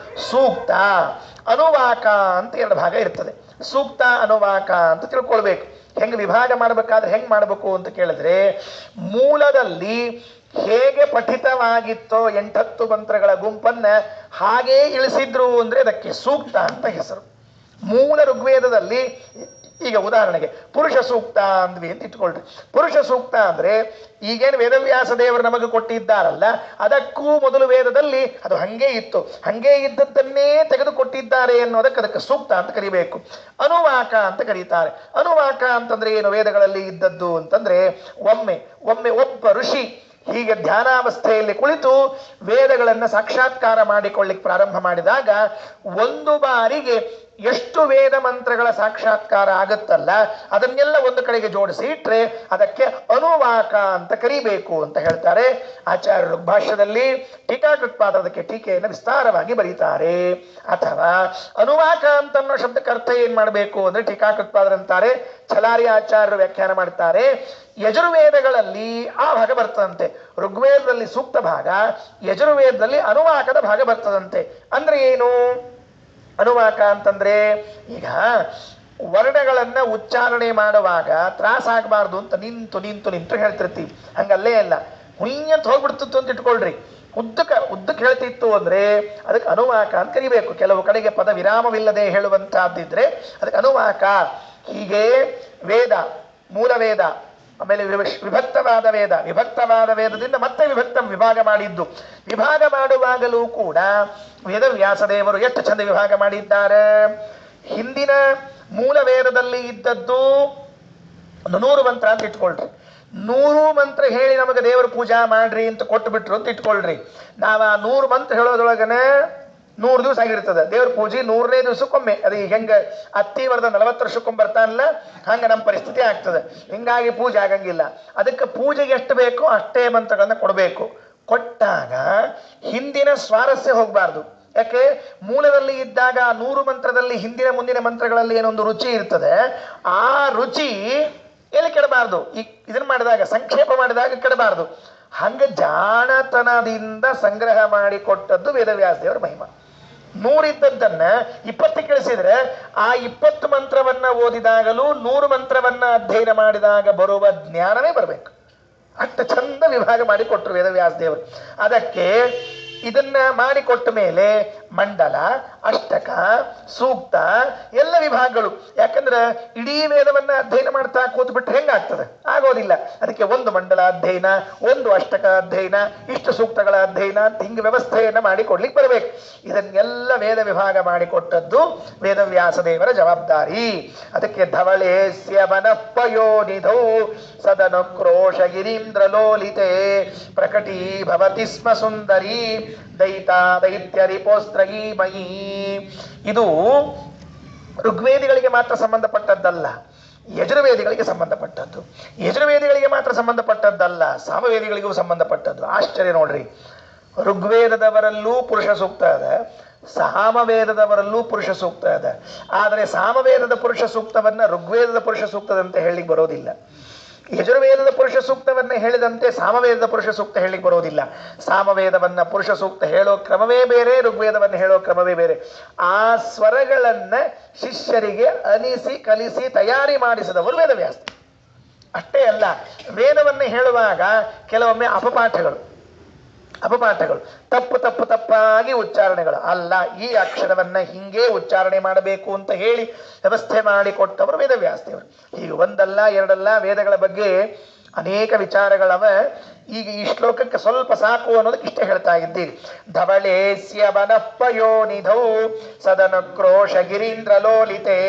ಸೂಕ್ತ ಅನುವಾಕ ಅಂತ 2 ಭಾಗ ಇರ್ತದೆ. ಸೂಕ್ತ ಅನುವಾಕ ಅಂತ ತಿಳ್ಕೊಳ್ಬೇಕು. ಹೆಂಗೆ ವಿಭಾಗ ಮಾಡಬೇಕಾದ್ರೆ ಹೆಂಗ್ ಮಾಡಬೇಕು ಅಂತ ಕೇಳಿದ್ರೆ, ಮೂಲದಲ್ಲಿ ಹೇಗೆ ಪಠಿತವಾಗಿತ್ತೋ 8-10 ಮಂತ್ರಗಳ ಗುಂಪನ್ನ ಹಾಗೇ ಇಳಿಸಿದ್ರು ಅಂದ್ರೆ ಅದಕ್ಕೆ ಸೂಕ್ತ ಅಂತ ಹೆಸರು. ಮೂಲ ಋಗ್ವೇದದಲ್ಲಿ ಈಗ ಉದಾಹರಣೆಗೆ ಪುರುಷ ಸೂಕ್ತ ಅಂದ್ವಿ ಅಂತ ಇಟ್ಕೊಳ್ರಿ. ಪುರುಷ ಸೂಕ್ತ ಅಂದ್ರೆ ಈಗೇನು ವೇದವ್ಯಾಸ ದೇವರು ನಮಗೆ ಕೊಟ್ಟಿದ್ದಾರಲ್ಲ, ಅದಕ್ಕೂ ಮೊದಲು ವೇದದಲ್ಲಿ ಅದು ಹಂಗೆ ಇತ್ತು, ಹಂಗೆ ಇದ್ದದ್ದನ್ನೇ ತೆಗೆದುಕೊಟ್ಟಿದ್ದಾರೆ ಅನ್ನೋದಕ್ಕೆ ಅದಕ್ಕೆ ಸೂಕ್ತ ಅಂತ ಕರಿಬೇಕು. ಅನುವಾಕ ಅಂತ ಕರೀತಾರೆ. ಅನುವಾಕ ಅಂತಂದ್ರೆ ಏನು, ವೇದಗಳಲ್ಲಿ ಇದ್ದದ್ದು ಅಂತಂದ್ರೆ ಒಮ್ಮೆ ಒಬ್ಬ ಋಷಿ ಹೀಗೆ ಧ್ಯಾನಾವಸ್ಥೆಯಲ್ಲಿ ಕುಳಿತು ವೇದಗಳನ್ನು ಸಾಕ್ಷಾತ್ಕಾರ ಮಾಡಿಕೊಳ್ಳಿಕ್ಕೆ ಪ್ರಾರಂಭ ಮಾಡಿದಾಗ ಒಂದು ಬಾರಿಗೆ ಎಷ್ಟು ವೇದ ಮಂತ್ರಗಳ ಸಾಕ್ಷಾತ್ಕಾರ ಆಗುತ್ತಲ್ಲ, ಅದನ್ನೆಲ್ಲ ಒಂದು ಕಡೆಗೆ ಜೋಡಿಸಿ ಇಟ್ರೆ ಅದಕ್ಕೆ ಅನುವಾಕ ಅಂತ ಕರಿಬೇಕು ಅಂತ ಹೇಳ್ತಾರೆ ಆಚಾರ್ಯರು. ಭಾಷ್ಯದಲ್ಲಿ ಟೀಕಾಕೃತ್ಪಾದ ಅದಕ್ಕೆ ಟೀಕೆಯನ್ನು ವಿಸ್ತಾರವಾಗಿ ಬರೀತಾರೆ. ಅಥವಾ ಅನುವಾಕ ಅಂತನ್ನೋ ಶಬ್ದಕ್ಕೆ ಅರ್ಥ ಏನ್ ಮಾಡಬೇಕು ಅಂದ್ರೆ ಟೀಕಾಕೃತ್ಪಾದರಂತಾರೆ, ಛಲಾರಿ ಆಚಾರ್ಯರು ವ್ಯಾಖ್ಯಾನ ಮಾಡ್ತಾರೆ, ಯಜುರ್ವೇದಗಳಲ್ಲಿ ಆ ಭಾಗ ಬರ್ತದಂತೆ. ಋಗ್ವೇದದಲ್ಲಿ ಸೂಕ್ತ ಭಾಗ, ಯಜುರ್ವೇದದಲ್ಲಿ ಅನುವಾಕದ ಭಾಗ ಬರ್ತದಂತೆ. ಅಂದ್ರೆ ಏನು ಅನುವಾಕ ಅಂತಂದ್ರೆ, ಈಗ ವರ್ಣಗಳನ್ನ ಉಚ್ಚಾರಣೆ ಮಾಡುವಾಗ ತ್ರಾಸಾಗಬಾರ್ದು ಅಂತ ನಿಂತು ಹೇಳ್ತಿರ್ತೀವಿ. ಹಂಗಲ್ಲೇ ಅಲ್ಲ, ಹುಯ್ಯಂತ ಹೋಗ್ಬಿಡ್ತಿತ್ತು ಅಂತ ಇಟ್ಕೊಳ್ರಿ. ಉದ್ದಕ್ಕೆ ಹೇಳ್ತಿತ್ತು ಅಂದ್ರೆ ಅದಕ್ಕೆ ಅನುವಾಕ ಅಂತ ಕರಿಬೇಕು. ಕೆಲವು ಕಡೆಗೆ ಪದ ವಿರಾಮವಿಲ್ಲದೆ ಹೇಳುವಂತಹದ್ದಿದ್ರೆ ಅದಕ್ಕೆ ಅನುವಾಕ. ಹೀಗೆ ವೇದ, ಮೂಲವೇದ, ಆಮೇಲೆ ವಿಭಕ್ತವಾದ ವೇದದಿಂದ ಮತ್ತೆ ವಿಭಾಗ ಮಾಡಿದ್ದು. ವಿಭಾಗ ಮಾಡುವಾಗಲೂ ಕೂಡ ವೇದವ್ಯಾಸದೇವರು ಎಷ್ಟು ಚಂದ ವಿಭಾಗ ಮಾಡಿದ್ದಾರೆ. ಹಿಂದಿನ ಮೂಲ ವೇದದಲ್ಲಿ ಇದ್ದದ್ದು 100 ಮಂತ್ರ ಅಂತ ಇಟ್ಕೊಳ್ರಿ. 100 ಮಂತ್ರ ಹೇಳಿ ನಮಗೆ ದೇವರ ಪೂಜಾ ಮಾಡ್ರಿ ಅಂತ ಕೊಟ್ಟು ಬಿಟ್ರು ಅಂತ ಇಟ್ಕೊಳ್ರಿ. ನಾವು ಆ 100 ಮಂತ್ರ ಹೇಳೋದ್ರೊಳಗನೆ 100 ದಿವಸ ಆಗಿರ್ತದೆ. ದೇವ್ರ ಪೂಜೆ 100ನೇ ದಿವಸಕ್ಕೊಮ್ಮೆ. ಅದು ಹೆಂಗ ಅತ್ತಿವರ್ದ 40 ವರ್ಷಕ್ಕೊಮ್ಮೆ ಬರ್ತಾನಲ್ಲ, ಹಂಗ ನಮ್ಮ ಪರಿಸ್ಥಿತಿ ಆಗ್ತದೆ. ಹಿಂಗಾಗಿ ಪೂಜೆ ಆಗಂಗಿಲ್ಲ. ಅದಕ್ಕೆ ಪೂಜೆಗೆ ಎಷ್ಟು ಬೇಕೋ ಅಷ್ಟೇ ಮಂತ್ರಗಳನ್ನ ಕೊಡಬೇಕು. ಕೊಟ್ಟಾಗ ಹಿಂದಿನ ಸ್ವಾರಸ್ಯ ಹೋಗಬಾರ್ದು. ಯಾಕೆ, ಮೂಲದಲ್ಲಿ ಇದ್ದಾಗ 100 ಮಂತ್ರದಲ್ಲಿ ಹಿಂದಿನ ಮುಂದಿನ ಮಂತ್ರಗಳಲ್ಲಿ ಏನೊಂದು ರುಚಿ ಇರ್ತದೆ, ಆ ರುಚಿ ಎಲ್ಲಿ ಕೆಡಬಾರ್ದು. ಇದನ್ನ ಮಾಡಿದಾಗ, ಸಂಕ್ಷೇಪ ಮಾಡಿದಾಗ ಕೆಡಬಾರ್ದು. ಹಂಗ ಜಾಣತನದಿಂದ ಸಂಗ್ರಹ ಮಾಡಿಕೊಟ್ಟದ್ದು ವೇದವ್ಯಾಸದೇವರ ಮಹಿಮಾ. 100 ಇದ್ದದ್ದನ್ನ 20 ಕಳಿಸಿದ್ರೆ ಆ 20 ಮಂತ್ರವನ್ನ ಓದಿದಾಗಲೂ 100 ಮಂತ್ರವನ್ನ ಅಧ್ಯಯನ ಮಾಡಿದಾಗ ಬರುವ ಜ್ಞಾನವೇ ಬರಬೇಕು. ಅಷ್ಟು ಚಂದ ವಿಭಾಗ ಮಾಡಿಕೊಟ್ರು ವೇದವ್ಯಾಸದೇವರು. ಅದಕ್ಕೆ ಇದನ್ನ ಮಾಡಿಕೊಟ್ಟ ಮೇಲೆ ಮಂಡಲ, ಅಷ್ಟಕ, ಸೂಕ್ತ ಎಲ್ಲ ವಿಭಾಗಗಳು. ಯಾಕಂದ್ರೆ ಇಡೀ ವೇದವನ್ನ ಅಧ್ಯಯನ ಮಾಡ್ತಾ ಕೂತು ಬಿಟ್ರೆ ಹೆಂಗಾಗ್ತದೆ, ಆಗೋದಿಲ್ಲ. ಅದಕ್ಕೆ ಒಂದು ಮಂಡಲ ಅಧ್ಯಯನ, ಒಂದು ಅಷ್ಟಕ ಅಧ್ಯಯನ, ಇಷ್ಟು ಸೂಕ್ತಗಳ ಅಧ್ಯಯನ ಅಂತ ಹಿಂಗೆ ವ್ಯವಸ್ಥೆಯನ್ನ ಮಾಡಿಕೊಡ್ಲಿಕ್ಕೆ ಬರಬೇಕು. ಇದನ್ನೆಲ್ಲ ವೇದ ವಿಭಾಗ ಮಾಡಿಕೊಟ್ಟದ್ದು ವೇದವ್ಯಾಸದೇವರ ಜವಾಬ್ದಾರಿ. ಅದಕ್ಕೆ ಧವಳೇಸ್ಯ ಮನಪ್ಪಯೋನಿಧೌ ಸದನುಕ್ರೋಶ ಗಿರೀಂದ್ರ ಲೋಲಿತೆ ಪ್ರಕಟೀ ಭವತಿ ಸ್ಮ ಸುಂದರಿ ದೈತ್ಯರಿಪೋಸ್ತ್ರಗೀ ಮಯಿ. ಇದು ಋಗ್ವೇದಿಗಳಿಗೆ ಮಾತ್ರ ಸಂಬಂಧಪಟ್ಟದ್ದಲ್ಲ, ಯಜುರ್ವೇದಿಗಳಿಗೆ ಸಂಬಂಧಪಟ್ಟದ್ದು. ಯಜುರ್ವೇದಿಗಳಿಗೆ ಮಾತ್ರ ಸಂಬಂಧಪಟ್ಟದ್ದಲ್ಲ, ಸಾಮವೇದಿಗಳಿಗೂ ಸಂಬಂಧಪಟ್ಟದ್ದು. ಆಶ್ಚರ್ಯ ನೋಡ್ರಿ, ಋಗ್ವೇದದವರಲ್ಲೂ ಪುರುಷ ಸೂಕ್ತ ಅದ, ಸಾಮವೇದದವರಲ್ಲೂ ಪುರುಷ ಸೂಕ್ತ ಅದ. ಆದರೆ ಸಾಮವೇದದ ಪುರುಷ ಸೂಕ್ತವನ್ನ ಋಗ್ವೇದದ ಪುರುಷ ಸೂಕ್ತದಂತೆ ಹೇಳಿ ಬರೋದಿಲ್ಲ. ಯಜುರ್ವೇದದ ಪುರುಷ ಸೂಕ್ತವನ್ನ ಹೇಳಿದಂತೆ ಸಾಮವೇದದ ಪುರುಷ ಸೂಕ್ತ ಹೇಳಿಕ್ ಬರೋದಿಲ್ಲ. ಸಾಮವೇದವನ್ನ ಪುರುಷ ಸೂಕ್ತ ಹೇಳೋ ಕ್ರಮವೇ ಬೇರೆ, ಋಗ್ವೇದವನ್ನ ಹೇಳೋ ಕ್ರಮವೇ ಬೇರೆ. ಆ ಸ್ವರಗಳನ್ನ ಶಿಷ್ಯರಿಗೆ ಅನಿಸಿ ಕಲಿಸಿ ತಯಾರಿ ಮಾಡಿಸಿದವರು ವೇದವ್ಯಾಸ. ಅಷ್ಟೇ ಅಲ್ಲ, ವೇದವನ್ನು ಹೇಳುವಾಗ ಕೆಲವೊಮ್ಮೆ ಅಪಪಾಠಗಳು ತಪ್ಪಾಗಿ ಉಚ್ಚಾರಣೆಗಳು ಅಲ್ಲ, ಈ ಅಕ್ಷರವನ್ನ ಹಿಂಗೇ ಉಚ್ಚಾರಣೆ ಮಾಡಬೇಕು ಅಂತ ಹೇಳಿ ವ್ಯವಸ್ಥೆ ಮಾಡಿಕೊಟ್ಟವರು ವೇದವ್ಯಾಸದೇವರು. ಈಗ ಒಂದಲ್ಲ ಎರಡಲ್ಲ ವೇದಗಳ ಬಗ್ಗೆ ಅನೇಕ ವಿಚಾರಗಳವ. ಈಗ ಈ ಶ್ಲೋಕಕ್ಕೆ ಸ್ವಲ್ಪ ಸಾಕು ಅನ್ನೋದಕ್ಕೆ ಇಷ್ಟೇ ಹೇಳ್ತಾ ಇದ್ದೀರಿ. ಧವಳೇಸ್ಯ ವನಪ್ಪಯೋನಿಧೌ ಸದನುಕ್ರೋಶ ಗಿರೀಂದ್ರ ಲೋಲಿತೆ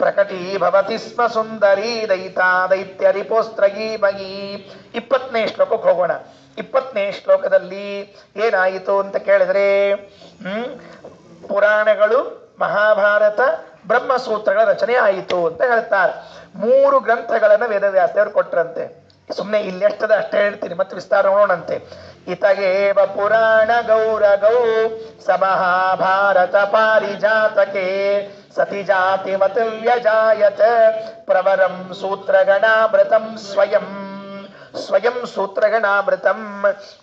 ಪ್ರಕಟೀ ಭವತಿ ಸ್ಮ ಸುಂದರಿ ದೈತ್ಯರಿಪೋಸ್ತ್ರಗೀ ಮಗಿ. 20ನೇ ಶ್ಲೋಕಕ್ಕೆ ಹೋಗೋಣ. 20ನೇ ಶ್ಲೋಕದಲ್ಲಿ ಏನಾಯಿತು ಅಂತ ಕೇಳಿದ್ರೆ, ಪುರಾಣಗಳು, ಮಹಾಭಾರತ, ಬ್ರಹ್ಮಸೂತ್ರಗಳ ರಚನೆ ಆಯಿತು ಅಂತ ಹೇಳ್ತಾರೆ. 3 ಗ್ರಂಥಗಳನ್ನು ವೇದವ್ಯಾಸದೇವರು ಕೊಟ್ರಂತೆ. ಸುಮ್ಮನೆ ಇಲ್ಲಿ ಎಷ್ಟದ ಅಷ್ಟೇ ಹೇಳ್ತೀನಿ, ಮತ್ತೆ ವಿಸ್ತಾರ ನೋಡೋಣಂತೆ. ಇತಗೇವ ಪುರಾಣ ಗೌರಗೌ ಸಮಹಾಭಾರತ ಪಾರಿಜಾತಕೆ ಸತಿ ಜಾತಿ ಮತವ್ಯಜಾಯತ ಪ್ರವರಂ ಸೂತ್ರಗಣಾಮೃತಂ ಸ್ವಯಂ ಸೂತ್ರಗಣಾಮೃತಂ.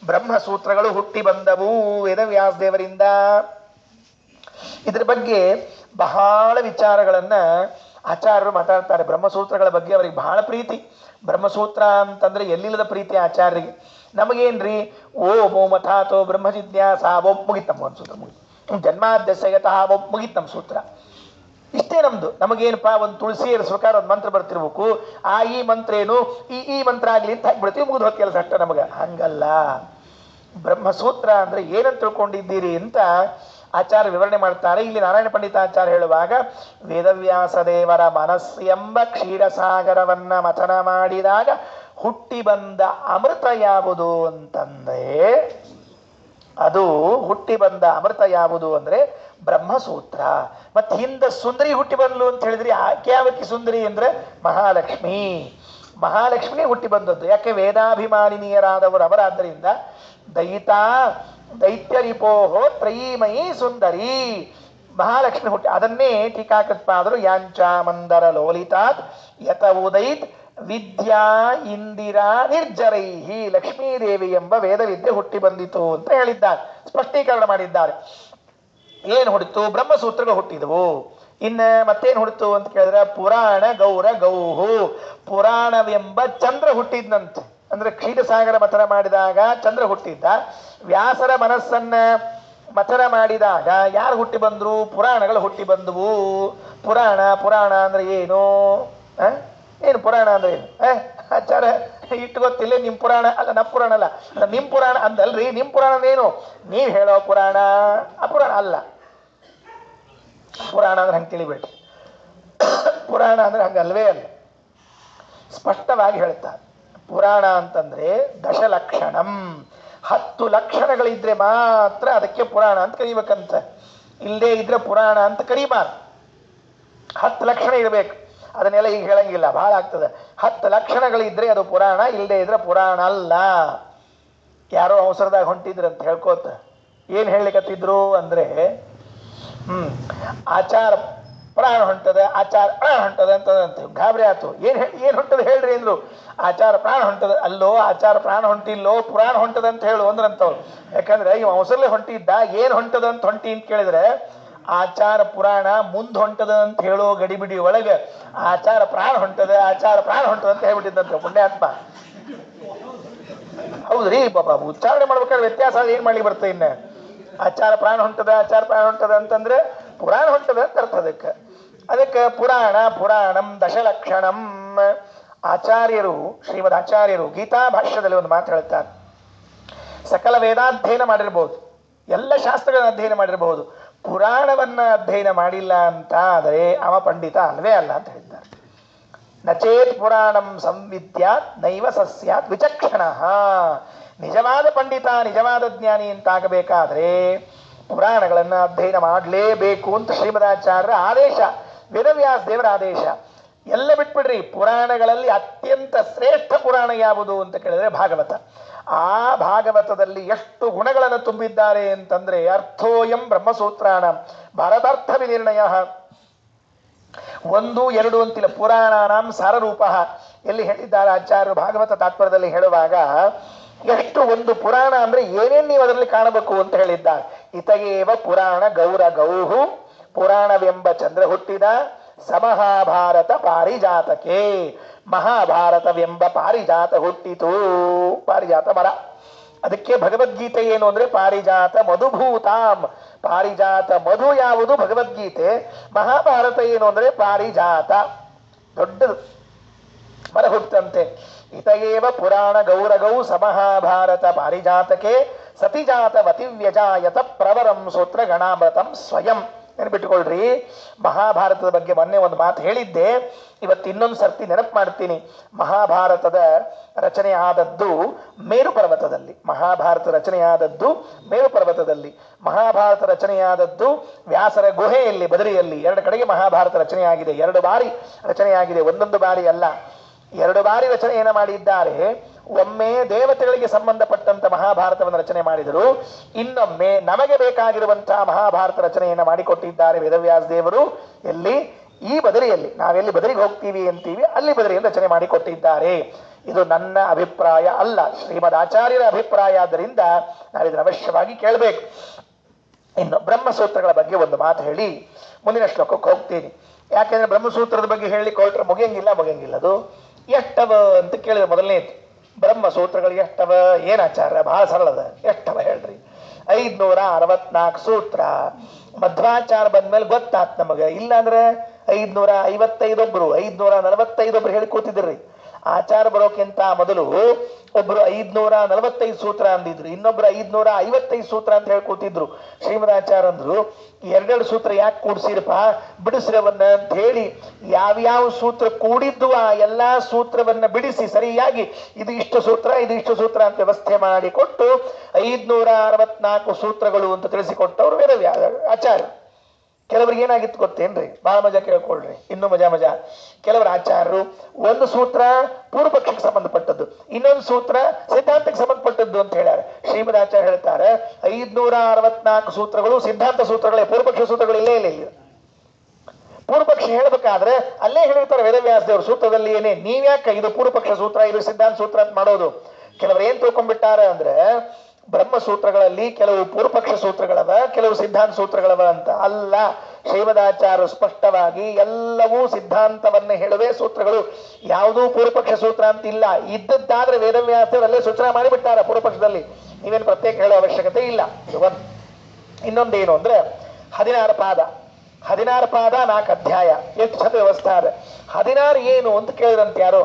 ಬ್ರಹ್ಮಸೂತ್ರಗಳು ಹುಟ್ಟಿ ಬಂದವು ವೇದವ್ಯಾಸದೇವರಿಂದ. ಇದ್ರ ಬಗ್ಗೆ ಬಹಳ ವಿಚಾರಗಳನ್ನ ಆಚಾರ್ಯರು ಮಾತಾಡ್ತಾರೆ. ಬ್ರಹ್ಮಸೂತ್ರಗಳ ಬಗ್ಗೆ ಅವರಿಗೆ ಬಹಳ ಪ್ರೀತಿ. ಬ್ರಹ್ಮಸೂತ್ರ ಅಂತಂದ್ರೆ ಎಲ್ಲಿಲ್ಲದ ಪ್ರೀತಿ ಆಚಾರ್ಯರಿಗೆ. ನಮಗೇನ್ರಿ, ಓ ಮಥಾತೋ ಬ್ರಹ್ಮ ಜಿಜ್ಞಾಸ ಮುಗಿತ್ ನಮ್ಮ ಒಂದು ಸೂತ್ರ, ಜನ್ಮಾದ್ಯಸಯತಃ ಮುಗಿತ್ ನಮ್ಮ ಸೂತ್ರ. ಇಷ್ಟೇ ನಮ್ದು. ನಮಗೇನಪ್ಪಾ, ಒಂದು ತುಳಸಿ ಏರಿಸ್ಬೇಕಾದ್ರೆ ಒಂದು ಮಂತ್ರ ಬರ್ತಿರ್ಬೇಕು. ಈ ಮಂತ್ರ ಏನು, ಈ ಮಂತ್ರ ಆಗ್ಲಿ ಅಂತ ಹಾಕ್ಬಿಡ್ತೀವಿ, ಮುಗಿದು ಹೋದ ಕೆಲಸ ಅಷ್ಟೇ ನಮಗ. ಹಂಗಲ್ಲ, ಬ್ರಹ್ಮಸೂತ್ರ ಅಂದ್ರೆ ಏನಂತ ತಿಳ್ಕೊಂಡಿದ್ದೀರಿ ಅಂತ ಆಚಾರ್ಯ ವಿವರಣೆ ಮಾಡ್ತಾರೆ. ಇಲ್ಲಿ ನಾರಾಯಣ ಪಂಡಿತಾಚಾರ್ಯ ಹೇಳುವಾಗ, ವೇದವ್ಯಾಸ ದೇವರ ಮನಸ್ಸು ಎಂಬ ಕ್ಷೀರಸಾಗರವನ್ನ ಮಥನ ಮಾಡಿದಾಗ ಹುಟ್ಟಿ ಬಂದ ಅಮೃತ ಯಾವುದು ಅಂತಂದ್ರೆ, ಅದು ಹುಟ್ಟಿ ಬಂದ ಅಮೃತ ಯಾವುದು ಅಂದ್ರೆ ಬ್ರಹ್ಮಸೂತ್ರ. ಮತ್ತೆ ಹಿಂದೆ ಸುಂದರಿ ಹುಟ್ಟಿ ಬಂದ್ಲು ಅಂತ ಹೇಳಿದ್ರಿ. ಆಕೆ ಯಾವಕ್ಕೆ ಸುಂದರಿ ಅಂದ್ರೆ ಮಹಾಲಕ್ಷ್ಮಿ ಹುಟ್ಟಿ ಬಂದದ್ದು. ಯಾಕೆ, ವೇದಾಭಿಮಾನಿನಿಯರಾದವರು ಅವರಾದ್ದರಿಂದ ದೈತ್ಯರಿಪೋಹೋ ತ್ರಯೀಮಯಿ ಸುಂದರಿ ಮಹಾಲಕ್ಷ್ಮಿ ಹುಟ್ಟಿ. ಅದನ್ನೇ ಟೀಕಾಕೃತ್ಪಾದರು ಯಾಂಚ ಮಂದರ ಲೋಲಿತಾತ್ ಯತ ಉದೈತ್ ವಿದ್ಯಾ ಇಂದಿರಾ ನಿರ್ಜರೈಹಿ, ಲಕ್ಷ್ಮೀದೇವಿ ಎಂಬ ವೇದವಿದ್ಯೆ ಹುಟ್ಟಿ ಬಂದಿತು ಅಂತ ಹೇಳಿದ್ದಾರೆ, ಸ್ಪಷ್ಟೀಕರಣ ಮಾಡಿದ್ದಾರೆ. ಏನು ಹುಟ್ಟಿತು? ಬ್ರಹ್ಮಸೂತ್ರಗಳು ಹುಟ್ಟಿದವು. ಇನ್ನ ಮತ್ತೇನು ಹುಟ್ಟಿತು ಅಂತ ಕೇಳಿದ್ರೆ, ಪುರಾಣ ಗೌರ ಗೌಹು, ಪುರಾಣವೆಂಬ ಚಂದ್ರ ಹುಟ್ಟಿದ್ನಂತೆ. ಅಂದ್ರೆ ಕ್ಷೀರಸಾಗರ ಮಥನ ಮಾಡಿದಾಗ ಚಂದ್ರ ಹುಟ್ಟಿದ್ದ. ವ್ಯಾಸರ ಮನಸ್ಸನ್ನ ಮಥನ ಮಾಡಿದಾಗ ಯಾರು ಹುಟ್ಟಿ ಬಂದ್ರು? ಪುರಾಣಗಳು ಹುಟ್ಟಿ ಬಂದವು. ಪುರಾಣ ಅಂದ್ರೆ ಏನು? ಏನು ಪುರಾಣ ಅಂದ್ರೆ ಏನು? ಆಚಾರ ಇಟ್ಟು ಗೊತ್ತಿಲ್ಲ. ನಿಮ್ ಪುರಾಣ ಅಲ್ಲ, ನಮ್ಮ ಪುರಾಣ ಅಲ್ಲ, ನಿಮ್ ಪುರಾಣ ಅಂದಲ್ರಿ. ನಿಮ್ ಪುರಾಣ ಏನು? ನೀವ್ ಹೇಳೋ ಪುರಾಣ ಅಪುರಾಣ ಅಲ್ಲ. ಪುರಾಣ ಅಂದ್ರೆ ಹಂಗೆ ತಿಳಿಬೇಡ್ರಿ. ಪುರಾಣ ಅಂದ್ರೆ ಹಂಗಲ್ವೇ ಅಲ್ಲ, ಸ್ಪಷ್ಟವಾಗಿ ಹೇಳ್ತಾರೆ. ಪುರಾಣ ಅಂತಂದ್ರೆ ದಶಲಕ್ಷಣಂ, 10 ಲಕ್ಷಣಗಳಿದ್ರೆ ಮಾತ್ರ ಅದಕ್ಕೆ ಪುರಾಣ ಅಂತ ಕರಿಬೇಕಂತ. ಇಲ್ಲದೆ ಇದ್ರೆ ಪುರಾಣ ಅಂತ ಕರಿಬಾರ್ದು. 10 ಲಕ್ಷಣ ಇರಬೇಕು. ಅದನ್ನೆಲ್ಲ ಈಗ ಹೇಳಂಗಿಲ್ಲ, ಬಹಳ ಆಗ್ತದೆ. 10 ಲಕ್ಷಣಗಳಿದ್ರೆ ಅದು ಪುರಾಣ, ಇಲ್ಲದೆ ಇದ್ರೆ ಪುರಾಣ ಅಲ್ಲ. ಯಾರೋ ಅವಸರದಾಗ ಹೊಂಟಿದ್ರಂತ ಹೇಳ್ಕೋತ ಏನ್ ಹೇಳಲಿಕ್ಕತ್ತಿದ್ರು ಅಂದ್ರೆ, ಆಚಾರ ಪ್ರಾಣ ಹೊಂಟದ, ಆಚಾರ ಪ್ರಾಣ ಹೊಂಟದ ಅಂತ ಗಾಬರಿ ಆಯ್ತು. ಏನ್ ಹೊಂಟದ ಹೇಳ್ರಿ ಅಂದ್ರು. ಆಚಾರ ಪ್ರಾಣ ಹೊಂಟದ. ಅಲ್ಲೋ, ಆಚಾರ ಪ್ರಾಣ ಹೊಂಟಿಲ್ಲೋ, ಪುರಾಣ ಹೊಂಟದ ಅಂತ ಹೇಳು ಅಂದ್ರಂತವ್ರು. ಯಾಕಂದ್ರೆ ಇವ್ ಅವಸರಲ್ಲೇ ಹೊಂಟಿದ್ದ. ಏನ್ ಹೊಂಟದ ಅಂತ ಹೊಂಟಿ ಅಂತ ಕೇಳಿದ್ರೆ, ಆಚಾರ ಪುರಾಣ ಮುಂದ್ ಹೊಂಟದ ಅಂತ ಹೇಳೋ ಗಡಿಬಿಡಿ ಒಳಗ ಆಚಾರ ಪ್ರಾಣ ಹೊಂಟದ ಅಂತ ಹೇಳ್ಬಿಟ್ಟಿದ್ದಂತ ಪುಣ್ಯಾತ್ಮ. ಹೌದ್ರಿ ಬಾಬಾ, ಉಚ್ಚಾರಣೆ ಮಾಡ್ಬೇಕಾದ್ರೆ ವ್ಯತ್ಯಾಸ ಏನ್ ಮಾಡ್ಲಿಕ್ಕೆ ಬರ್ತದೆ? ಇನ್ನ ಆಚಾರ ಪ್ರಾಣ ಹೊಂಟದ ಅಂತಂದ್ರೆ ಪುರಾಣ ಹೊಂಟದ ಅಂತ ಅರ್ಥ. ಅದಕ್ಕೆ ಪುರಾಣಂ ದಶಲಕ್ಷಣಂ. ಶ್ರೀಮದ್ ಆಚಾರ್ಯರು ಗೀತಾ ಭಾಷ್ಯದಲ್ಲಿ ಒಂದು ಮಾತು ಹೇಳ್ತಾರೆ. ಸಕಲ ವೇದಾಧ್ಯಯನ ಮಾಡಿರ್ಬೋದು, ಎಲ್ಲ ಶಾಸ್ತ್ರಗಳನ್ನ ಅಧ್ಯಯನ ಮಾಡಿರಬಹುದು, ಪುರಾಣವನ್ನ ಅಧ್ಯಯನ ಮಾಡಿಲ್ಲ ಅಂತ ಆದರೆ ಅವ ಪಂಡಿತ ಅಲ್ವೇ ಅಲ್ಲ ಅಂತ ಹೇಳ್ತಾರೆ. ನಚೇತ್ ಪುರಾಣಂ ಸಂವಿದ್ಯಾತ್ ನೈವ ಸಸ್ಯಾತ್ ವಿಚಕ್ಷಣ. ನಿಜವಾದ ಪಂಡಿತ, ನಿಜವಾದ ಜ್ಞಾನಿ ಅಂತಾಗಬೇಕಾದ್ರೆ ಪುರಾಣಗಳನ್ನ ಅಧ್ಯಯನ ಮಾಡಲೇಬೇಕು ಅಂತ ಶ್ರೀಮದಾಚಾರ್ಯರ ಆದೇಶ, ವೇದವ್ಯಾಸ ದೇವರ ಆದೇಶ. ಎಲ್ಲ ಬಿಟ್ಬಿಡ್ರಿ. ಪುರಾಣಗಳಲ್ಲಿ ಅತ್ಯಂತ ಶ್ರೇಷ್ಠ ಪುರಾಣ ಯಾವುದು ಅಂತ ಕೇಳಿದ್ರೆ ಭಾಗವತ. ಆ ಭಾಗವತದಲ್ಲಿ ಎಷ್ಟು ಗುಣಗಳನ್ನು ತುಂಬಿದ್ದಾರೆ ಅಂತಂದ್ರೆ, ಅರ್ಥೋಯಂ ಬ್ರಹ್ಮಸೂತ್ರಾಣ ಭಾರತಾರ್ಥ ವಿನಿರ್ಣಯ. 1, 2 ಅಂತಿಲ್ಲ, ಪುರಾಣಾನಾಂ ಸಾರರೂಪ. ಎಲ್ಲಿ ಹೇಳಿದ್ದಾರೆ ಆಚಾರ್ಯರು ಭಾಗವತ ತಾತ್ಪರ್ಯದಲ್ಲಿ ಹೇಳುವಾಗ, ಎಷ್ಟು ಒಂದು ಪುರಾಣ ಅಂದ್ರೆ ಏನೇನ್ ನೀವು ಅದರಲ್ಲಿ ಕಾಣಬೇಕು ಅಂತ ಹೇಳಿದ್ದಾರೆ. ಇತಗೇವ ಪುರಾಣ ಗೌರ ಗೌಹು, ಪುರಾಣವೆಂಬ ಚಂದ್ರ ಹುಟ್ಟಿದ ಸಮಹಾಭಾರತ ಪಾರಿಜಾತಕ್ಕೆ, ಮಹಾಭಾರತವೆಂಬ ಪಾರಿಜಾತ ಹುಟ್ಟಿತು. ಪಾರಿಜಾತ ಮರ, ಅದಕ್ಕೆ ಭಗವದ್ಗೀತೆ ಏನು ಅಂದ್ರೆ ಪಾರಿಜಾತ ಮಧುಭೂತಾಂ, ಪಾರಿಜಾತ ಮಧು ಯಾವುದು ಭಗವದ್ಗೀತೆ, ಮಹಾಭಾರತ ಏನು ಅಂದ್ರೆ ಪಾರಿಜಾತ ದೊಡ್ಡದು ಮರ ಹುಟ್ಟಂತೆ. ಇತಗೇವ ಪುರಾಣ ಗೌರಗೌ ಸಮಹಾಭಾರತ ಪಾರಿಜಾತಕ್ಕೆ ಸತಿಜಾತ ವತಿವ್ಯಜಾಯತ ಪ್ರವರಂ ಸೂತ್ರ ಗಣಾಮೃತಂ ಸ್ವಯಂ. ನೆನಪಿಟ್ಟುಕೊಳ್ರಿ, ಮಹಾಭಾರತದ ಬಗ್ಗೆ ಮೊನ್ನೆ ಒಂದು ಮಾತು ಹೇಳಿದ್ದೆ, ಇವತ್ತು ಇನ್ನೊಂದು ಸರ್ತಿ ನೆನಪು ಮಾಡ್ತೀನಿ. ಮಹಾಭಾರತದ ರಚನೆ ಆದದ್ದು ಮೇರು ಪರ್ವತದಲ್ಲಿ. ಮಹಾಭಾರತ ರಚನೆಯಾದದ್ದು ಮೇರು ಪರ್ವತದಲ್ಲಿ. ಮಹಾಭಾರತ ರಚನೆಯಾದದ್ದು ವ್ಯಾಸರ ಗುಹೆಯಲ್ಲಿ ಬದರಿಯಲ್ಲಿ. ಎರಡು ಕಡೆಗೆ ಮಹಾಭಾರತ ರಚನೆಯಾಗಿದೆ. 2 ಬಾರಿ ರಚನೆಯಾಗಿದೆ, ಒಂದೊಂದು ಬಾರಿ ಅಲ್ಲ, 2 ಬಾರಿ ರಚನೆಯನ್ನು ಮಾಡಿದ್ದಾರೆ. ಒಮ್ಮೆ ದೇವತೆಗಳಿಗೆ ಸಂಬಂಧಪಟ್ಟಂತ ಮಹಾಭಾರತವನ್ನು ರಚನೆ ಮಾಡಿದರು, ಇನ್ನೊಮ್ಮೆ ನಮಗೆ ಬೇಕಾಗಿರುವಂತಹ ಮಹಾಭಾರತ ರಚನೆಯನ್ನು ಮಾಡಿಕೊಟ್ಟಿದ್ದಾರೆ ವೇದವ್ಯಾಸ ದೇವರು. ಎಲ್ಲಿ? ಈ ಬದರಿಯಲ್ಲಿ. ನಾವೆಲ್ಲಿ ಬದರಿಗೆ ಹೋಗ್ತೀವಿ ಅಂತೀವಿ, ಅಲ್ಲಿ ಬದರಿಯನ್ನು ರಚನೆ ಮಾಡಿಕೊಟ್ಟಿದ್ದಾರೆ. ಇದು ನನ್ನ ಅಭಿಪ್ರಾಯ ಅಲ್ಲ, ಶ್ರೀಮದ್ ಆಚಾರ್ಯರ ಅಭಿಪ್ರಾಯ. ಆದ್ದರಿಂದ ನಾವಿದನ್ನು ಅವಶ್ಯವಾಗಿ ಕೇಳಬೇಕು. ಇನ್ನು ಬ್ರಹ್ಮಸೂತ್ರಗಳ ಬಗ್ಗೆ ಒಂದು ಮಾತು ಹೇಳಿ ಮುಂದಿನ ಶ್ಲೋಕಕ್ಕೆ ಹೋಗ್ತೀನಿ. ಯಾಕೆಂದ್ರೆ ಬ್ರಹ್ಮಸೂತ್ರದ ಬಗ್ಗೆ ಹೇಳಿ ಕೊಟ್ರೆ ಮುಗಿಯಂಗಿಲ್ಲ. ಅದು ಎಷ್ಟವ ಅಂತ ಕೇಳಿದ್ರೆ ಮೊದಲನೇದು ಬ್ರಹ್ಮಸೂತ್ರಗಳು ಎಷ್ಟವ? ಏನಾಚಾರ? ಬಹಳ ಸರಳದ. ಎಷ್ಟವ ಹೇಳ್ರಿ? 564 ಸೂತ್ರ. ಮಧ್ವಾಚಾರ ಬಂದ್ಮೇಲೆ ಗೊತ್ತಾತ್ ನಮಗೆ. ಇಲ್ಲಾಂದ್ರೆ 555 545 ಹೇಳಿ ಕೂತಿದ್ರಿ. ಆಚಾರ ಬರೋಕ್ಕಿಂತ ಮೊದಲು ಒಬ್ರು 545 ಸೂತ್ರ ಅಂದಿದ್ರು, ಇನ್ನೊಬ್ರು 555 ಸೂತ್ರ ಅಂತ ಹೇಳಿ ಕೂತಿದ್ರು. ಶ್ರೀಮದಾಚಾರ ಅಂದ್ರು, 2 ಸೂತ್ರ ಯಾಕೆ ಕೂಡ್ಸಿರಪ್ಪ, ಬಿಡಿಸ್ರವನ್ನ ಅಂತ ಹೇಳಿ ಯಾವ್ಯಾವ ಸೂತ್ರ ಕೂಡಿದ್ದು ಆ ಎಲ್ಲಾ ಸೂತ್ರವನ್ನ ಬಿಡಿಸಿ ಸರಿಯಾಗಿ ಇದು ಇಷ್ಟು ಸೂತ್ರ ಅಂತ ವ್ಯವಸ್ಥೆ ಮಾಡಿ ಕೊಟ್ಟು 564 ಸೂತ್ರಗಳು ಅಂತ ತಿಳಿಸಿಕೊಟ್ಟವ್ರು ವೇದವ್ಯಾಸ ಆಚಾರ್ಯ. ಕೆಲವರಿಗೆ ಏನಾಗಿತ್ತು ಗೊತ್ತೇನ್ರಿ? ಬಹಳ ಮಜಾ ಕೇಳ್ಕೊಳ್ರಿ, ಇನ್ನೂ ಮಜಾ. ಕೆಲವರ ಆಚಾರ್ಯರು ಒಂದು ಸೂತ್ರ ಪೂರ್ವ ಪಕ್ಷಕ್ಕೆ ಸಂಬಂಧಪಟ್ಟದ್ದು, ಇನ್ನೊಂದು ಸೂತ್ರ ಸಿದ್ಧಾಂತಕ್ಕೆ ಸಂಬಂಧಪಟ್ಟದ್ದು ಅಂತ ಹೇಳ್ಯಾರ. ಶ್ರೀಮದ್ ಆಚಾರ್ಯ ಹೇಳ್ತಾರೆ 564 ಸೂತ್ರಗಳು ಸಿದ್ಧಾಂತ ಸೂತ್ರಗಳೇ, ಪೂರ್ವಪಕ್ಷ ಸೂತ್ರಗಳು ಇಲ್ಲೇ ಇಲ್ಲ. ಪೂರ್ವಪಕ್ಷ ಹೇಳ್ಬೇಕಾದ್ರೆ ಅಲ್ಲೇ ಹೇಳಿರ್ತಾರೆ ವೇದವ್ಯಾಸ ದೇವರು ಸೂತ್ರದಲ್ಲಿ ಏನೇ, ನೀವ್ಯಾಕೆ ಇದು ಪೂರ್ವಪಕ್ಷ ಸೂತ್ರ ಇದು ಸಿದ್ಧಾಂತ ಸೂತ್ರ ಅಂತ ಮಾಡೋದು. ಕೆಲವರು ಏನ್ ತಿಳ್ಕೊಂಡ್ಬಿಟ್ಟಾರ ಅಂದ್ರೆ ಬ್ರಹ್ಮಸೂತ್ರಗಳಲ್ಲಿ ಕೆಲವು ಪೂರ್ವಪಕ್ಷ ಸೂತ್ರಗಳವ, ಕೆಲವು ಸಿದ್ಧಾಂತ ಸೂತ್ರಗಳವ ಅಂತ. ಅಲ್ಲ, ಶ್ರೀಮದಾಚಾರ್ಯರು ಸ್ಪಷ್ಟವಾಗಿ ಎಲ್ಲವೂ ಸಿದ್ಧಾಂತವನ್ನೇ ಹೇಳುವೆ ಸೂತ್ರಗಳು, ಯಾವುದೂ ಪೂರ್ವಪಕ್ಷ ಸೂತ್ರ ಅಂತಿಲ್ಲ. ಇದ್ದದ್ದಾದ್ರೆ ವೇದವ್ಯಾಸರಲ್ಲೇ ಸೂಚನೆ ಮಾಡಿಬಿಟ್ಟಾರ ಪೂರ್ವಪಕ್ಷದಲ್ಲಿ, ನೀವೇನು ಪ್ರತ್ಯೇಕ ಹೇಳೋ ಅವಶ್ಯಕತೆ ಇಲ್ಲ. ಇದು ಒಂದು. ಇನ್ನೊಂದೇನು ಅಂದ್ರೆ 16 ಪಾದ 4 ಅಧ್ಯಾಯ, ಎಷ್ಟು ಚಂದ ವ್ಯವಸ್ಥೆ ಅದ. 16 ಏನು ಅಂತ ಕೇಳಿದ್ರಂತೆ ಯಾರು?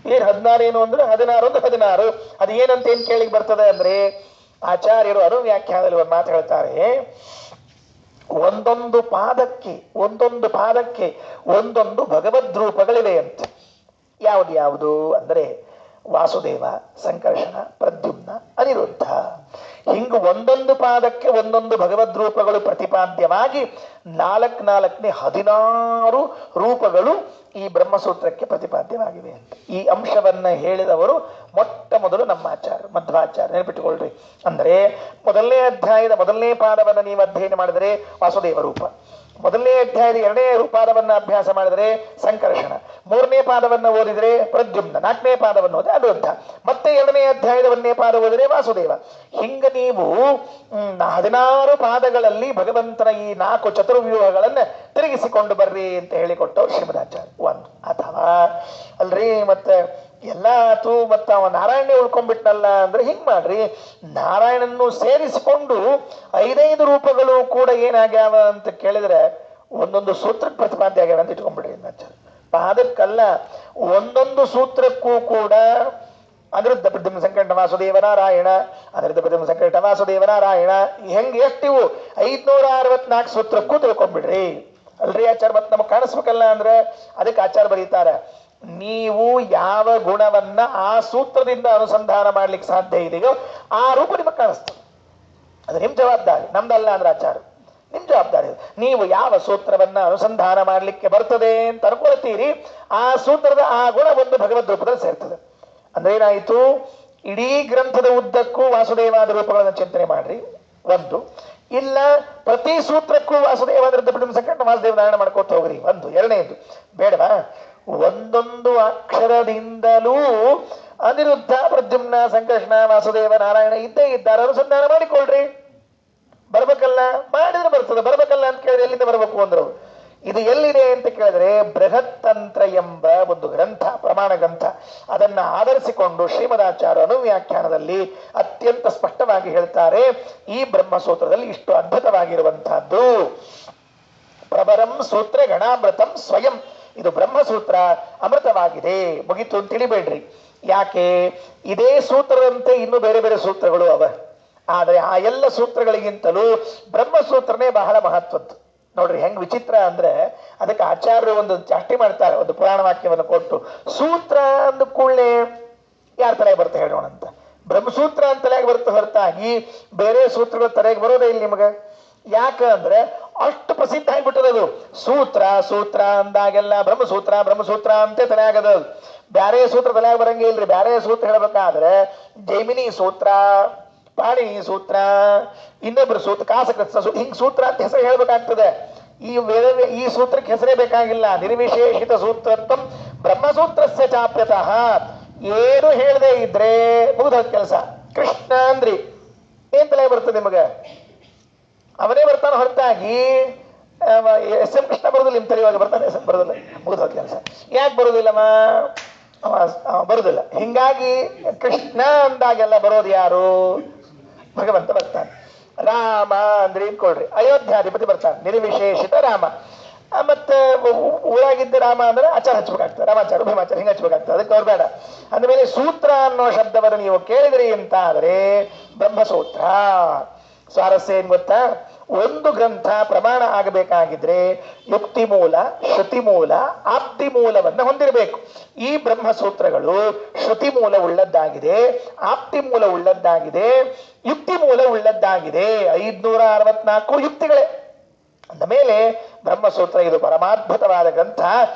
16 ಏನು ಅಂದ್ರೆ 16 ಅದು ಏನಂತ ಏನ್ ಕೇಳಿಕ್ ಬರ್ತದೆ ಅಂದ್ರೆ, ಆಚಾರ್ಯರು ಅನುವ್ಯಾಖ್ಯಾನದಲ್ಲಿ ಒಂದು ಮಾತು ಹೇಳ್ತಾರೆ, ಒಂದೊಂದು ಪಾದಕ್ಕೆ ಒಂದೊಂದು ಭಗವದ್ ರೂಪಗಳಿವೆ ಅಂತ. ಯಾವುದು ಅಂದ್ರೆ ವಾಸುದೇವ, ಸಂಕರ್ಷಣ, ಪ್ರದ್ಯುಮ್ನ, ಅನಿರುದ್ಧ. ಹಿಂಗ ಒಂದೊಂದು ಪಾದಕ್ಕೆ ಒಂದೊಂದು ಭಗವದ್ ರೂಪಗಳು ಪ್ರತಿಪಾದ್ಯವಾಗಿ 16 ರೂಪಗಳು ಈ ಬ್ರಹ್ಮಸೂತ್ರಕ್ಕೆ ಪ್ರತಿಪಾದ್ಯವಾಗಿವೆ ಅಂತ. ಈ ಅಂಶವನ್ನ ಹೇಳಿದವರು ಮೊಟ್ಟ ಮೊದಲು ನಮ್ಮ ಆಚಾರ್ಯ ಮಧ್ವಾಚಾರ್ಯ. ನೆನಪಿಟ್ಟುಕೊಳ್ರಿ. ಅಂದ್ರೆ ಮೊದಲನೇ ಅಧ್ಯಾಯದ ಮೊದಲನೇ ಪಾದವನ್ನು ನೀವು ಅಧ್ಯಯನ ಮಾಡಿದರೆ ವಾಸುದೇವ ರೂಪ, ಮೊದಲನೇ ಅಧ್ಯಾಯದ 2ನೇ ಪಾದವನ್ನ ಅಭ್ಯಾಸ ಮಾಡಿದರೆ ಸಂಕರ್ಷಣ, 3ನೇ ಪಾದವನ್ನು ಓದಿದರೆ ಪ್ರದ್ಯುಮ್ನ, 4ನೇ ಪಾದವನ್ನು ಓದಿ ಅನಿರುದ್ಧ, ಮತ್ತೆ 2ನೇ ಅಧ್ಯಾಯದ 1ನೇ ಪಾದ ಓದಿದರೆ ವಾಸುದೇವ. ಹಿಂಗ ನೀವು 16 ಪಾದಗಳಲ್ಲಿ ಭಗವಂತನ ಈ 4 ಚತುರ್ವ್ಯೂಹಗಳನ್ನ ತಿರುಗಿಸಿಕೊಂಡು ಬರ್ರಿ ಅಂತ ಹೇಳಿಕೊಟ್ಟವ್ರು ಶ್ರೀಮದಾಚಾರ್ಯ. ಒಂದು. ಅಥವಾ ಅಲ್ರಿ ಮತ್ತೆ ಎಲ್ಲ ಆತು ಮತ್ತ ಅವ ನಾರಾಯಣನೇ ಉಳ್ಕೊಂಡ್ಬಿಟ್ನಲ್ಲ ಅಂದ್ರೆ ಹಿಂಗ್ ಮಾಡ್ರಿ, ನಾರಾಯಣನ್ನು ಸೇರಿಸಿಕೊಂಡು 5 ರೂಪಗಳು ಕೂಡ ಏನಾಗ್ಯಾವ ಅಂತ ಕೇಳಿದ್ರೆ ಒಂದೊಂದು ಸೂತ್ರಕ್ಕೆ ಪ್ರತಿಪಾದ್ಯ ಆಗ್ಯಾವ ಅಂತ ಇಟ್ಕೊಂಡ್ಬಿಡ್ರಿ ಆಚಾರ್ಯ. ಪಾದಕ್ಕಲ್ಲ, ಒಂದೊಂದು ಸೂತ್ರಕ್ಕೂ ಕೂಡ ಅನಿರುದ್ಧ ಪ್ರದ್ಯುಮ್ನ ಸಂಕಟ ವಾಸುದೇವ ನಾರಾಯಣ, ಅನಿರುದ್ಧ ಪ್ರದ್ಯುಮ್ನ ಸಂಕಟ ವಾಸುದೇವ ನಾರಾಯಣ, ಹೆಂಗ್ ಎಷ್ಟಿವು 564 ಸೂತ್ರಕ್ಕೂ ತಿಳ್ಕೊಂಡ್ಬಿಡ್ರಿ ಅಲ್ರಿ ಆಚಾರ. ಮತ್ ನಮಗ್ ಕಾಣಿಸ್ಬೇಕಲ್ಲ ಅಂದ್ರೆ ಅದಕ್ಕೆ ಆಚಾರ ಬರೀತಾರೆ, ನೀವು ಯಾವ ಗುಣವನ್ನ ಆ ಸೂತ್ರದಿಂದ ಅನುಸಂಧಾನ ಮಾಡ್ಲಿಕ್ಕೆ ಸಾಧ್ಯ ಇದೆಯೋ ಆ ರೂಪ ನಿಮಗೆ ಕಾಣಿಸ್ತದೆ. ಅದು ನಿಮ್ ಜವಾಬ್ದಾರಿ, ನಮ್ದಲ್ಲ ಅಂದ್ರೆ ಆಚಾರ, ನಿಮ್ ಜವಾಬ್ದಾರಿ. ನೀವು ಯಾವ ಸೂತ್ರವನ್ನ ಅನುಸಂಧಾನ ಮಾಡ್ಲಿಕ್ಕೆ ಬರ್ತದೆ ಅಂತ ಅನ್ಕೊಳ್ತೀರಿ, ಆ ಸೂತ್ರದ ಆ ಗುಣ ಒಂದು ಭಗವದ್ ರೂಪದಲ್ಲಿ ಸೇರ್ತದೆ. ಅಂದ್ರೆ ಏನಾಯ್ತು, ಇಡೀ ಗ್ರಂಥದ ಉದ್ದಕ್ಕೂ ವಾಸುದೇವಾದ ರೂಪಗಳನ್ನು ಚಿಂತನೆ ಮಾಡ್ರಿ ಒಂದು, ಇಲ್ಲ ಪ್ರತಿ ಸೂತ್ರಕ್ಕೂ ವಾಸುದೇವಾದ ಸಂಕಟ ವಾಸುದೇವ ನಾರಾಯಣ ಮಾಡ್ಕೋತ ಹೋಗ್ರಿ ಒಂದು. ಎರಡನೇದು ಬೇಡವಾ, ಒಂದೊಂದು ಅಕ್ಷರದಿಂದಲೂ ಅನಿರುದ್ಧ, ಪ್ರದ್ಯುಮ್ನ, ಸಂಕರ್ಷಣ, ವಾಸುದೇವ, ನಾರಾಯಣ ಇದ್ದೇ ಇದ್ದಾರೆ. ಅನುಸಂಧಾನ ಮಾಡಿಕೊಳ್ರಿ. ಬರ್ಬೇಕಲ್ಲ, ಮಾಡಿದ್ರೆ ಬರ್ತದೆ. ಬರ್ಬೇಕಲ್ಲ ಅಂತ ಕೇಳಿದ್ರೆ ಎಲ್ಲಿಂದ ಬರ್ಬೇಕು ಅಂದ್ರು. ಇದು ಎಲ್ಲಿದೆ ಅಂತ ಕೇಳಿದ್ರೆ ಬೃಹತ್ತಂತ್ರ ಎಂಬ ಒಂದು ಗ್ರಂಥ, ಪ್ರಮಾಣ ಗ್ರಂಥ. ಅದನ್ನ ಆಧರಿಸಿಕೊಂಡು ಶ್ರೀಮದಾಚಾರ್ಯ ಅನುವ್ಯಾಖ್ಯಾನದಲ್ಲಿ ಅತ್ಯಂತ ಸ್ಪಷ್ಟವಾಗಿ ಹೇಳ್ತಾರೆ. ಈ ಬ್ರಹ್ಮಸೂತ್ರದಲ್ಲಿ ಇಷ್ಟು ಅದ್ಭುತವಾಗಿರುವಂತಹದ್ದು. ಪ್ರಬರಂ ಸೂತ್ರ ಗಣಾಮೃತಂ ಸ್ವಯಂ. ಇದು ಬ್ರಹ್ಮಸೂತ್ರ ಅಮೃತವಾಗಿದೆ. ಮುಗಿತು ಅಂತ ತಿಳಿಬೇಡ್ರಿ. ಯಾಕೆ? ಇದೇ ಸೂತ್ರದಂತೆ ಇನ್ನು ಬೇರೆ ಬೇರೆ ಸೂತ್ರಗಳು ಅವ. ಆದರೆ ಆ ಎಲ್ಲ ಸೂತ್ರಗಳಿಗಿಂತಲೂ ಬ್ರಹ್ಮಸೂತ್ರನೇ ಬಹಳ ಮಹತ್ವದ್ದು. ನೋಡ್ರಿ ಹೆಂಗ್ ವಿಚಿತ್ರ ಅಂದ್ರೆ, ಅದಕ್ಕೆ ಆಚಾರ್ಯರು ಒಂದು ಚಾಷ್ಟಿ ಮಾಡ್ತಾರೆ, ಒಂದು ಪುರಾಣ ವಾಕ್ಯವನ್ನು ಕೊಟ್ಟು. ಸೂತ್ರ ಅಂದ ಕೂಡಲೇ ಯಾರ ತಲೆಗೆ ಬರುತ್ತೆ ಹೇಳೋಣ ಅಂತ. ಬ್ರಹ್ಮಸೂತ್ರ ಅಂತ ತಲೆಗೆ ಬರುತ್ತೆ ಹೊರತಾಗಿ ಬೇರೆ ಸೂತ್ರಗಳ ತಲೆಗೆ ಬರೋದೇ ಇಲ್ಲ ನಿಮಗೆ. ಯಾಕಂದ್ರೆ ಅಷ್ಟು ಪ್ರಸಿದ್ಧ ಆಗಿಬಿಟ್ಟದದು. ಸೂತ್ರ ಸೂತ್ರ ಅಂದಾಗೆಲ್ಲ ಬ್ರಹ್ಮಸೂತ್ರ ಬ್ರಹ್ಮಸೂತ್ರ ಅಂತೆ ತಲೆ ಆಗದ. ಬ್ಯಾರೆ ಸೂತ್ರ ತಲೆಯಾಗ ಬರಂಗೇ ಇಲ್ರಿ. ಬ್ಯಾರೆ ಸೂತ್ರ ಹೇಳ್ಬೇಕಾದ್ರೆ ಜೈಮಿನಿ ಸೂತ್ರ, ಪಾಣಿನಿ ಸೂತ್ರ, ಇನ್ನೊಬ್ರು ಸೂತ್ರ, ಕಾಸಕೃತ್ಸ ಸೂತ್ರ, ಹಿಂಗ್ ಸೂತ್ರ ಅಂತ ಹೆಸರು ಹೇಳ್ಬೇಕಾಗ್ತದೆ. ಈ ಸೂತ್ರಕ್ಕೆ ಹೆಸರೇ ಬೇಕಾಗಿಲ್ಲ. ನಿರ್ವಿಶೇಷಿತ ಸೂತ್ರ ಬ್ರಹ್ಮಸೂತ್ರಸ್ಯ ಚಾಪ್ಯತಃ. ಏನು ಹೇಳದೆ ಇದ್ರೆ ಮುಗಿದ ಕೆಲಸ. ಕೃಷ್ಣ ಅಂದ್ರಿ ಏನ್ ತಲೆ ಬರ್ತದೆ ನಿಮಗೆ? ಅವನೇ ಬರ್ತಾನೆ ಹೊರತಾಗಿ ಎಸ್ ಎಂ ಕೃಷ್ಣ ಬರೋದಿಲ್ಲ. ನಿಮ್ ತಲೆಯೊಳಗೆ ಬರ್ತಾನೆ, ಎಸ್ ಎಂ ಬರೋದಿಲ್ಲ. ಮುಗಿದ ಕೆಲಸ. ಯಾಕೆ ಬರೋದಿಲ್ಲಮ್ಮ? ಬರುದಿಲ್ಲ. ಹಿಂಗಾಗಿ ಕೃಷ್ಣ ಅಂದಾಗೆಲ್ಲ ಬರೋದು ಯಾರು? ಭಗವಂತ ಬರ್ತಾನೆ. ರಾಮ ಅಂದ್ರೆ ಇಟ್ಕೊಳ್ರಿ, ಅಯೋಧ್ಯಾಧಿಪತಿ ಬರ್ತಾನೆ, ನಿರ್ವಿಶೇಷಿತ ರಾಮ. ಮತ್ತೆ ಊರಾಗಿದ್ದ ರಾಮ ಅಂದ್ರೆ ಆಚಾರ ಹಚ್ಬೇಕಾಗ್ತದೆ. ರಾಮಾಚಾರ, ಭೀಮಾಚಾರ ಹಿಂಗೆ ಹಚ್ಬೇಕಾಗ್ತದೆ. ಅದಕ್ಕೆ ಅವ್ರು ಬೇಡ. ಅಂದಮೇಲೆ ಸೂತ್ರ ಅನ್ನೋ ಶಬ್ದವನ್ನು ನೀವು ಕೇಳಿದ್ರಿ ಅಂತ ಆದ್ರೆ ಬ್ರಹ್ಮಸೂತ್ರ. ಸ್ವಾರಸ್ಯ ಏನ್ ಗೊತ್ತಾ? ಒಂದು ಗ್ರಂಥ ಪ್ರಮಾಣ ಆಗಬೇಕಾಗಿದ್ರೆ ಯುಕ್ತಿ ಮೂಲ, ಶ್ರುತಿ ಮೂಲ, ಆಪ್ತಿ ಮೂಲವನ್ನು ಹೊಂದಿರಬೇಕು. ಈ ಬ್ರಹ್ಮಸೂತ್ರಗಳು ಶ್ರುತಿ ಮೂಲ ಉಳ್ಳದ್ದಾಗಿದೆ, ಆಪ್ತಿ ಮೂಲ ಉಳ್ಳದ್ದಾಗಿದೆ, ಯುಕ್ತಿ ಮೂಲ ಉಳ್ಳದ್ದಾಗಿದೆ. 564 ಯುಕ್ತಿಗಳೇ. ಅಂದ ಮೇಲೆ ಬ್ರಹ್ಮಸೂತ್ರ ಇದು ಪರಮಾದ್ಭುತವಾದ ಗ್ರಂಥ.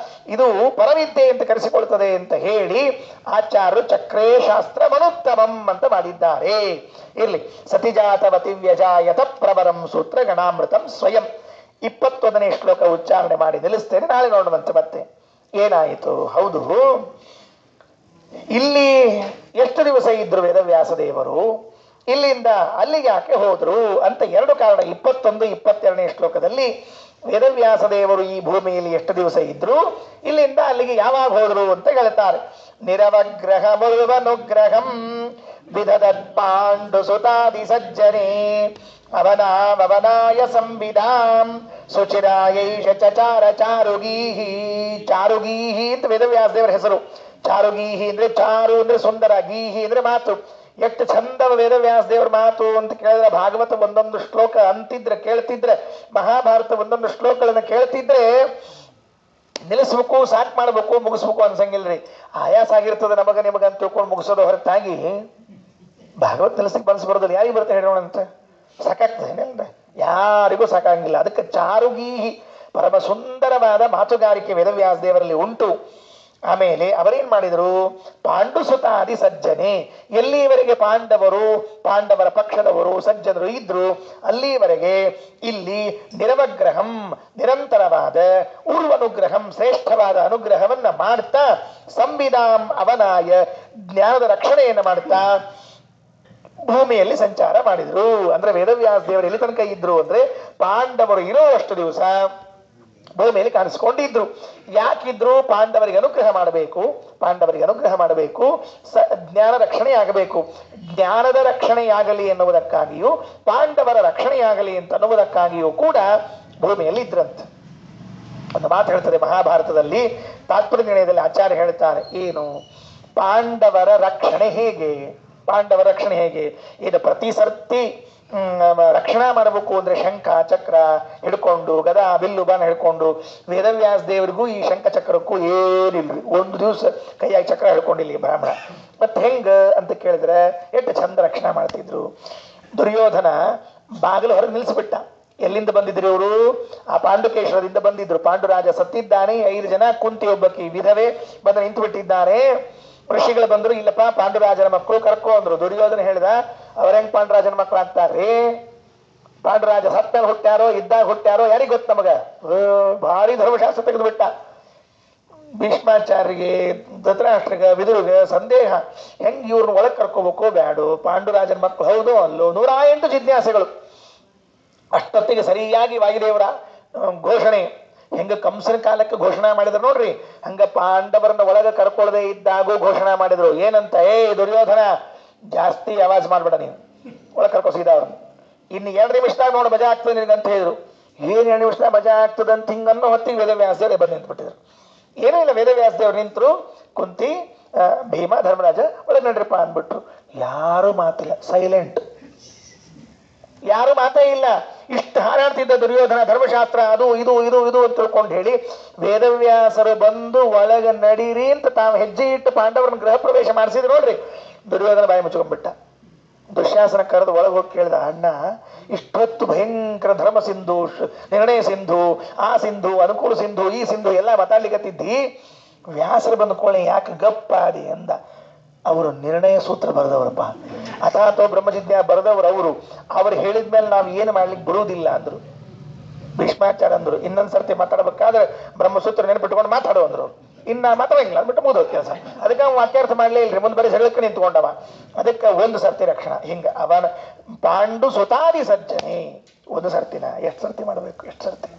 ಇದು ಪರವಿದ್ಯೆ ಅಂತ ಕರೆಸಿಕೊಳ್ತದೆ ಅಂತ ಹೇಳಿ ಆಚಾರ್ಯರು ಚಕ್ರೇ ಶಾಸ್ತ್ರ ಮನುತ್ತಮಂ ಅಂತ ಮಾಡಿದ್ದಾರೆ. ಇರ್ಲಿ. ಸತಿಜಾತವತಿ ವ್ಯಜಾಯತ ಪ್ರವರಂ ಸೂತ್ರ ಗಣಾಮೃತಂ ಸ್ವಯಂ. 21ನೇ ಶ್ಲೋಕ ಉಚ್ಚಾರಣೆ ಮಾಡಿ ನಿಲ್ಲಿಸ್ತೇನೆ. ನಾಳೆ ನೋಡುವಂತೆ ಮತ್ತೆ ಏನಾಯಿತು. ಹೌದು, ಇಲ್ಲಿ ಎಷ್ಟು ದಿವಸ ಇದ್ರು ವೇದವ್ಯಾಸ ದೇವರು? ಇಲ್ಲಿಂದ ಅಲ್ಲಿಗೆ ಯಾಕೆ ಹೋದ್ರು ಅಂತ 2 ಕಾರಣ. 21, 22ನೇ ಶ್ಲೋಕದಲ್ಲಿ ವೇದವ್ಯಾಸ ದೇವರು ಈ ಭೂಮಿಯಲ್ಲಿ ಎಷ್ಟು ದಿವಸ ಇದ್ರು, ಇಲ್ಲಿಂದ ಅಲ್ಲಿಗೆ ಯಾವಾಗ ಹೋದ್ರು ಅಂತ ಹೇಳ್ತಾರೆ. ನಿರವಗ್ರಹ ಮುರುವನುಗ್ರಹಂ ವಿದದತ್ ಪಾಂಡು ಸುತಾದಿ ಸಜ್ಜನೆ ಅವನಾವನಾಯ ಸಂವಿಧಾಂ ಸುಚಿರಾಯೈಷ ಚಚಾರ ಚಾರುಗೀಹಿ. ಚಾರುಗೀಹಿ ಅಂತ ವೇದವ್ಯಾಸ ದೇವರ ಹೆಸರು. ಚಾರುಗೀಹಿ ಅಂದ್ರೆ ಚಾರು ಅಂದ್ರೆ ಸುಂದರ, ಗೀಹಿ ಅಂದ್ರೆ ಮಾತು. ಎಷ್ಟು ಚಂದವ ವೇದವ್ಯಾಸ ದೇವರ ಮಾತು ಅಂತ ಕೇಳಿದ್ರೆ, ಭಾಗವತ ಒಂದೊಂದು ಶ್ಲೋಕ ಅಂತಿದ್ರೆ ಕೇಳ್ತಿದ್ರೆ, ಮಹಾಭಾರತ ಒಂದೊಂದು ಶ್ಲೋಕಗಳನ್ನ ಕೇಳ್ತಿದ್ರೆ ನಿಲ್ಲಿಸ್ಬೇಕು, ಸಾಕ್ ಮಾಡ್ಬೇಕು, ಮುಗಿಸ್ಬೇಕು ಅನ್ಸಂಗಿಲ್ರಿ. ಆಯಾಸ ಆಗಿರ್ತದೆ ನಮಗ ನಿಮಗ ಅಂತ ತಿಳ್ಕೊಂಡು ಮುಗಿಸೋದು ಹೊರತಾಗಿ ಭಾಗವತ ನಿಲ್ಲಿಸಕ್ಕೆ ಮನಸ್ಸು ಬರೋದಿಲ್ಲ. ಯಾರಿಗೆ ಬರುತ್ತೆ ಹೇಳೋಣ ಅಂತ? ಸಾಕಾಗ್ತದೆ? ಯಾರಿಗೂ ಸಾಕಾಗಿಲ್ಲ. ಅದಕ್ಕೆ ಚಾರುಗೀಹಿ, ಪರಮ ಸುಂದರವಾದ ಮಾತುಗಾರಿಕೆ ವೇದವ್ಯಾಸ ದೇವರಲ್ಲಿ ಉಂಟು. ಆಮೇಲೆ ಅವರೇನ್ ಮಾಡಿದರು? ಪಾಂಡುಸುತಾದಿ ಸಜ್ಜನೆ. ಎಲ್ಲಿವರೆಗೆ ಪಾಂಡವರ ಪಕ್ಷದವರು ಸಜ್ಜನರು ಇದ್ರು ಅಲ್ಲಿವರೆಗೆ ಇಲ್ಲಿ ನಿರವಗ್ರಹಂ, ನಿರಂತರವಾದ ಉರ್ವನುಗ್ರಹಂ, ಶ್ರೇಷ್ಠವಾದ ಅನುಗ್ರಹವನ್ನ ಮಾಡ್ತಾ, ಸಂವಿಧಾಂ ಅವನಾಯ, ಜ್ಞಾನದ ರಕ್ಷಣೆಯನ್ನು ಮಾಡ್ತಾ ಭೂಮಿಯಲ್ಲಿ ಸಂಚಾರ ಮಾಡಿದ್ರು. ಅಂದ್ರೆ ವೇದವ್ಯಾಸ ದೇವರು ಎಲ್ಲಿ ತನಕ ಇದ್ರು ಅಂದ್ರೆ ಪಾಂಡವರು ಇರುವಷ್ಟು ದಿವಸ ಭೂಮಿಯಲ್ಲಿ ಕಾಣಿಸ್ಕೊಂಡಿದ್ರು. ಯಾಕಿದ್ರು? ಪಾಂಡವರಿಗೆ ಅನುಗ್ರಹ ಮಾಡಬೇಕು, ಜ್ಞಾನ ರಕ್ಷಣೆಯಾಗಬೇಕು. ಜ್ಞಾನದ ರಕ್ಷಣೆಯಾಗಲಿ ಎನ್ನುವುದಕ್ಕಾಗಿಯೂ, ಪಾಂಡವರ ರಕ್ಷಣೆಯಾಗಲಿ ಅಂತ ಅನ್ನುವುದಕ್ಕಾಗಿಯೂ ಕೂಡ ಭೂಮಿಯಲ್ಲಿ ಇದ್ರಂತೆ. ಒಂದು ಮಾತು ಹೇಳ್ತಾರೆ ಮಹಾಭಾರತದಲ್ಲಿ, ತಾತ್ಪರ್ಯ ನಿರ್ಣಯದಲ್ಲಿ ಆಚಾರ್ಯ ಹೇಳ್ತಾರೆ. ಏನು? ಪಾಂಡವರ ರಕ್ಷಣೆ ಹೇಗೆ? ಇದು ಪ್ರತಿ ಸರ್ತಿ ರಕ್ಷಣಾ ಮಾಡಬೇಕು ಅಂದ್ರೆ ಶಂಖ ಚಕ್ರ ಹಿಡ್ಕೊಂಡು, ಗದಾ ಬಿಲ್ಲು ಬಾಣ ಹಿಡ್ಕೊಂಡು, ವೇದವ್ಯಾಸ ದೇವರಿಗೂ ಈ ಶಂಖ ಚಕ್ರಕ್ಕೂ ಏನಿಲ್ರಿ. ಒಂದು ದಿವಸ ಕೈಯಾಗಿ ಚಕ್ರ ಹಿಡ್ಕೊಂಡಿಲ್ಲ ಬ್ರಾಹ್ಮಣ. ಮತ್ತೆ ಹೆಂಗ ಅಂತ ಕೇಳಿದ್ರೆ ಎಷ್ಟು ಚಂದ ರಕ್ಷಣಾ ಮಾಡ್ತಿದ್ರು. ದುರ್ಯೋಧನ ಬಾಗಿಲು ಹೊರಗೆ ನಿಲ್ಲಿಸ್ಬಿಟ್ಟ. ಎಲ್ಲಿಂದ ಬಂದಿದ್ರು ಇವರು? ಆ ಪಾಂಡುಕೇಶ್ವರದಿಂದ ಬಂದಿದ್ರು. ಪಾಂಡುರಾಜ ಸತ್ತಿದ್ದಾನೆ. 5 ಜನ, ಕುಂತಿ ಒಬ್ಬಕಿ ವಿಧವೆ ಬಂದು ನಿಂತು ಬಿಟ್ಟಿದ್ದಾರೆ. ಋಷಿಗಳು ಬಂದ್ರು, ಇಲ್ಲಪ್ಪ ಪಾಂಡುರಾಜನ ಮಕ್ಕಳು ಕರ್ಕೊ ಅಂದ್ರು. ದುರ್ಯೋಧನ ಹೇಳಿದ, ಅವ್ರ ಹೆಂಗ್ ಪಾಂಡುರಾಜನ ಮಕ್ಕಳು ಆಗ್ತಾರ್ರಿ? ಪಾಂಡುರಾಜ ಸತ್ತಲ್ಲಿ ಹುಟ್ಟ್ಯಾರೋ ಇದ್ದಾಗ ಹುಟ್ಟ್ಯಾರೋ ಯಾರಿಗ್ ಗೊತ್ತ ನಮಗ? ಭಾರಿ ಧರ್ಮಶಾಸ್ತ್ರ ತೆಗೆದು ಬಿಟ್ಟ. ಭೀಷ್ಮಾಚಾರ್ಯಗೆ, ಧೃತರಾಷ್ಟ್ರಗ, ವಿದುರುಗ ಸಂದೇಹ, ಹೆಂಗ್ ಇವ್ರನ್ನ ಒಳಗೆ ಕರ್ಕೋಬೇಕು ಬ್ಯಾಡು, ಪಾಂಡುರಾಜನ ಮಕ್ಕಳು ಹೌದು ಅಲ್ಲೋ, 108 ಜಿಜ್ಞಾಸೆಗಳು. ಅಷ್ಟೊತ್ತಿಗೆ ಸರಿಯಾಗಿ ವಾಯುದೇವರ ಘೋಷಣೆ, ಹೆಂಗ ಕಂಸನ ಕಾಲಕ್ಕೆ ಘೋಷಣೆ ಮಾಡಿದ್ರು ನೋಡ್ರಿ, ಹಂಗ ಪಾಂಡವರನ್ನ ಒಳಗೆ ಕರ್ಕೊಳ್ಳದೆ ಇದ್ದಾಗೂ ಘೋಷಣೆ ಮಾಡಿದ್ರು. ಏನಂತ? ದುರ್ಯೋಧನ, ಜಾಸ್ತಿ ಆವಾಜ್ ಮಾಡ್ಬೇಡ, ನೀನು ಒಳಗೆ ಕರ್ಕೋಸಿದ ಅವ್ರನ್ನ, ಇನ್ನು 2 ನಿಮಿಷದಾಗ ನೋಡಿ ಮಜಾ ಆಗ್ತದೆ ನಿನಗಂತ ಹೇಳಿದ್ರು. ಏನ್ 2 ನಿಮಿಷದಾಗ ಮಜಾ ಆಗ್ತದಂತ ಹಿಂಗನ್ನೋ ಹೊತ್ತಿಗೆ ವೇದವ್ಯಾಸದೇವ್ರು ಬಂದು ನಿಂತ್ಬಿಟ್ಟಿದ್ರು. ಏನೂ ಇಲ್ಲ, ವೇದವ್ಯಾಸದೇವ್ರು ನಿಂತರು, ಕುಂತಿ ಭೀಮ ಧರ್ಮರಾಜ ಒಳಗೆ ನಡ್ರಿಪ್ಪ ಅಂದ್ಬಿಟ್ರು. ಯಾರು ಮಾತಿಲ್ಲ, ಸೈಲೆಂಟ್, ಯಾರು ಮಾತೇ ಇಲ್ಲ. ಇಷ್ಟು ಹಾರಾಡ್ತಿದ್ದ ದುರ್ಯೋಧನ ಧರ್ಮಶಾಸ್ತ್ರ ಅದು ಇದು ಇದು ಇದು ಅಂತ ತಿಳ್ಕೊಂಡು ಹೇಳಿ ವೇದವ್ಯಾಸರು ಬಂದು ಒಳಗೆ ನಡೀರಿ ಅಂತ ತಾವು ಹೆಜ್ಜೆ ಇಟ್ಟು ಪಾಂಡವರನ್ನ ಗೃಹ ಪ್ರವೇಶ ಮಾಡಿಸಿದ್ರು ನೋಡ್ರಿ. ದುರ್ಯೋಧನ ಬಾಯಿ ಮುಚ್ಕೊಂಡ್ಬಿಟ್ಟ. ದುಶ್ಯಾಸನ ಕರೆದು ಒಳಗೆ ಹೋಗಿ ಕೇಳಿದ, ಅಣ್ಣ ಇಷ್ಟೊತ್ತು ಭಯಂಕರ ಧರ್ಮ ಸಿಂಧು, ನಿರ್ಣಯ ಸಿಂಧು, ಆ ಸಿಂಧು, ಅನುಕೂಲ ಸಿಂಧು, ಈ ಸಿಂಧು ಎಲ್ಲ ಮಾತಾಡ್ಲಿಕ್ಕತ್ತಿದ್ದಿ, ವ್ಯಾಸರು ಬಂದುಕೊಳ್ಳಿ ಯಾಕೆ ಗಪ್ಪಾದಿ ಅಂದ. ಅವರು ನಿರ್ಣಯ ಸೂತ್ರ ಬರೆದವರಪ್ಪ, ಅಥಾತೋ ಬ್ರಹ್ಮಜಿದ್ಯಾ ಬರೆದವರು ಅವರು. ಅವ್ರು ಹೇಳಿದ್ಮೇಲೆ ನಾವು ಏನು ಮಾಡ್ಲಿಕ್ಕೆ ಬರುವುದಿಲ್ಲ ಅಂದ್ರು. ಭೀಷ್ಮಾಚಾರ್ಯ ಅಂದ್ರು, ಇನ್ನೊಂದು ಸರ್ತಿ ಮಾತಾಡ್ಬೇಕಾದ್ರೆ ಬ್ರಹ್ಮಸೂತ್ರ ನೆನಪಿಟ್ಕೊಂಡು ಮಾತಾಡು ಅಂದ್ರು. ಇನ್ನ ಮಾತಾಡಂಗಿಲ್ಲ ಅಂದ್ಬಿಟ್ಟು ಮುಗಿದೋದ್ ಕೆಲಸ. ಅದಕ್ಕೆ ಅವ್ನು ವಾಕ್ಯಾರ್ಥ ಮಾಡ್ಲೇ ಇಲ್ರಿ, ಮುಂದೆ ಬರೀ ಜಗಳಕ್ಕೆ ನಿಂತ್ಕೊಂಡವ. ಅದಕ್ಕೆ ಒಂದು ಸರ್ತಿ ರಕ್ಷಣ. ಹಿಂಗ ಅವನ ಪಾಂಡು ಸುತಾದಿ ಸಜ್ಜನೆ, ಒಂದು ಸರ್ತಿನ ಎಷ್ಟು ಸರ್ತಿ ಮಾಡ್ಬೇಕು, ಎಷ್ಟು ಸರ್ತಿ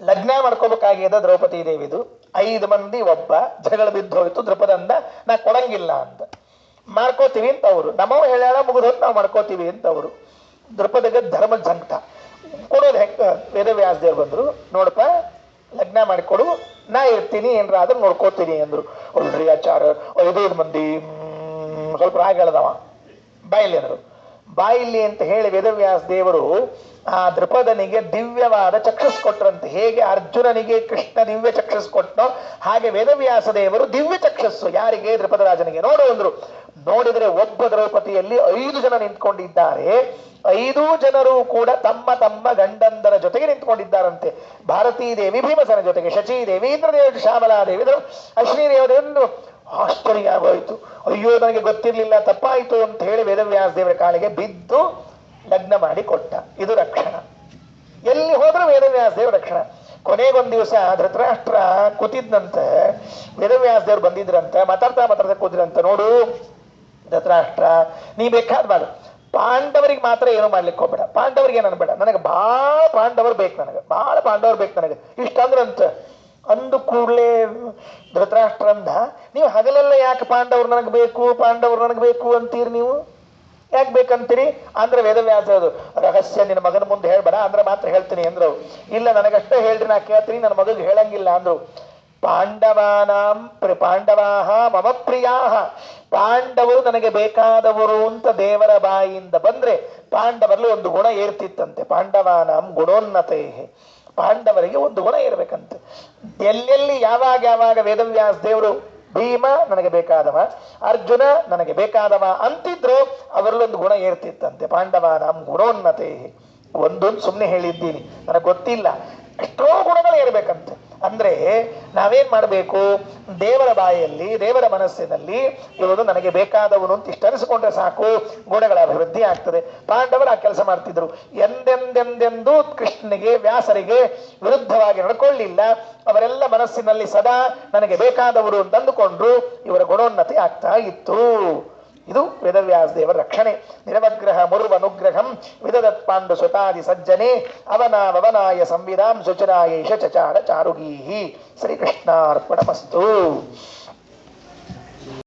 ಲಗ್ನ ಮಾಡ್ಕೋಬೇಕಾಗ್ಯದ ದ್ರೌಪದಿ ದೇವಿದು. 5 ಮಂದಿ ಒಬ್ಬ ಜಗಳ ಬಿದ್ದು ಹೋಯ್ತು. ದ್ರೌಪದಂದ ನಾ ಕೊಡಂಗಿಲ್ಲ ಅಂತ, ಮಾಡ್ಕೋತೀವಿ ಅಂತ ಅವರು. ನಮ್ಮವ್ ಹೇಳ್ಯಾಳ ಮುಗಿದೋತ್ ನಾವು ಮಾಡ್ಕೋತೀವಿ ಅಂತ ಅವರು. ದ್ರೌಪದಿಗೆ ಧರ್ಮದ ಸಂಕಟ ಕೊಡೋದು ಹೆಂಗ? ವೇದವ್ಯಾಸದೇವ್ರು ಬಂದ್ರು, ನೋಡಪ್ಪ ಲಗ್ನ ಮಾಡಿಕೊಡು, ನಾ ಇರ್ತೀನಿ, ಏನ್ರ ಆದ್ರೂ ನೋಡ್ಕೋತೀನಿ ಅಂದ್ರು. ಒಳ್ರಿ ಆಚಾರ 5 ಮಂದಿ ಸ್ವಲ್ಪ ರಾಗ ಹೇಳ್ದವ, ಬಾಯಿಲಿ ಅಂದ್ರು. ಬಾಯಿಲಿ ಅಂತ ಹೇಳಿ ವೇದವ್ಯಾಸ ದೇವರು ಆ ದೃಪದನಿಗೆ ದಿವ್ಯವಾದ ಚಕ್ಷಸ್ ಕೊಟ್ರಂತೆ. ಹೇಗೆ ಅರ್ಜುನನಿಗೆ ಕೃಷ್ಣ ದಿವ್ಯ ಚಕ್ಷಸ್ ಕೊಟ್ಟನೋ ಹಾಗೆ ವೇದವ್ಯಾಸ ದೇವರು ದಿವ್ಯ ಚಕ್ಷಸ್ಸು ಯಾರಿಗೆ? ದೃಪದರಾಜನಿಗೆ. ನೋಡು ಅಂದ್ರು. ನೋಡಿದರೆ ಒಬ್ಬ ದ್ರೌಪದಿಯಲ್ಲಿ 5 ಜನ ನಿಂತ್ಕೊಂಡಿದ್ದಾರೆ. 5 ಜನರು ಕೂಡ ತಮ್ಮ ತಮ್ಮ ಗಂಡಂದರ ಜೊತೆಗೆ ನಿಂತ್ಕೊಂಡಿದ್ದಾರಂತೆ. ಭಾರತೀ ದೇವಿ ಭೀಮಸನ ಜೊತೆಗೆ, ಶಚೀದೇವಿ ಇಂದ್ರದೇವ, ಶ್ಯಾಮಲಾದೇವಿ, ಅಶ್ವಿನಿ ದೇವದೇವರು. ಆಶ್ಚರ್ಯ ಆಗೋಯ್ತು. ಅಯ್ಯೋ ನನಗೆ ಗೊತ್ತಿರ್ಲಿಲ್ಲ, ತಪ್ಪಾಯ್ತು ಅಂತ ಹೇಳಿ ವೇದವ್ಯಾಸ ದೇವರ ಕಾಲಿಗೆ ಬಿದ್ದು ಲಗ್ನ ಮಾಡಿ ಕೊಟ್ಟ. ಇದು ರಕ್ಷಣ. ಎಲ್ಲಿ ಹೋದ್ರೂ ವೇದವ್ಯಾಸ ದೇವ್ರ ರಕ್ಷಣ. ಕೊನೆಗೊಂದು ದಿವಸ ಧೃತರಾಷ್ಟ್ರ ಕೂತಿದ್ನಂತೆ, ವೇದವ್ಯಾಸ ದೇವ್ರು ಬಂದಿದ್ರಂತೆ, ಮಾತಾಡ್ತಾ ಕೂತಿದ್ರಂತೆ. ನೋಡು ಧೃತರಾಷ್ಟ್ರ, ನೀ ಬೇಕಾದ್ ಮಾಡು, ಪಾಂಡವರಿಗೆ ಮಾತ್ರ ಏನು ಮಾಡ್ಲಿಕ್ಕೆ ಹೋಗ್ಬೇಡ, ಪಾಂಡವರಿಗೆ ಏನು ಅನ್ಬೇಡ, ನನಗೆ ಭಾಳ ಪಾಂಡವರು ಬೇಕು, ನನಗೆ ಭಾಳ ಪಾಂಡವರು ಬೇಕು ನನಗೆ ಇಷ್ಟಂದ್ರಂತ. ಅಂದು ಕೂಡಲೇ ಧೃತರಾಷ್ಟ್ರ ಅಂದ, ನೀವು ಹಗಲೆಲ್ಲ ಯಾಕೆ ಪಾಂಡವ್ರು ನನಗೆ ಬೇಕು, ಪಾಂಡವ್ರು ನನಗೆ ಬೇಕು ಅಂತೀರಿ, ನೀವು ಯಾಕೆ ಬೇಕಂತೀರಿ ಅಂದ್ರೆ ವೇದವ್ಯಾಸ ಅದು ರಹಸ್ಯ ನಿನ್ನ ಮಗನ ಮುಂದೆ ಹೇಳ್ಬೇಡ, ಅಂದ್ರೆ ಮಾತ್ರ ಹೇಳ್ತೀನಿ ಅಂದ್ರು. ಇಲ್ಲ ನನಗಷ್ಟೇ ಹೇಳ್ರಿ, ನಾ ಕೇಳ್ತೀನಿ, ನನ್ನ ಮಗಗೆ ಹೇಳಂಗಿಲ್ಲ ಅಂದ್ರು. ಪಾಂಡವಾಹ ಮಮ ಪ್ರಿಯಾಹ, ಪಾಂಡವರು ನನಗೆ ಬೇಕಾದವರು ಅಂತ ದೇವರ ಬಾಯಿಯಿಂದ ಬಂದ್ರೆ ಪಾಂಡವರಲ್ಲಿ ಒಂದು ಗುಣ ಏರ್ತಿತ್ತಂತೆ. ಪಾಂಡವಾನಾಂ ಗುಣೋನ್ನತೆ, ಪಾಂಡವರಿಗೆ ಒಂದು ಗುಣ ಇರಬೇಕಂತೆ. ಎಲ್ಲೆಲ್ಲಿ ಯಾವಾಗ ವೇದವ್ಯಾಸ ದೇವರು ಭೀಮ ನನಗೆ ಬೇಕಾದವ, ಅರ್ಜುನ ನನಗೆ ಬೇಕಾದವ ಅಂತಿದ್ರು, ಅವರಲ್ಲೊಂದು ಗುಣ ಏರ್ತಿತ್ತಂತೆ. ಪಾಂಡವಾನಾಂ ಗುಣೋನ್ನತೆ. ಒಂದೊಂದು ಸುಮ್ಮನೆ ಹೇಳಿದ್ದೀನಿ, ನನಗೆ ಗೊತ್ತಿಲ್ಲ, ಎಷ್ಟೋ ಗುಣಗಳು ಇರಬೇಕಂತೆ. ಅಂದ್ರೆ ನಾವೇನ್ ಮಾಡಬೇಕು? ದೇವರ ಬಾಯಲ್ಲಿ, ದೇವರ ಮನಸ್ಸಿನಲ್ಲಿ ಇವರು ನನಗೆ ಬೇಕಾದವನು ಅಂತ ಇಷ್ಟ ಅನಿಸ್ಕೊಂಡ್ರೆ ಸಾಕು, ಗುಣಗಳ ಅಭಿವೃದ್ಧಿ ಆಗ್ತದೆ. ಪಾಂಡವರು ಆ ಕೆಲಸ ಮಾಡ್ತಿದ್ರು. ಎಂದೆಂದೆಂದೆಂದೂ ಕೃಷ್ಣನಿಗೆ, ವ್ಯಾಸರಿಗೆ ವಿರುದ್ಧವಾಗಿ ನಡ್ಕೊಳ್ಳಿಲ್ಲ. ಅವರೆಲ್ಲ ಮನಸ್ಸಿನಲ್ಲಿ ಸದಾ ನನಗೆ ಬೇಕಾದವರು ಅಂತ ಅಂದುಕೊಂಡ್ರು. ಇವರ ಗುಣೋನ್ನತಿ ಆಗ್ತಾ ಇತ್ತು. ಇದು ವೇದವ್ಯಾಸ ದೇವರ ರಕ್ಷಣೆ. ನಿರವಗ್ರಹ ಮುರ್ವನುಗ್ರಹಂ ವಿದದತ್ ಪಾಂಡು ಸುತಾದಿ ಸಜ್ಜನೆ ಅವನಾಯ ಸಂವಿಧಾಂ ಸುಚರಾಯೇಷ ಚಚಾರ ಚಾರುಗೀಹಿ. ಶ್ರೀಕೃಷ್ಣಾರ್ಪಣಮಸ್ತು.